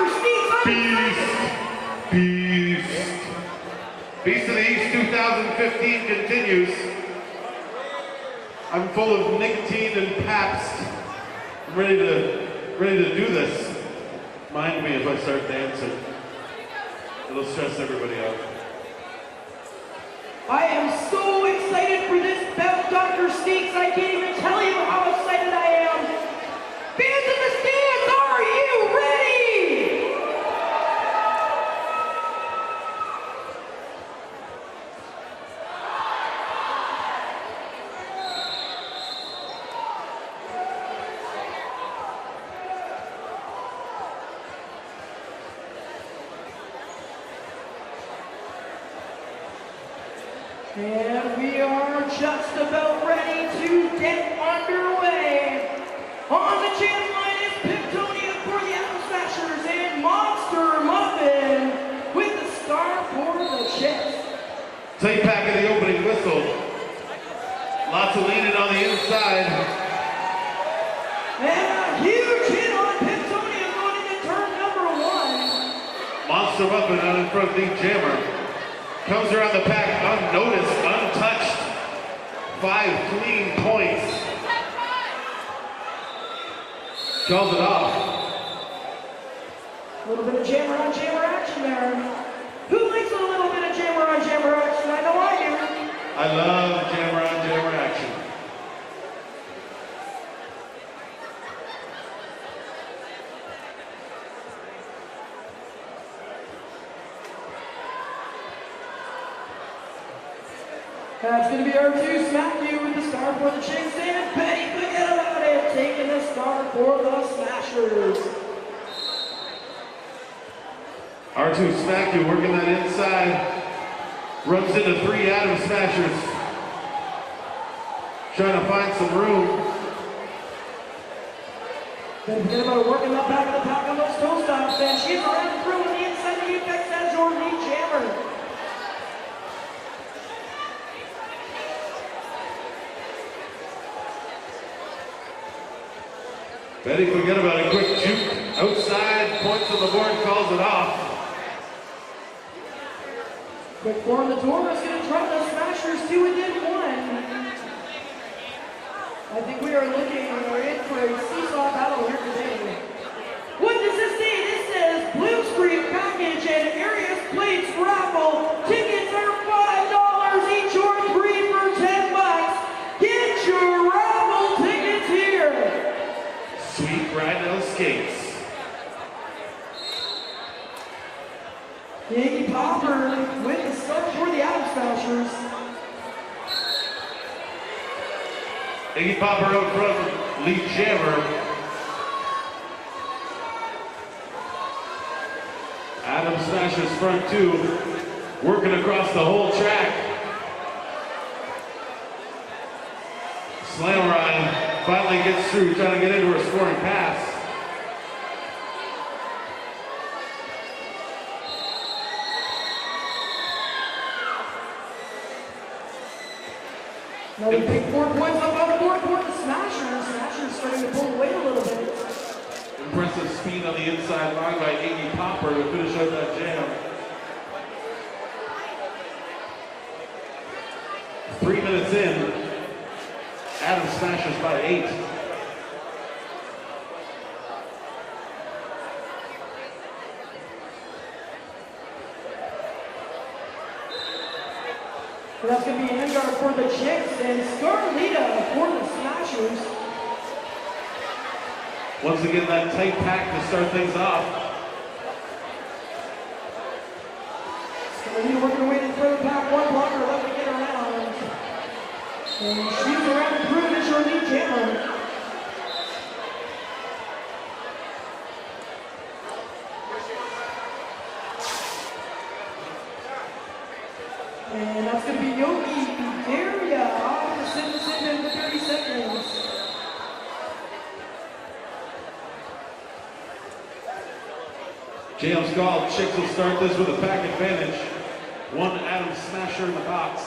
Dr. Steve. Beast. Beast of the East 2015 continues. I'm full of nicotine and Pabst. I'm ready to do this. Mind me if I start dancing. It'll stress everybody out. I am so excited for this bout, Dr. Steaks. I can't even tell you how excited I am. Fans in the stands, are you ready? And we are just about ready to get underway. On the channel line is Piptonia for the Atom Smashers and Monster Muffin with the star for the chest. Tight pack of the opening whistle. Lots of leaning on the inside. And a huge hit on Piptonia going into turn number 1. Monster Muffin out in front of the Jammer. Comes around the pack unnoticed, untouched. 5 clean points. Calls it off. A little bit of jammer on jammer action there. Who likes a little bit of jammer on jammer action? I know I do. I love jammer on jammer action. That's going to be R2 Smack You with the star for the Chicks and Betty, forget about it, taking the star for the Smashers. R2 Smack You working that inside. Runs into 3 Atom Smashers. Trying to find some room. Then forget about working that back of the pack on those toe stops, and she's around through on the inside of the Apex as your lead jammer. Betty, forget about it. Quick juke outside, points on the board, calls it off. Quick form, the Taurus going to drop the Smashers 2 within 1. I think we are looking, we're in for a seesaw battle here today. What does this say? This says Blue Screen Package and Arius Plates Raffle. Tickets are $5 each or 3 for $10. Get your raffle tickets here. Sweet Rydell skates. Iggy Popper with the start for the Atom Smashers. Iggy Popper out front, lead jammer. Atom Smashers front 2, working across the whole track. Slam ride finally gets through, trying to get into her scoring pass. Another big 4 points up on the board for the Smashers. Smashers starting to pull away a little bit. Impressive speed on the inside line by Iggy Popper to finish out that jam. 3 minutes in, Atom Smashers by 8. So that's going to be Engard for the Chicks and Scarlita for the Smashers. Once again, that tight pack to start things off. Scarlita working her way to throw back, 1 blocker left to get around. And she's around through to her lead jammer. And that's going to be Yogi Daria off the Simpson for 30 seconds. JM Skull, Chicks will start this with a pack advantage. 1 Atom Smasher in the box.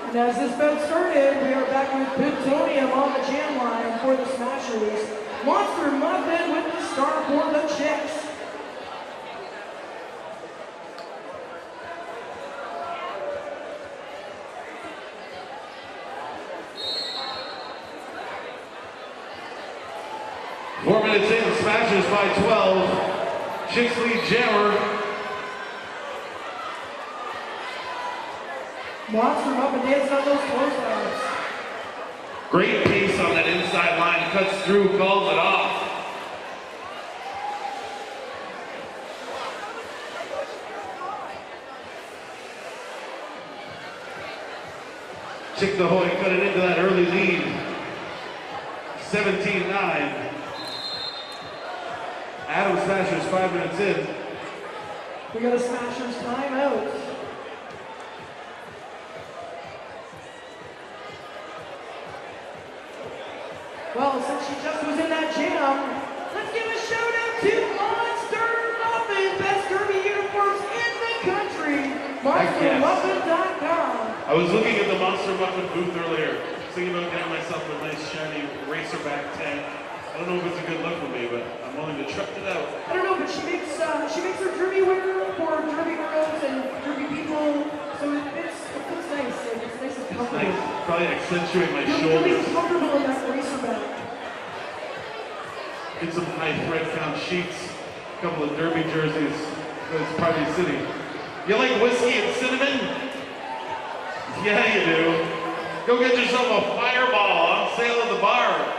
And as this bout started, we are back with Plutonium on the jam line for the Smashers. Monster Muffin with the start for the Chicks. Four minutes in, Smashers by 12. Chicks lead Jammer. Monster up and dancing on those closeouts. Great pace on that inside line, cuts through, calls it off. Chick Ahoy cut it into that early lead. 17-9. Adam Smashers 5 minutes in. We got a Smashers timeout. Well, since she just was in that jam, let's give a shout out to Monster Muffin, best derby uniforms in the country. MonsterMuffin.com. I was looking at the Monster Muffin booth earlier, thinking about getting myself a nice shiny racerback tank. I don't know if it's a good look for me, but I'm willing to try it out. I don't know, but she makes her derby wear for derby girls and derby people, so it's nice. Like, it's nice and comfortable. Nice. Probably accentuate my You'll be shoulders. comfortable in that racerback. Get some high thread count sheets, a couple of derby jerseys. It's Party City. You like whiskey and cinnamon? Yeah, you do. Go get yourself a Fireball on sale at the bar.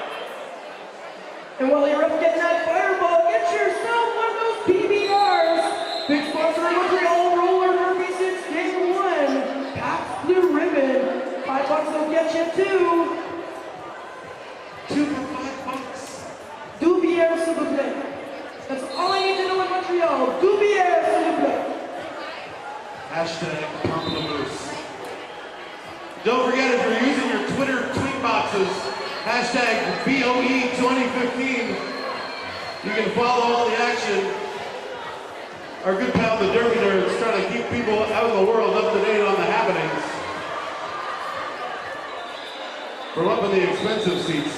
And while you're up getting that Fireball, get yourself one of those PBRs. Big sponsor of Montreal Roller Derby since day one. Pabst Blue Ribbon. $5 will get you two. 2 for $5. Deux bières, s'il vous plaît. That's all I need to know in Montreal. Deux bières, s'il vous plaît. Hashtag Pamplemousse. Don't forget, if you're using your Twitter tweet boxes, hashtag BOE2015, you can follow all the action. Our good pal, the Derby Nerds, trying to keep people out in the world up to date on the happenings. From up in the expensive seats.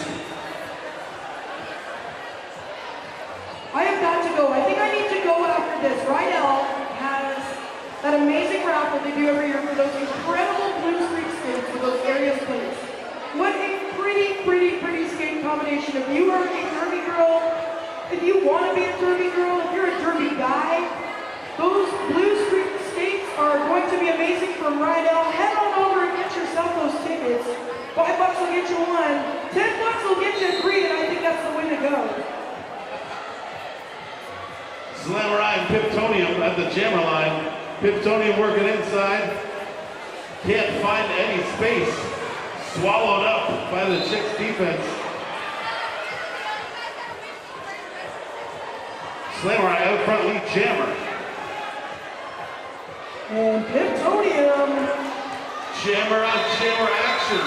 I have got to go. I think I need to go after this. Rydell has that amazing raffle they do every year for those incredible Blue Streak skates for those area plates. What a pretty skate combination. If you are a derby girl, if you want to be a derby girl, if you're a derby guy, those Blue Streak skates are going to be amazing from Rydell. Head on over and get yourself those tickets. $5 will get you one. $10 will get you three, and I think that's the way to go. Slamurai and Piptonium at the jammer line. Piptonium working inside. Can't find any space. Swallowed up by the Chicks defense. Slamurai out front lead jammer. And Piptonium. Jammer on jammer action.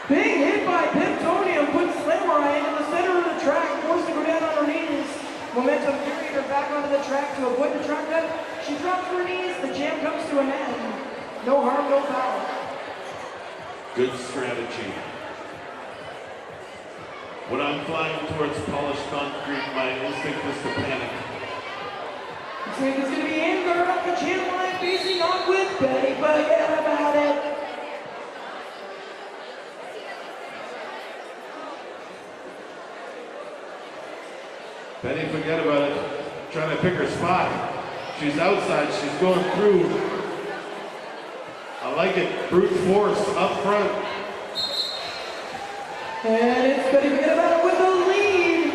Big hit by Piptonium puts Slamurai into the center of the track, forced to go down on her knees. Momentum carried her back onto the track to avoid the track cut. She drops her knees, the jam comes to an end. No harm, no foul. Good strategy. When I'm flying towards polished concrete, my instinct is to panic. This week is going to be Amber up the jam line facing off with Betty. Forget about it. Betty, forget about it. Trying to pick her spot. She's outside, she's going through. I like it. Brute force up front. And it's Betty forget about it with the lead.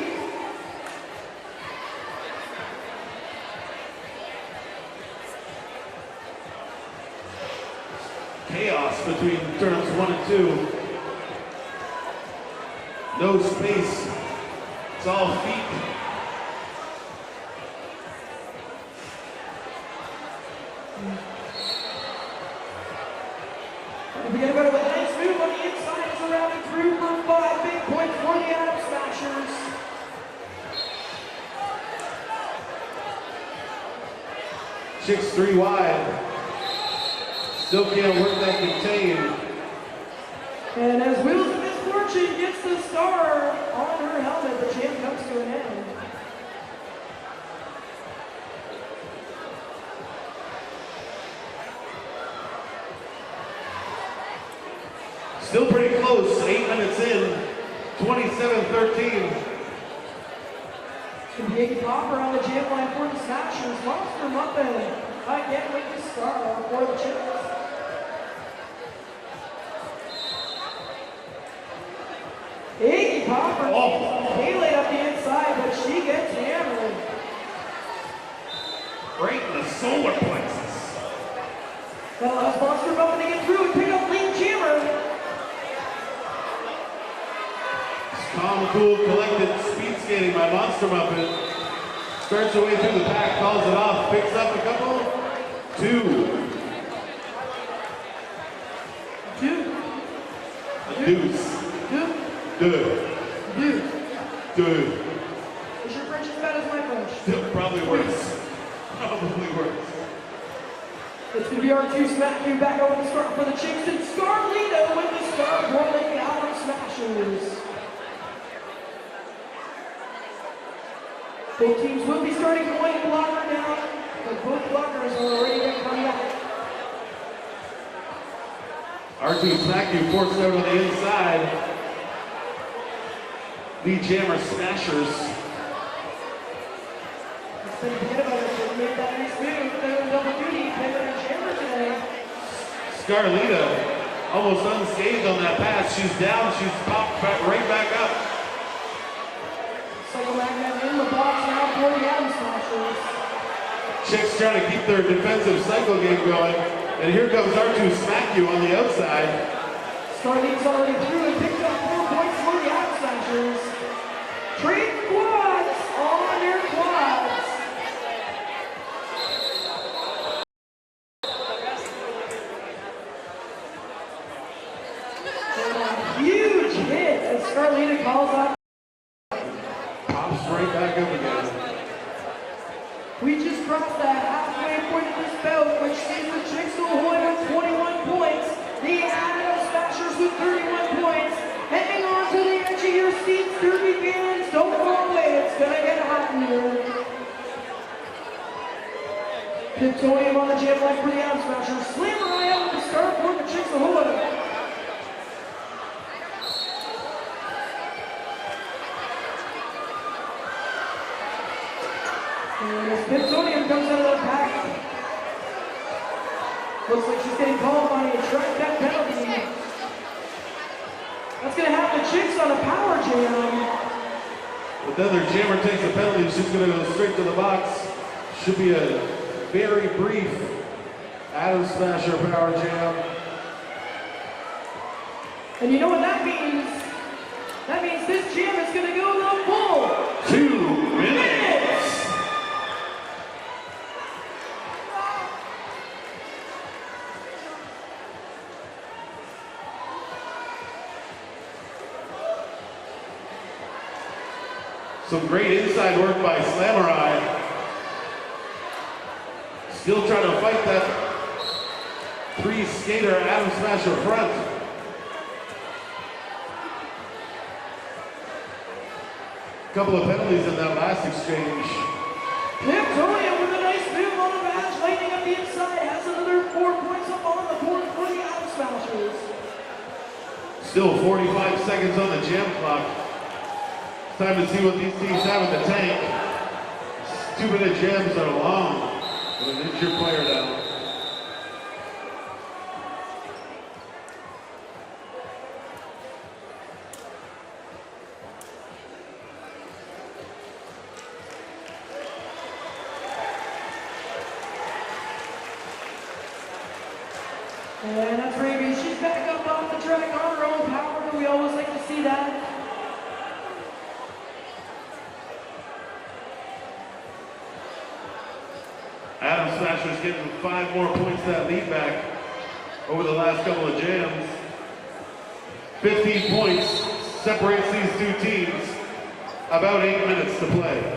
Chaos between turns 1 and 2. No space. It's all feet. Forget about it with a nice move on the inside. It's around through for 5 big points for the Adam Smashers. Chicks 3 wide. Still can't work that contain. And as Wheels of Misfortune gets the star on her helmet, the champ comes to an end. Still pretty close, 8 minutes in, 27-13. The big popper on the jam line for the Smashers. Monster Muffin again with the star for the Chips. Iggy Popper Haley up the inside, but she gets hammered. Right in the solar plexus. That allows Monster Muffin to get through and pick up Lean Jammer. Calm, cool, collected, speed skating by Monster Muffin. Starts her way through the pack, calls it off, picks up a couple. 2. A deuce. Dude. Dude. Is your French as bad as my French? Still probably worse. Probably worse. It's going to be R2 Smack you back over the start for the Chicks and Scarlino with the star for the Allen Smashers. Both teams will be starting point blocker now, but both blockers are already going to come back. R2 Smack you forced out on the inside. The Jammer Smashers. It's been a bit of a made that nice move. They're in double duty, Pender and Jammer today. Scarlita almost unscathed on that pass. She's down, she's popped right back up. Psycho Magnet in the box now for the Adam Smashers. Chicks trying to keep their defensive cycle game going. And here comes R2 Smack you on the outside. Starling's already through and picked up 4 points for the Adam Smashers. Trade quads on their quads. And a huge hit as Scarlina calls out. Pops right back up again. We just crossed the halfway point of this bout, which sees the Chicks Ahoy with 21 points. The Adam Smashers with 31 points. Hanging on to the edge of your seats, Derby fans. Don't go away. It's going to get hot in here. Plutonium on the jam line for the Adam Smashers. Slammer eye out with the start for the Chicks Ahoy. And as Plutonium comes out of the pack, looks like she's getting called on a track back penalty. That's going to have the Chicks on a power jam. But then their Jammer takes a penalty. She's going to go straight to the box. Should be a very brief Adam Smasher power jam. And you know what that means? That means this jam is going to go the full 2 minutes. Some great inside work by Slamurai. Still trying to fight that 3-skater Adam Smasher front. Couple of penalties in that last exchange. Plutonium with a nice move on the match, lighting up the inside, has another 4 points up on the board for the Adam Smashers. Still 45 seconds on the jam clock. Time to see what these teams have in the tank. 2-minute jams are long with an injured player down. And that's Raby. She's back up off the track on her own power. We always like to see that. Adam Smasher's getting 5 more points that lead back over the last couple of jams. 15 points separates these two teams. About 8 minutes to play.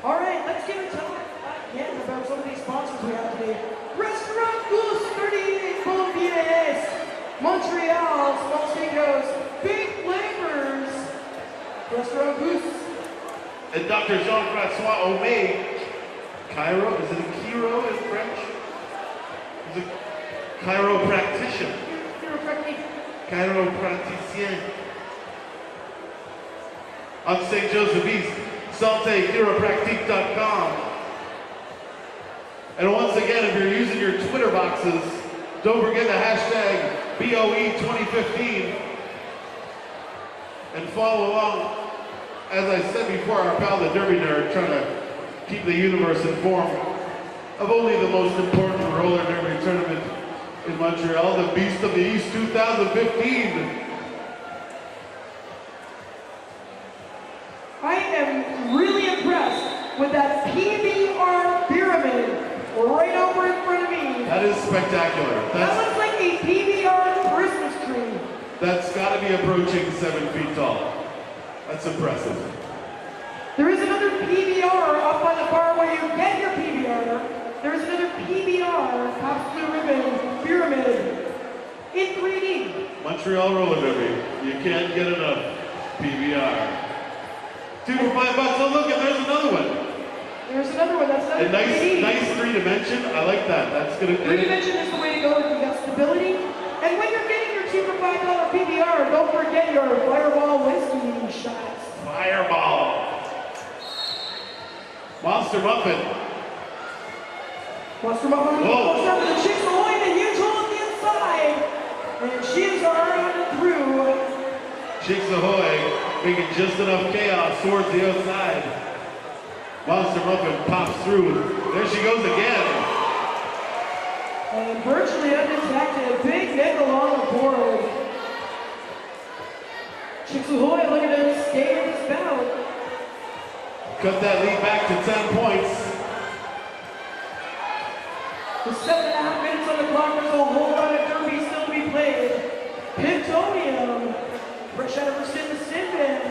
All right, let's give it time Montreal, Small Steakhouse, Big Flavors, Restaurant Goose. And Dr. Jean-Francois Omey, Cairo, is it a chiro in French? Is it chiropractician? Chiropracticien. On St. Joseph East, SanteChiropractique.com. And once again, if you're using your Twitter boxes, don't forget the hashtag BOE2015 and follow along. As I said before, our pal the Derby Nerd trying to keep the universe informed of only the most important roller derby tournament in Montreal, the Beast of the East 2015. I am really impressed with that PBR pyramid right over in front of me. That is spectacular. That looks like a PBR Christmas tree. That's got to be approaching 7 feet tall. That's impressive. There is another PBR up on the bar where you get your PBR. There is another PBR, Pops Blue Ribbon pyramid in 3D. Montreal roller derby. You can't get enough PBR. 2 for $5. Oh look, and there's another one. There's another one. That's another A nice 3D. 3-dimension. I like that. That's gonna. 3-dimension is the way to go if you got stability. And when you're getting your 2 for $5 PBR, don't forget your Fireball whiskey shots. Fireball. Monster Muffin. Monster Muffin goes up to the Chicks Ahoy and huge hole on the inside. And she's on through. Chicks Ahoy making just enough chaos towards the outside. Monster Muffin pops through. There she goes again. And virtually undetected, Big Nickel on the board. Chicks Ahoy looking to stay in this bout. Cut that lead back to 10 points. With 7.5 minutes on the clock, there's a whole lot of derby still to be played. Pintonium, fresh out of Rescind-to-Sinbin.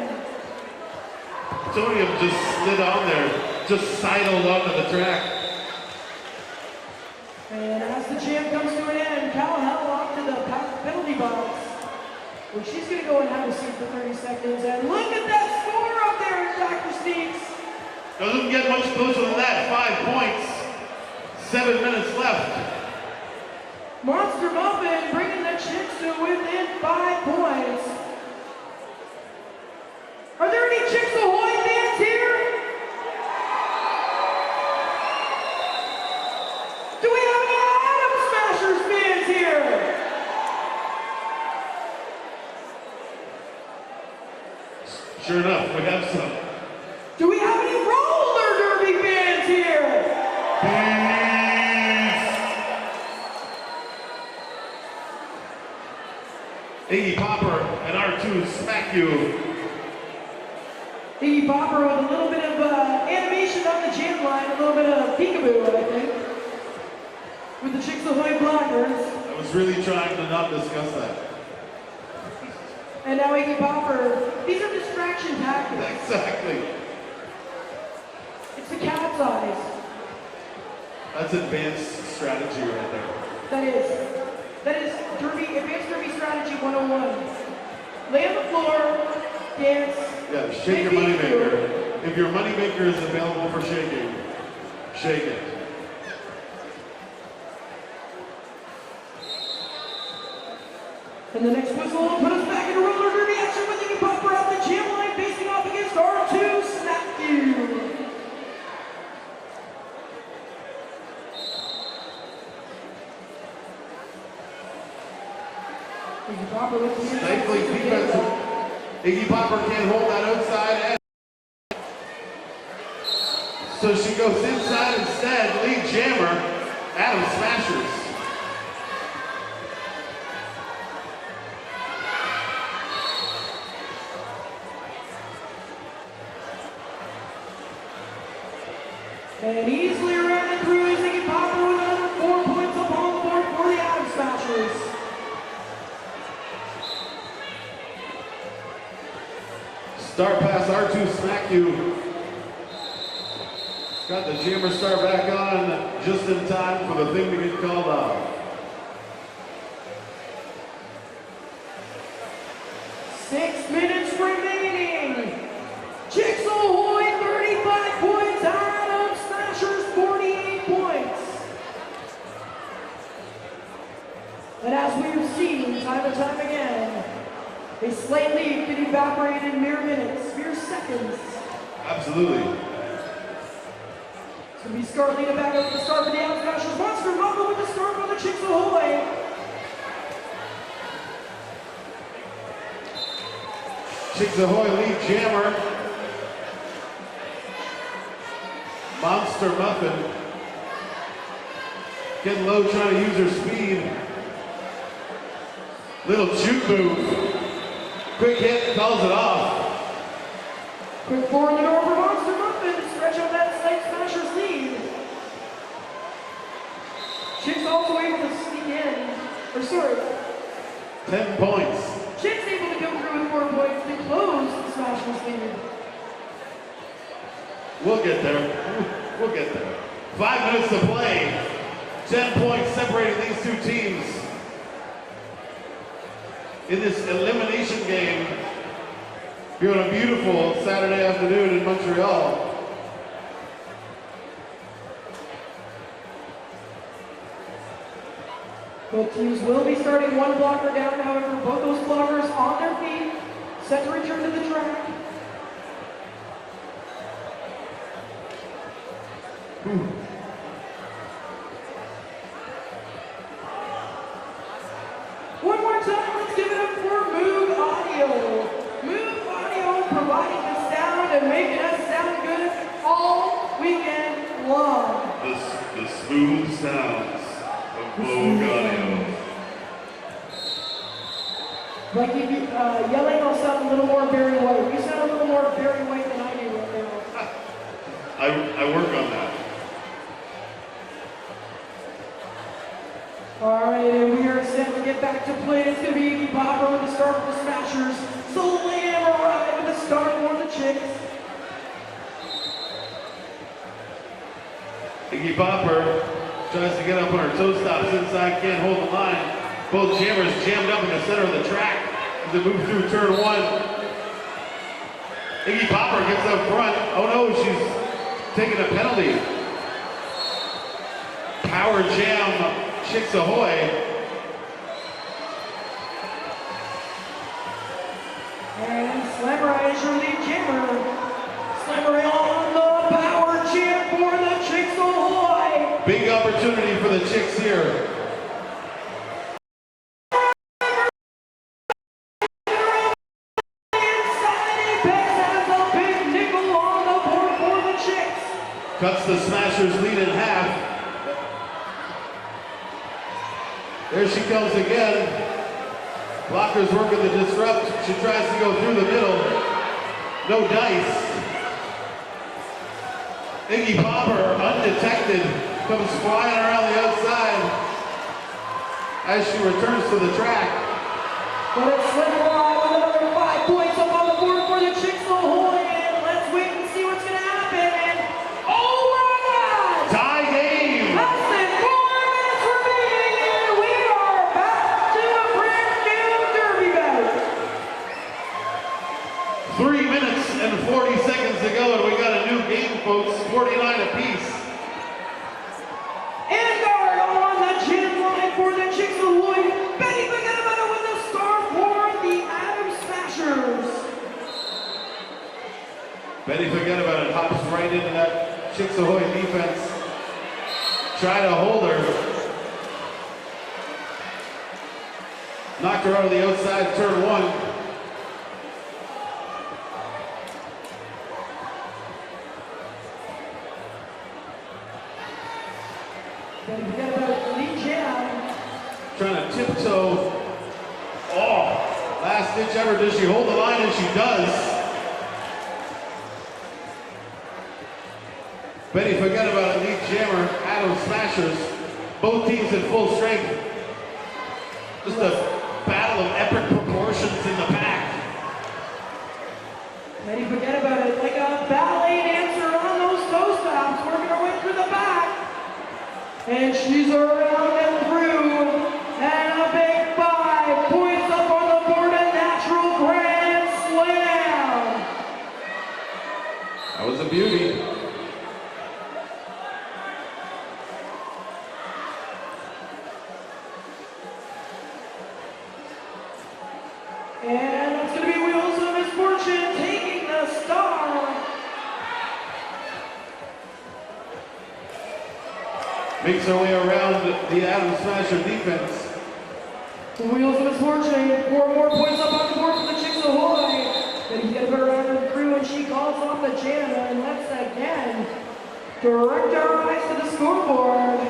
Tonium just slid on there, just sidled onto the track. And as the jam comes to an end, Cal Hell off to the penalty box, where she's going to go and have a seat for 30 seconds. And look at that score up there, Dr. Steaks. Doesn't get much closer than that. 5 points. 7 minutes left. Monster Muffin bringing the Chicks to within 5 points. Are there any Chicks Ahoy fans here? Do we have any Adam Smashers fans here? Sure enough, we have some. Do we have any roller derby fans here? Iggy Popper and R2 Smack You. Iggy Popper with a little bit of animation on the jam line, a little bit of peekaboo, I think. With the Chicks Ahoy blockers. I was really trying to not discuss that. And now Iggy Popper. These are distraction tactics. Exactly. It's the cat's eyes. That's advanced strategy right there. That is Derby, Advanced Derby Strategy 101. Lay on the floor, dance. Yeah, shake your moneymaker. If your moneymaker is available for shaking, shake it. And the next whistle will put us back into roller derby action with Iggy Popper off the jam line facing off against R2 Smack You. Iggy Popper with the Stifling defense. Iggy Popper can't hold that outside edge. So she goes inside instead. Lead jammer, Adam Smashers. And easily around and through is Iggy Popper with another 4 points up on the board for the Adam Smashers. Start pass R2 Smack You. Got the jammer start back on just in time for the thing to get called off. 6 minutes remaining. Chicks Ahoy 35 points, Adam Smashers 48 points. And as we have seen time and time again, a slight lead can evaporate in mere minutes, mere seconds. Absolutely. It's going to be Scarlet leading back up the start for the Adam Smashers. Monster Mamba with the start for the Chicks Ahoy. Chicks Ahoy lead jammer. Monster Muffin. Getting low, trying to use her speed. Little juke move. Quick hit, calls it off. Quick forward the door for Monster Muffin to stretch out that slight Smashers lead. Chicks also able to sneak in, 10 points. Chicks able to come through with 4 points to close the Smashers lead. We'll get there. We'll get there. 5 minutes to play. 10 points separating these two teams. In this elimination game here on a beautiful Saturday afternoon in Montreal. Both teams will be starting one blocker down, however, both those blockers on their feet, set to return to the track. One more time, let's give it up for Moog Audio. Moog Audio providing the sound and making us sound good all weekend long. The smooth sounds of Moog Audio. Like if you yelling, I'll sound a little more Barry White. You sound a little more Barry White than I do right now. I work on that. All right, and we are set to get back to play. It's going to be Iggy Popper with the start for the Smashers. Slam Ride with the start for the Chicks. Iggy Popper tries to get up on her toe stops inside, can't hold the line. Both jammers jammed up in the center of the track as they move through turn 1. Iggy Popper gets up front. Oh no, she's taking a penalty. Power jam. Chicks Ahoy. And Slammer is your lead jammer. Slammer on the power jam for the Chicks Ahoy. Big opportunity for the Chicks here. Cuts the Smashers lead in half. There she comes again. Blocker's working to disrupt. She tries to go through the middle. No dice. Iggy Popper, undetected, comes flying around the outside as she returns to the track. But it's Slammer on with another 5 points up on the board for the Chicks Ahoy. And let's wait and see what's going to happen. And oh my God! Tie game! Less than 4 minutes remaining, and we are back to a brand new derby bout. 3 minutes and 40 seconds to go, and we got a new game, folks. 49 apiece. And guard on the jam line for the Chicks Ahoy. Betty Pagano with the start for the Adam Smashers. Betty forget about it, hops right into that Chicks Ahoy defense. Try to hold her. Knocked her out of the outside, turn 1. Betty Pagano lead jam. Trying to tiptoe. Oh, last ditch ever. Does she hold the line? And she does. Betty forget about it. Lead jammer, Adam Smashers. Both teams in full strength. Just a battle of epic proportions in the pack. Betty forget about it. Like a ballet dancer on those toe stops, working her way through the back. And she's around and through. And a big 5 points up on the board, a natural grand And it's going to be Wheels of Misfortune taking the star. Makes her way around the Adam Smasher defense. Wheels of Misfortune, 4 more points up on the board for the Chicks Ahoy. Then you get her out of the crew and she calls off the jam and let's again direct our eyes to the scoreboard.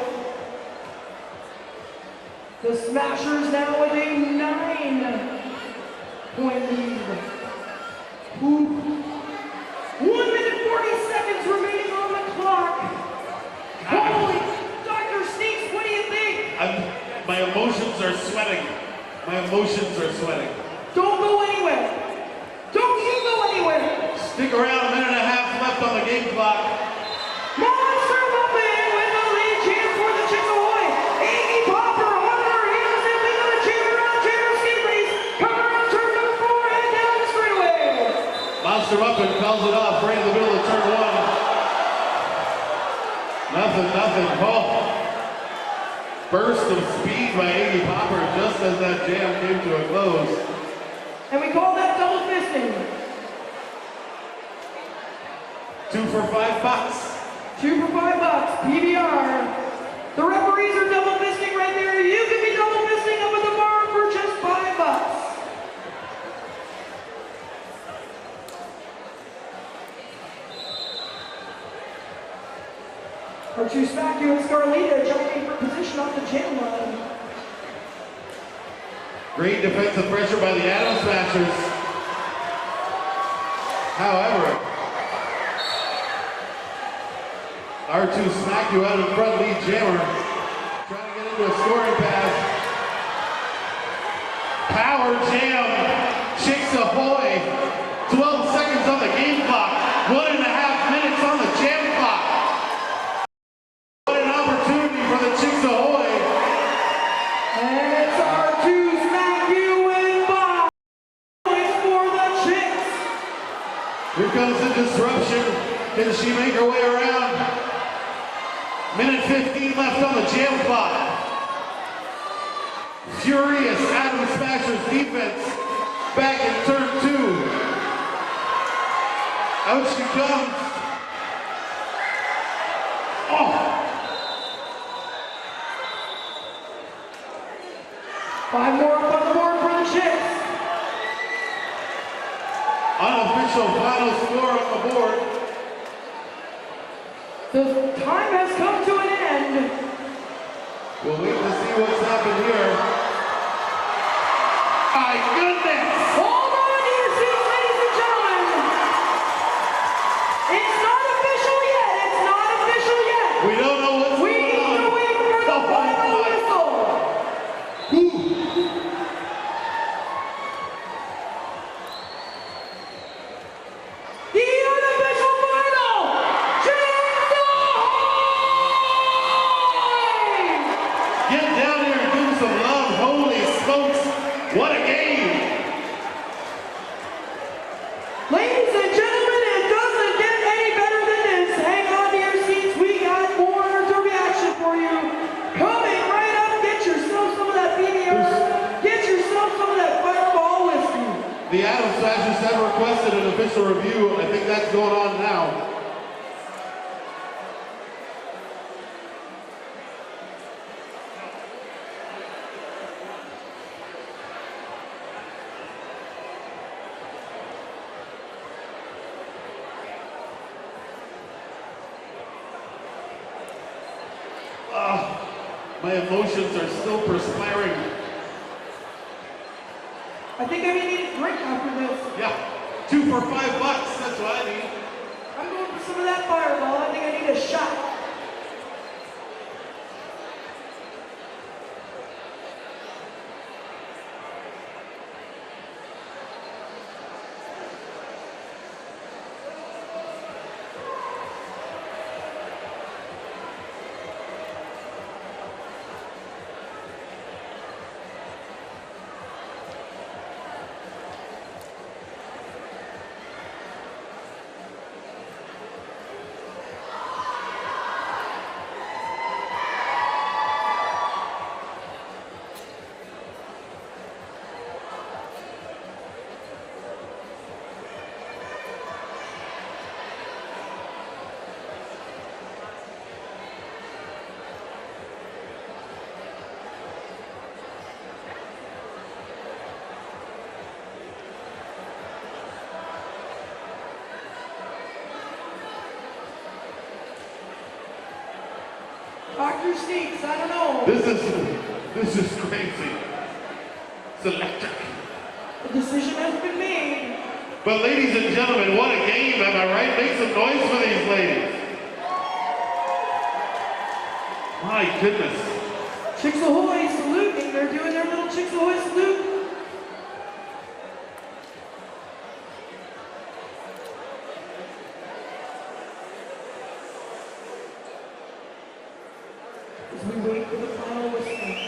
The Smashers now with a 9-point lead. 1 minute 40 seconds remaining on the clock. Holy Dr. Sneaks, what do you think? My emotions are sweating. My emotions are sweating. Don't go anywhere. Don't you go anywhere. Stick around, a minute and a half left on the game clock. Monster Muffin with the lead chance for the Chicks Ahoy. Amy Popper on her heels and they're going to cheer around Jared Seabrace. Coming around turn number 4 and down the straightaway. Monster Muffin calls it off right in the middle of turn 1. Nothing. Oh. Burst of speed by Iggy Popper just as that jam came to a close. And we call that double fisting. 2 for $5. 2 for $5, PBR. The referees are double fisting right there. You can be double fisting up at the bar for just $5. Our 2 Smack-You and Scarlita jockeying for position off the jam line. Great defensive pressure by the Adam Smashers. However, our 2 Smack-You out in front lead jammer. Trying to get into a scoring pass. Power jam. Chicks Ahoy. 12 seconds on the game clock. 1.5 minutes on the jam clock. What an opportunity for the Chicks Ahoy. And it's our 2 Smack-You and 5 points for the Chicks. Here comes the disruption. Can she make her way around? Minute 15 left on the jam clock. Furious Adam Smashers defense back in turn 2. Out she comes. Oh! 5 more up on the board for the Chicks. Unofficial final score on the board. The time has come to an end. We'll wait to see what's happened here. My goodness! Hold on to your seats, ladies and gentlemen. It's not official yet. It's not official yet. We don't know what's We going need on. to wait for the Oh, final my. whistle. The unofficial final. Chicks Ahoy! Get down here and give them some love. Holy smokes. What a game. Ladies and gentlemen, it doesn't get any better than this. Hang on to your seats. We got more derby action for you. Coming right up, get yourself some of that PBR. Get yourself some of that Fireball whiskey. The Adam Smashers have requested an official review. I think that's going on now. My emotions are still perspiring. I think I may need a drink after this. Yeah, 2 for $5. That's what I need. I'm going for some of that Fireball. I think I need a shot. Grab your seats. I don't know. This is crazy. It's electric. The decision has been made. But ladies and gentlemen, what a game, am I right? Make some noise for these ladies. My goodness. Chicks Ahoy saluting. They're doing their little Chicks Ahoy salute. As we wait for the final whistle.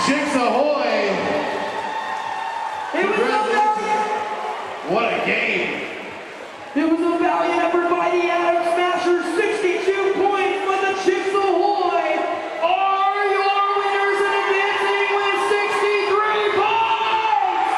Chicks Ahoy! It was Congratulations. What a game! It was a valiant effort by the Atom Smashers. 62 points, but the Chicks Ahoy are your winners and advancing with 63 points!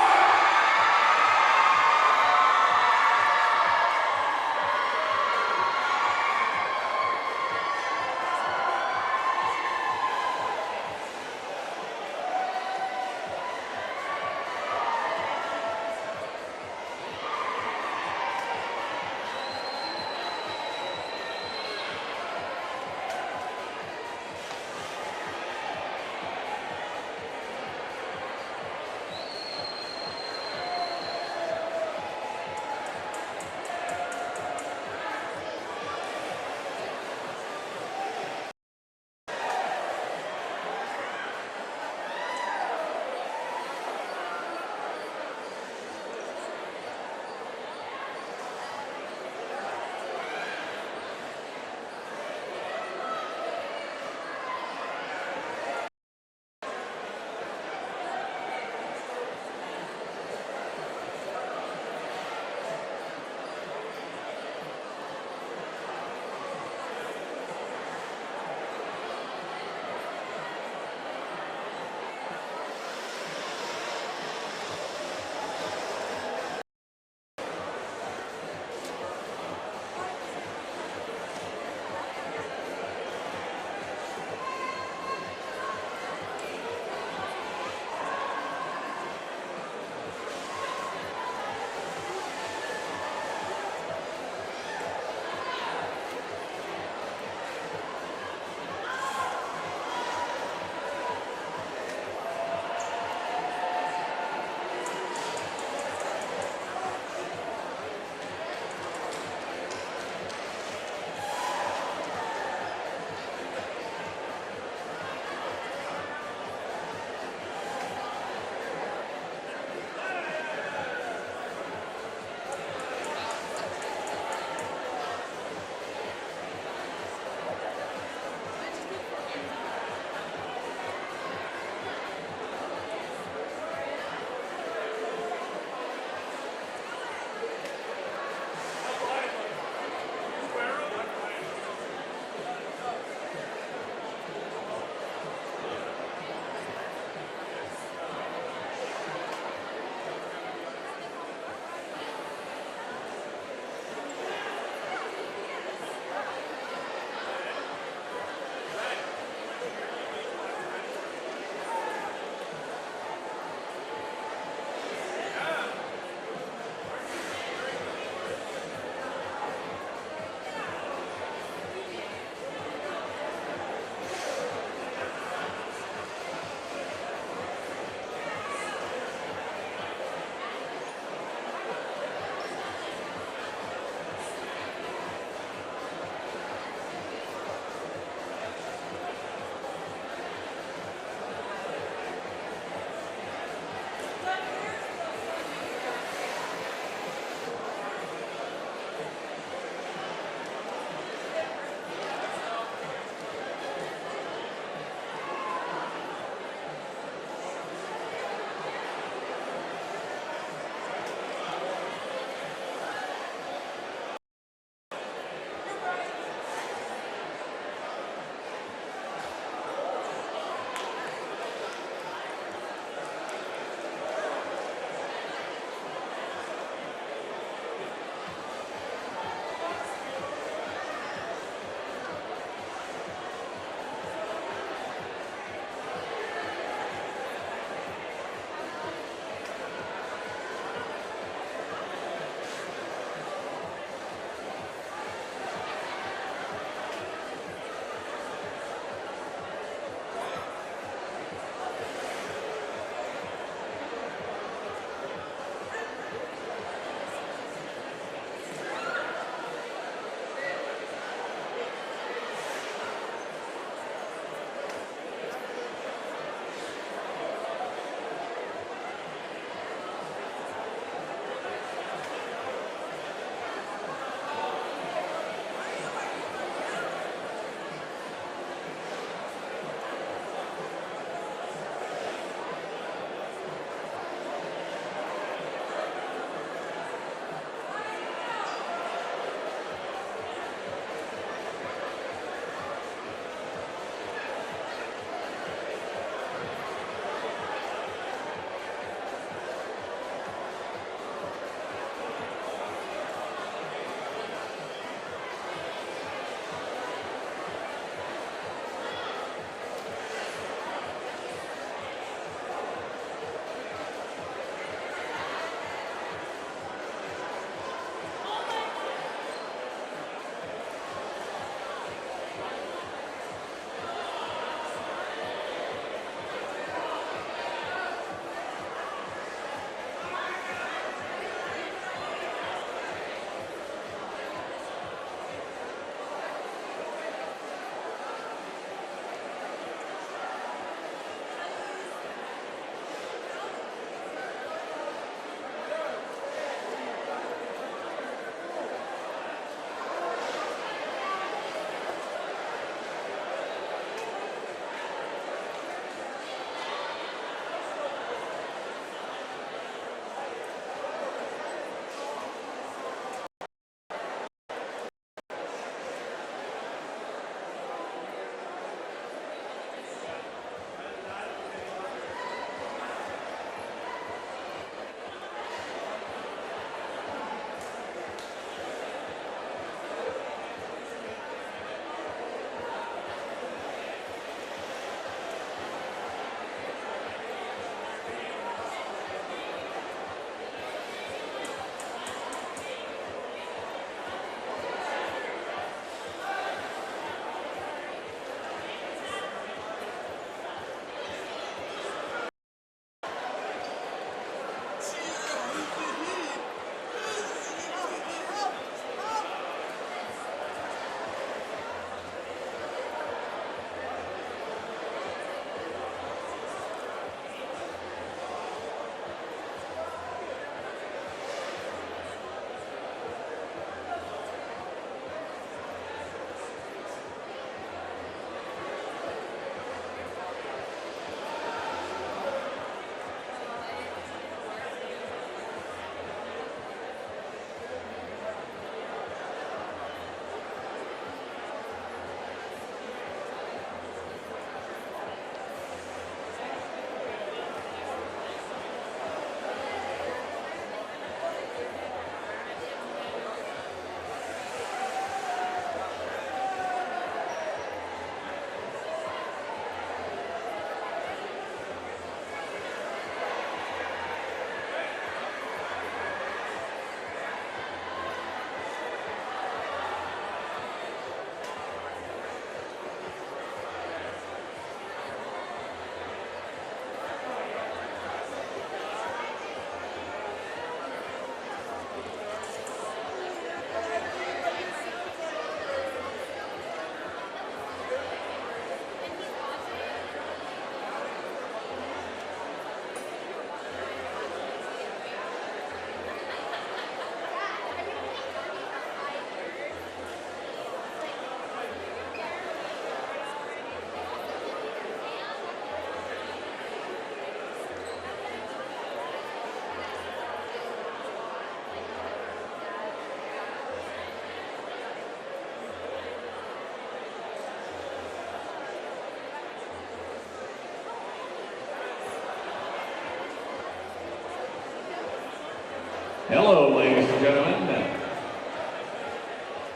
Hello, ladies and gentlemen.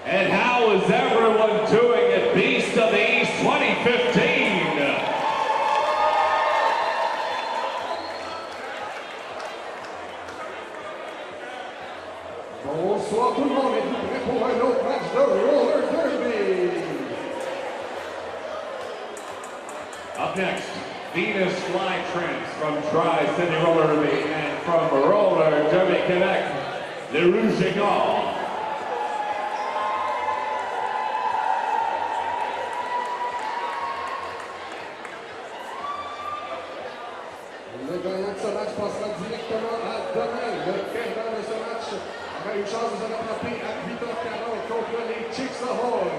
And how is everyone doing at Beast of the East 2015? Bonsoir tout le monde, êtes-vous prêts pour un autre match de roller derby? Up next, Venus Flytrans from Tri-City Roller Derby and from Roller Derby Quebec, Le Rouge et Or. Le gagnant de ce match passera directement à demain. Le perdant de ce match aura une chance de se rattraper à 8h40 contre les Chicks Ahoy.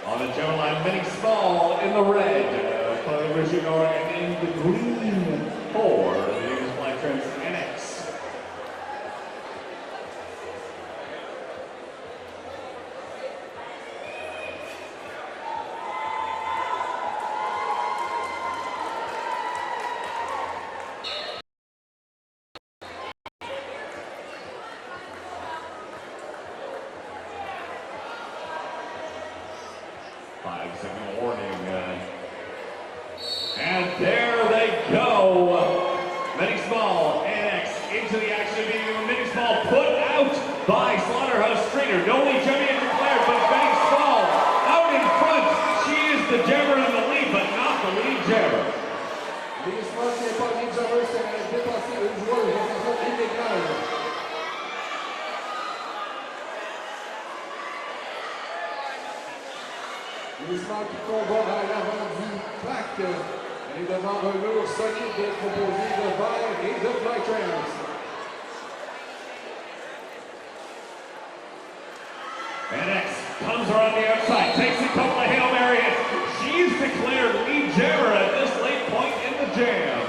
On the general line, Mini Small in the red, for the Rouge et Or, and in the green for the Venus Flytrans NX. Five-second warning. And there they go. Mini Small, NX into the action. Mini Small put out by Slaughterhouse Streeter. No lead champion declared, but Mini Small out in front. She is the jammer in the lead, but not the lead jammer. Les Small qui n'est pas le lead jammer, c'est à dépasser une joueuse de façon illégale. Les Small qui combat à l'avant du pack. Elle est devant un mur solide composé de verre et de Flytrans. NX comes around the outside, takes a couple of Hail Marys. She's declared lead jammer at this late point in the jam.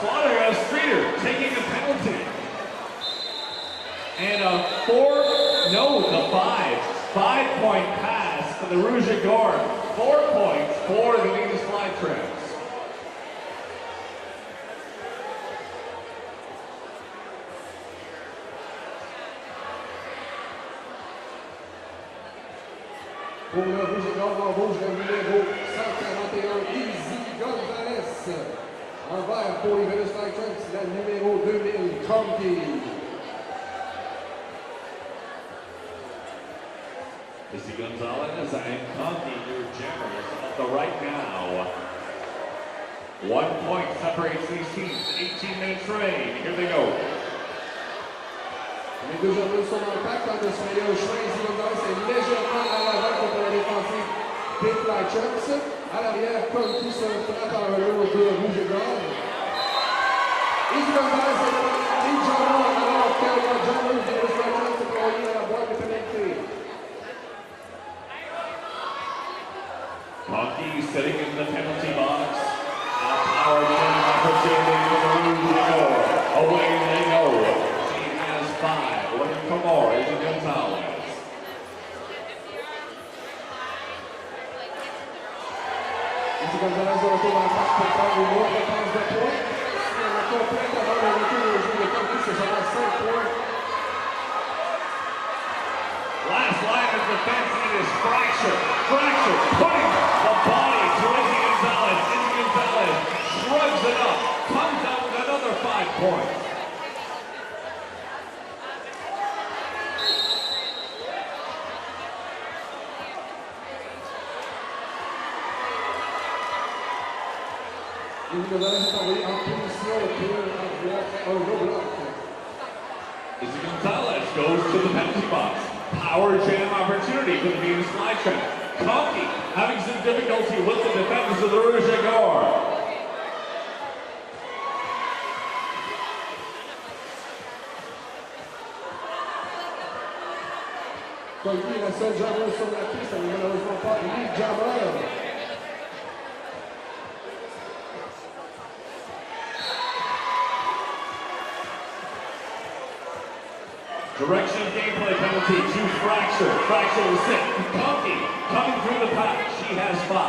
Slaughterhouse Streeter taking a penalty. And a 5-point pass for the Rouge et Or. 4 points for the Venus Flytrans. Pour le Rouge et Or, embauche le numéro 141, Easy Gonzalez. En vert pour les Venus Flytrans, la numéro 2000, Conky. Missy Gonzalez and Conky, your jammers at the right now. 1 point separates these teams. 18 minutes remain. Here they go. Les deux joueurs sont dans le pack, tandis que Léo Schweiz Gonzalez est légèrement à l'avant contre la défensive des Flytrans. À l'arrière, Conky se frappe par le haut de Rouge et Or. Easy Gonzalez est devant les jammers, alors que les jammers des Flytrans se font envoyer à la boîte de pénalité. Conky sitting in the penalty box. A power jam opportunity for the Rouge et Or. Away they go. She has 5. Looking for more. Izzy Gonzalez. Easy Gonzalez de retour dans le pack pour prendre une autre passe de points. Si elle est complète avant le retour au jeu de Conky, c'est seulement 5 points. Last line of defense, it is fractured, putting the body to Izzy Gonzalez. Izzy Gonzalez shrugs it up, comes out with another 5 points. Izzy Gonzalez est envoyé en punition pour avoir un roadblock. Izzy Gonzalez goes to the penalty box. Power jam opportunity for the Venus Flytrans. Conky having some difficulty with the defenders of the Rouge et Or. Comme lui, la seule jammeuse sur la piste, elle n'est malheureusement pas Lee Jammer. Direction of gameplay penalty to Fracture. Fracture was sick. Conky coming through the pack. She has 5.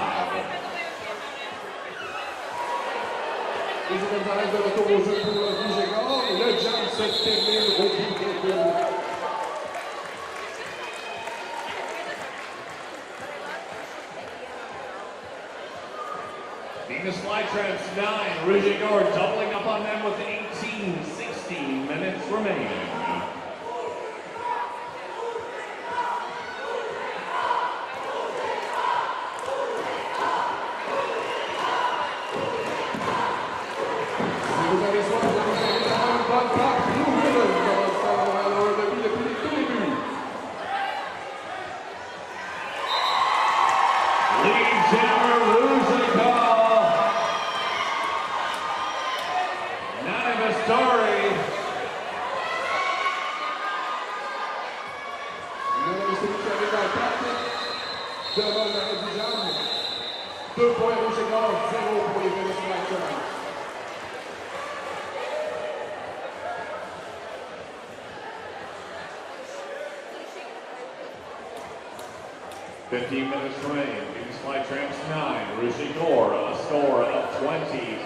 Les Gonzalez de retour au jeu pour Vigégor. Le jam se termine au bout de cours. Venus Flytrap 9. Rouge-et-Gore doubling up on them with 18, 16 minutes remaining. Vous avez soif, vous avez avoir une bonne passe. Blue Ribbon commence à avoir l'heure de vie depuis le tout début. Lee Jammer, Rouge-et-Gore. None of a story. Mesdames et messieurs, qui arrive dans le pack. Devant l'arrêt du jam. 2 points Rouge-et-Gore, 0 pour les Venus Flytrap. 15 minutes remaining. Venus Flytrap 9. Rouge-et-Gore, a score of 20.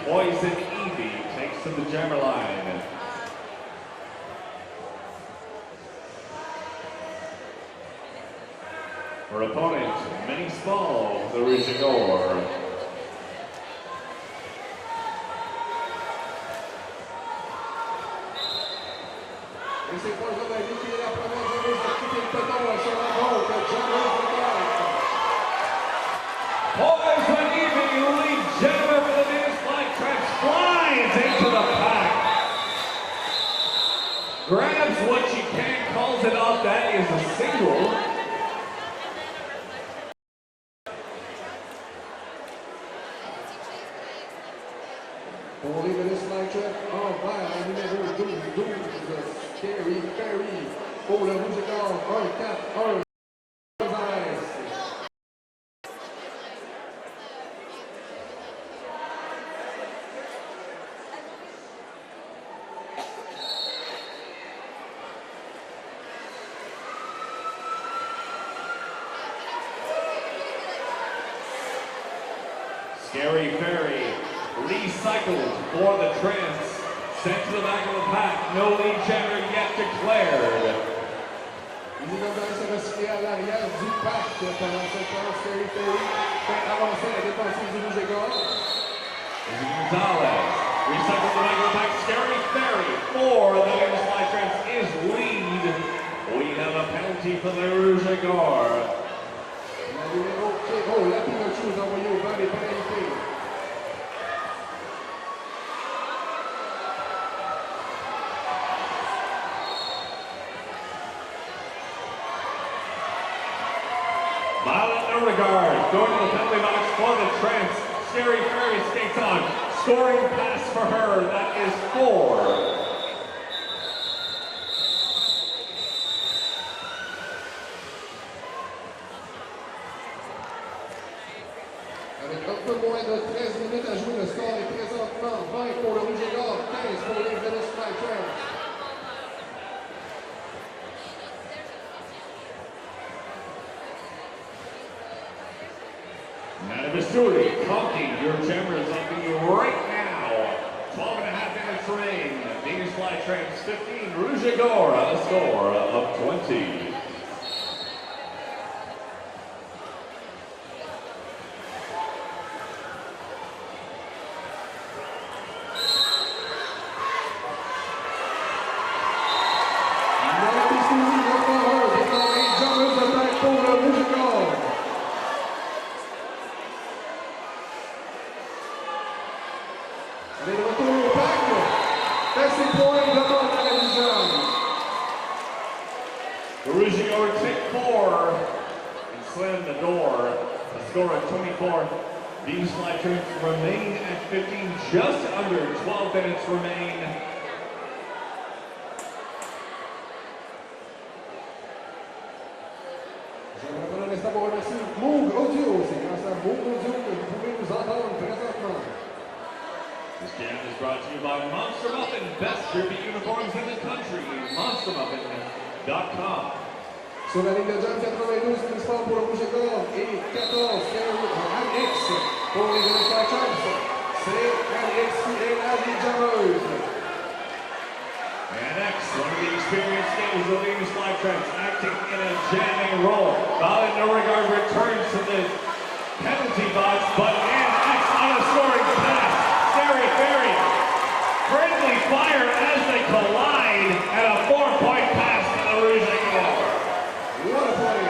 Poison Evie takes to the jammer line. Her opponent, Minnie Small, the Rouge-et-Gore. Et c'est pas Jodaï qui est la première joueuse à quitter le peloton sur la gauche. Jammer de Poison Evie, lead jammer for the Venus Flytrap, flies into the pack. Grabs what she can, calls it off. That is a single. Pour les Venus Flytrap, envers numéro 12, Scary Ferry. Pour le Rouge-et-Gore, 1-4-1. Gonzalez. Scary Ferry recycled for the Trance. Sent to the back of the pack. No lead jammer yet declared. Les Gonzalez se recyclé à l'arrière du pack pendant cette phase. Scary Ferry fait avancer la défensive du Rouge-et-Gore. Izzy Gonzalez recycled the back of the pack. Scary Ferry for the Venus Flytrap is lead. We have a penalty for the Rouge-et-Gore. La numéro Kéro, la Pinochou est envoyée au banc des pénalités. Violet Beauregard going to the penalty box for the Trance. Scary Ferry skates on. Scoring pass for her. That is 4. Avec un peu moins de 13 minutes à jouer, le score est présentement 20 pour le Rouge-et-Gore, 15 pour les Venus Flytrap. Navasturi, Conky, your jammer is on you right now. 12 and a half minutes remain. Venus Flytrap 15, Rouge-et-Gore a score of 20. Elle est de retour au pack. Fait ses points devant la division. The Rouge-et-Gore take 4 and slam the door. A score of 24. Venus Flytrap remain at 15, just under 12 minutes remain. J'aimerais prendre un instant pour remercier Moog Audio. C'est grâce à Moog Audio que vous pouvez nous entendre présentement. This jam is brought to you by Monster Muffin, best derby uniforms in the country. MonsterMuffin.com. Sur la ligne de jam 92, Christophe pour le Rouge et Gorge et 14, Alex pour les Venus Fly Tramps. C'est Alex qui est la ligne jammeuse. And X, one of the experienced names of the Venus Fly Tramps, acting in a jamming role. Valen Norregard returns to the penalty box, but X on a scoring pass. Scary Ferry, friendly fire as they collide, and a 4-point pass to the Rouge et Gorge. What a play!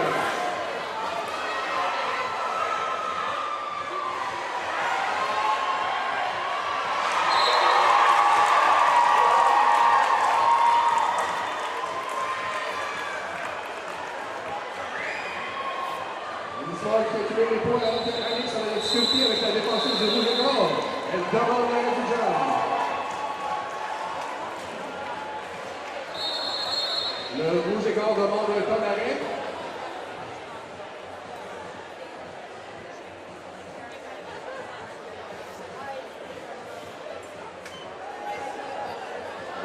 L'histoire qui a tué les points dans la Alex a la difficulté avec la défenseuse de Rouge et Gorge. Elle demande l'arrêt du jam. Le Rouge et Gorge demande un temps d'arrêt.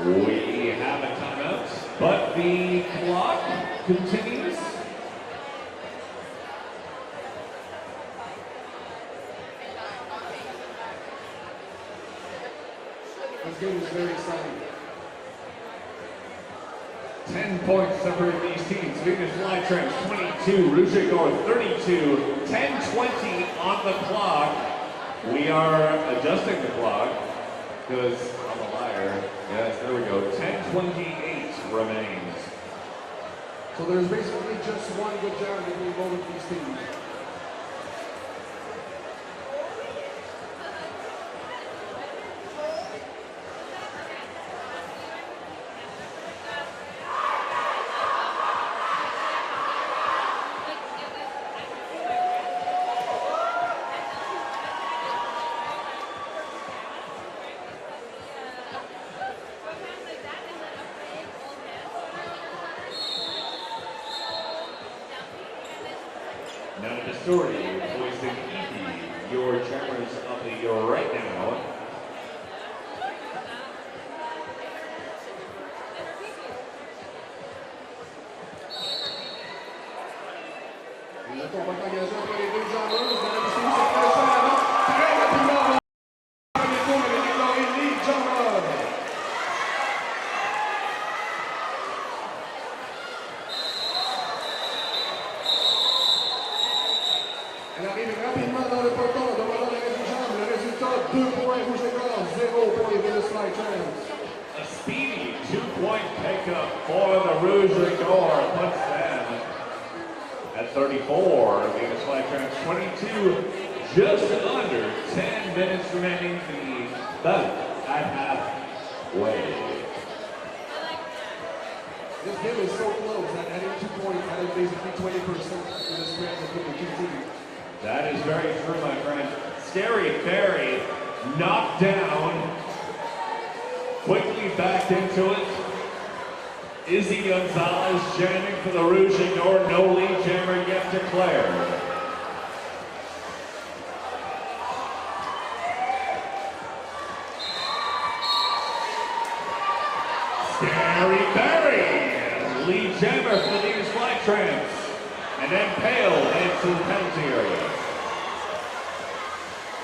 We have a timeout, but the clock continues. This game is very exciting. 10 points separate these teams. Venus Fly Tramps 22, Rouge et Gorge 32, 10:20 on the clock. We are adjusting the clock because I'm a liar. Yes, there we go. 10:28 remains. So there's basically just one good jam between both of these teams. Now the story, voicing Evie, your jammers of the year right now. Le combat engagé entre les deux jammeuses dans la distribution cette fois en avant. Très rapidement, le premier tour avec déclaré lead jammer. Elle arrive rapidement dans le peloton, demandant l'arrêt du jam. Le résultat, 2 points Rouge et Gorge, 0 pour les Venus Fly Tramps. A speedy 2-point pickup for the Rouge et Gorge puts them at 34. Venus Fly Tramps 22, just under 10 minutes remaining. The bout at halfway. This game is so close that adding 2 points added basically 20% to the spread between the two teams. That is very true, my friend. Scary Ferry knocked down, quickly backed into it. Izzy Gonzalez jamming for the Rouge et Gorge, no lead jammer yet declared. Scary Ferry, lead jammer for the Venus Fly Tramps. And then Pale heads to the penalty area.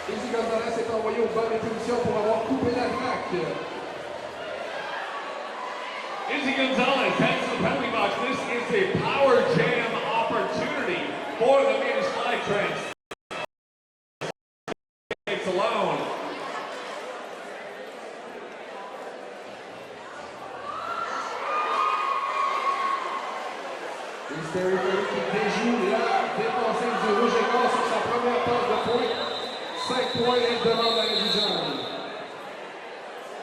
Izzy Gonzalez est envoyé aux bonnes positions pour avoir coupé l'attaque. Izzy Gonzalez heads to the penalty box. This is a power jam opportunity for the Venus Fly Tramps. It's alone. Scary Ferry qui déjoue la défensive du Rouge et Gorge sur sa première passe de pointe. 5 points, elle demande l'arrêt du jam.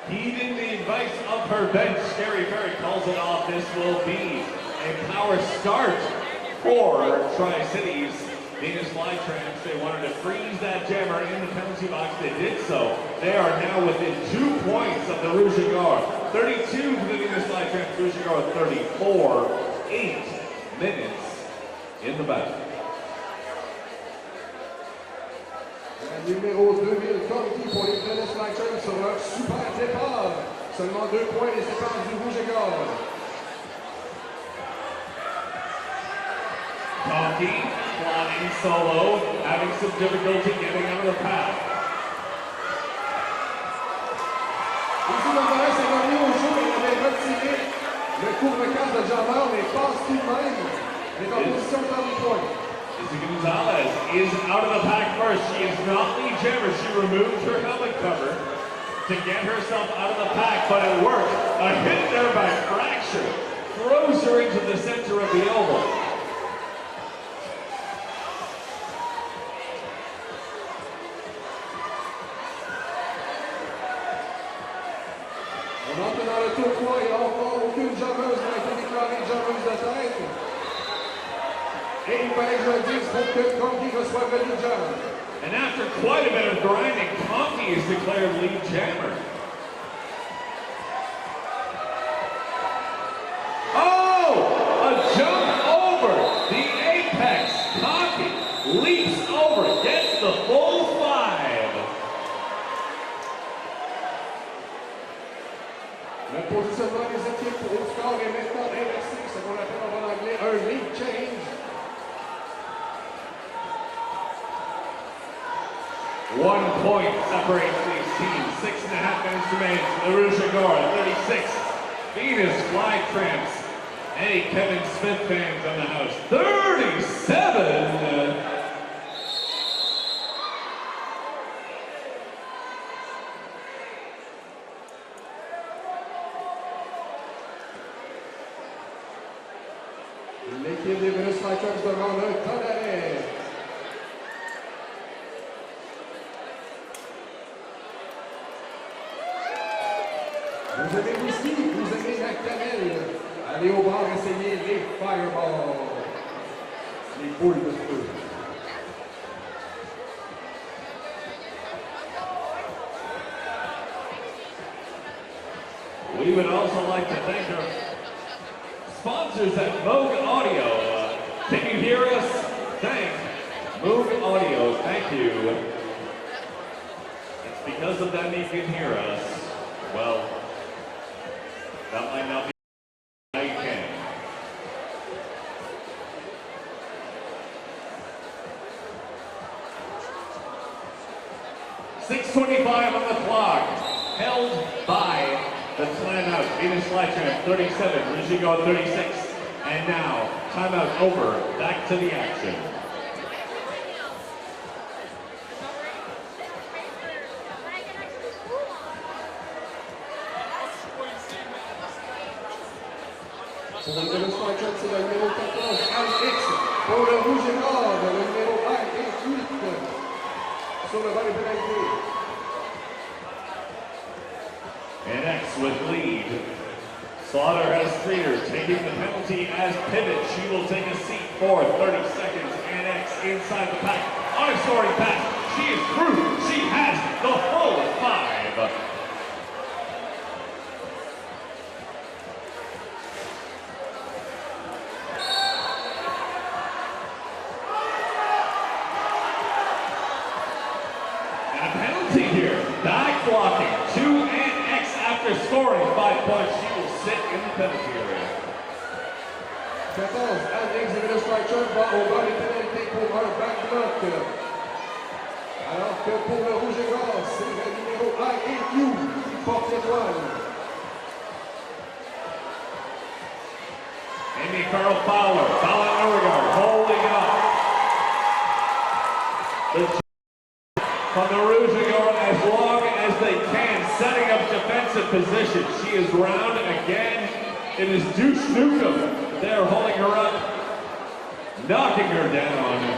Heeding the advice of her bench, Scary Ferry calls it off. This will be a power start for Tri-Cities. Venus Fly Tramps, they wanted to freeze that jammer in the penalty box. They did so. They are now within 2 points of the Rouge et Gorge. 32 for the Venus Fly Tramps, Rouge et Gorge 34. 8 minutes in the back. Numéro 2000, Conti pour les Venus Fighters sur un super départ. Seulement 2 points les séparent du rouge et gorge. Conti flying solo, having some difficulty getting out of the pack. Ici, Montréal s'est gagné au jeu, il avait retiré le court casse de Jammer, mais passe tout de même. Il est en position de faire des points. Izzy Gonzalez is out of the pack first. She is not Lee Jammer. She removed her helmet cover to get herself out of the pack, but it worked. A hit there by Fracture throws her into the center of the oval. On entre dans le tour 3 et encore aucune jammeuse n'a été déclarée jammeuse de tête. Et il fallait que je le dise pour que Conti reçoive le lead jam. And after quite a bit of grinding, Conti is declared lead jammer. Oh! A jump over the apex. Conti leaps over, gets the full 5. Le positionnement des équipes au score est maintenant inversé, ce qu'on appelle en bon anglais un lead change. 1 point separates these teams. 6.5 minutes remain. The Rouge et Gorge, 36. Venus Flytramps. Any Kevin Smith fans on the house. 37. L'équipe des Venus Fighters demande un temps d'arrêt. Vous aimez le whisky, vous aimez la cannelle. Allez au bar essayer les Fireballs. Les boules de feu. We would also like to thank our sponsors at Moog Audio. Can you hear us? Thank Moog Audio. Thank you. It's because of them you can hear us. Well, that might not be how you can. .6:25 on the clock. Held by the timeout. Venus Flytramp 37, Rouge et Gorge 36. And now, timeout over. Back to the action. Pour le Venus Fighters, c'est le numéro 14, Alex. Pour le rouge et gorge, le numéro 28. Sur le banc des pénalités. And X with lead. Slaughter has Streeter taking the penalty as pivot. She will take a seat for 30 seconds. And X inside the pack. On a scoring pass. She is through. She has the full 5. And a penalty here. Back blocking. 2 and X after scoring 5 points. She will sit in the penalty area. 14, Alex de Venus Fighters va au banc des pénalités pour un back block. Alors que pour le rouge et gorge, c'est le numéro IAQ qui porte l'étoile. Amy Carl Fowler, Fowler Beauregard holding up. The from the Rouge et Gorge as long as they can, setting up defensive position. She is round again. It is Deuce Newcomb. They're holding her up, knocking her down.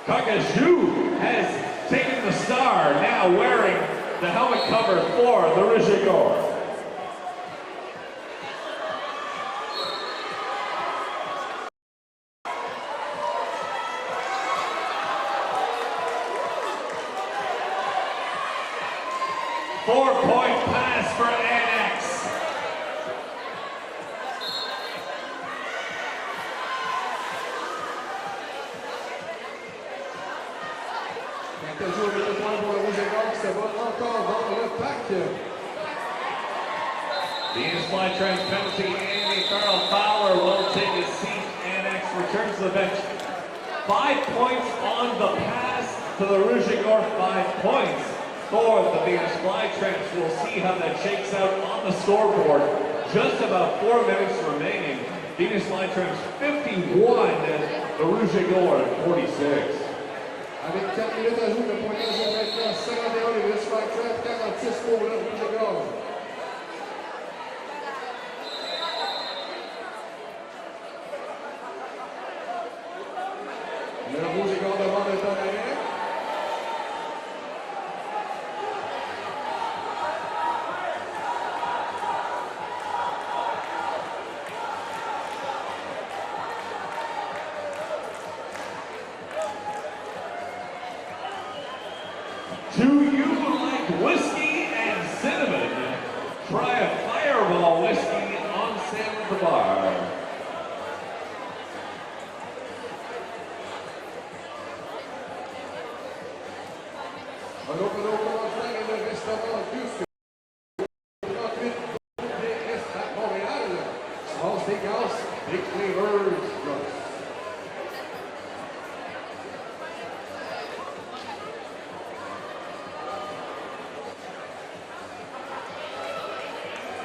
Kakaju has taken the star, now wearing the helmet cover for the Rouge et Gorge. Four-point pass for NX. Venus Flytrans penalty, Amy Farrell Fowler will take his seat. Annex returns to the bench. 5 points on the pass to the Rouge et Or, 5 points for the Venus Flytrans. We'll see how that shakes out on the scoreboard. Just about 4 minutes remaining. Venus Flytrans 51, the Rouge et Or 46. Avec 4 minutes à jouer, le pointage est maintenant 51, les Venus Flytrans 46 pour le Rouge et Or. Le Rouge et Or devant le temps d'arrêt. Do you like whiskey and cinnamon? Try a Fireball whiskey on sale at the bar. Un autre commentaire et le restaurant Dusk. 38 DS à Montréal. Small Steakhouse, Big Flavors.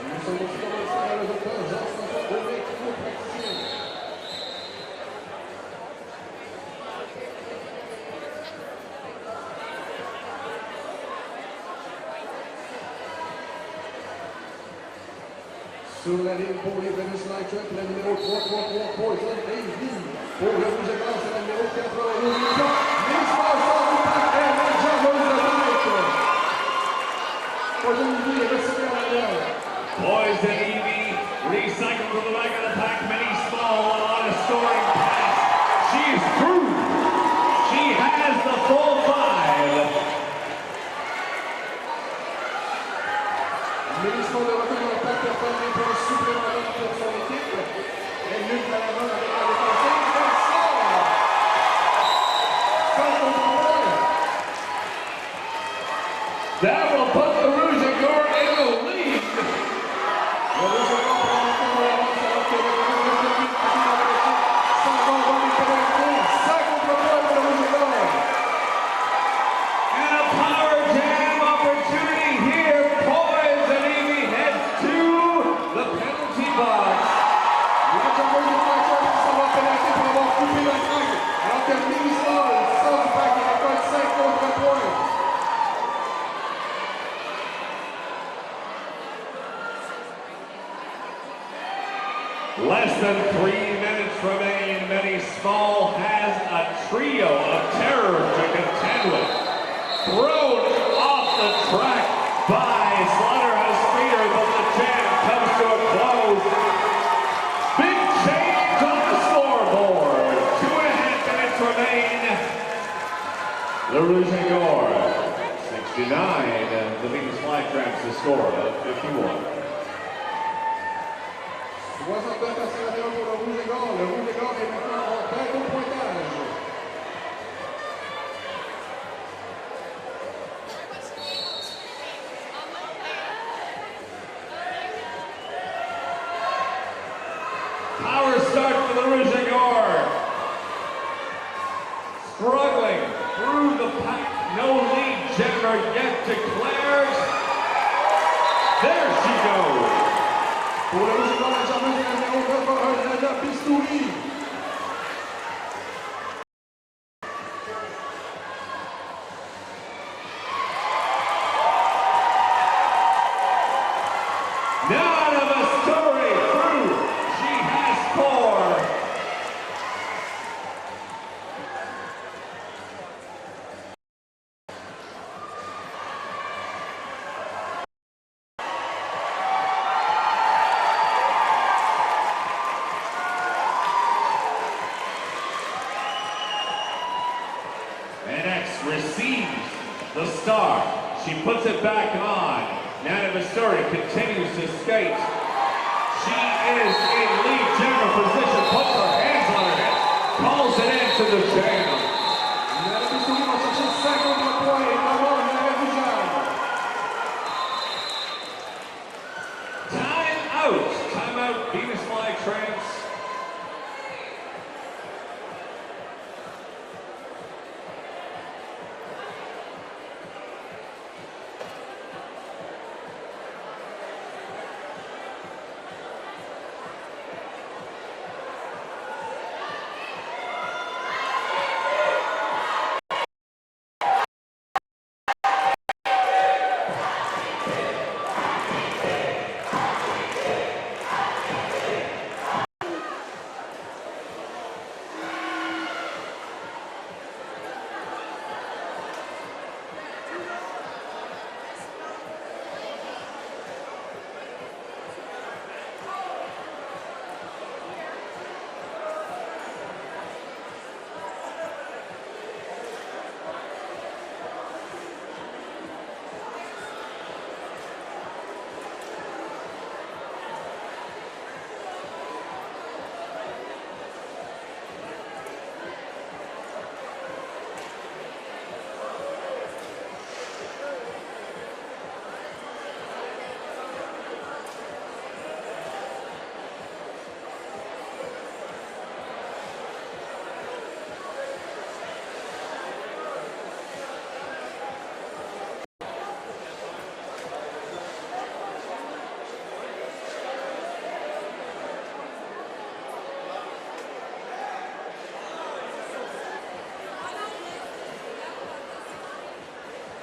Nous sommes aussi commencés à le docteur Jean-François Beauvais, praticien. Sur la ligne pour les Venus Flytrans, le numéro 333 Poison Davy. Pour le Rouge et Or, c'est le numéro 92. Miss Marshall du pack et la jambeuse de tête. Poison Davy est resté à l'arrière. Poison Evie recycled to the back of the pack, mini small on a scoring pass. She's through. She has the full 5. Ministre de retour dans le pack pour faire des points supplémentaires pour son équipe. Elle lutte à l'avant avec la défensive. Elle sort! 5 contre 1. That will put the Rouge et Or in the lead. Le Rouge et Or prend encore l'avance alors que le Rouge et Or s'en va dans les pénalités. 5 contre 3 pour le Rouge et Or. And a power jam opportunity here. Poison Evie heads to the penalty box. La jambeuse de Flytrans qui s'en va en pénalité pour avoir coupé la traque. Alors que Ministre sort du pack et récolte 5 contre 3. Less than 3 minutes remain. Many Small has a trio of terror to contend with. Thrown off the track by Slaughterhouse Feeder, but the jam comes to a close. Big change on the scoreboard. 2.5 minutes remain. The Rouge et Or 69, and the Venus Flytrans the score of 51. 69 à 51 pour le Rouge et Or. Le Rouge et Or est maintenant en tête au pointage. Power start for the Rouge et Or. Struggling through the pack. No lead generator yet declared. There she goes. Pour le Rouge et Or, la jambeuse est le numéro 91, Nada Bistouri. None of a story through. She has 4. NX receives the star. She puts it back on. Nana Missouri continues to skate. She is in lead general position, puts her hands on her hips, calls it into the jam. Nada Bistouri va chercher 5 contre 3 et devant Nana Bouchard. Timeout. Timeout. Venus Fly Trance.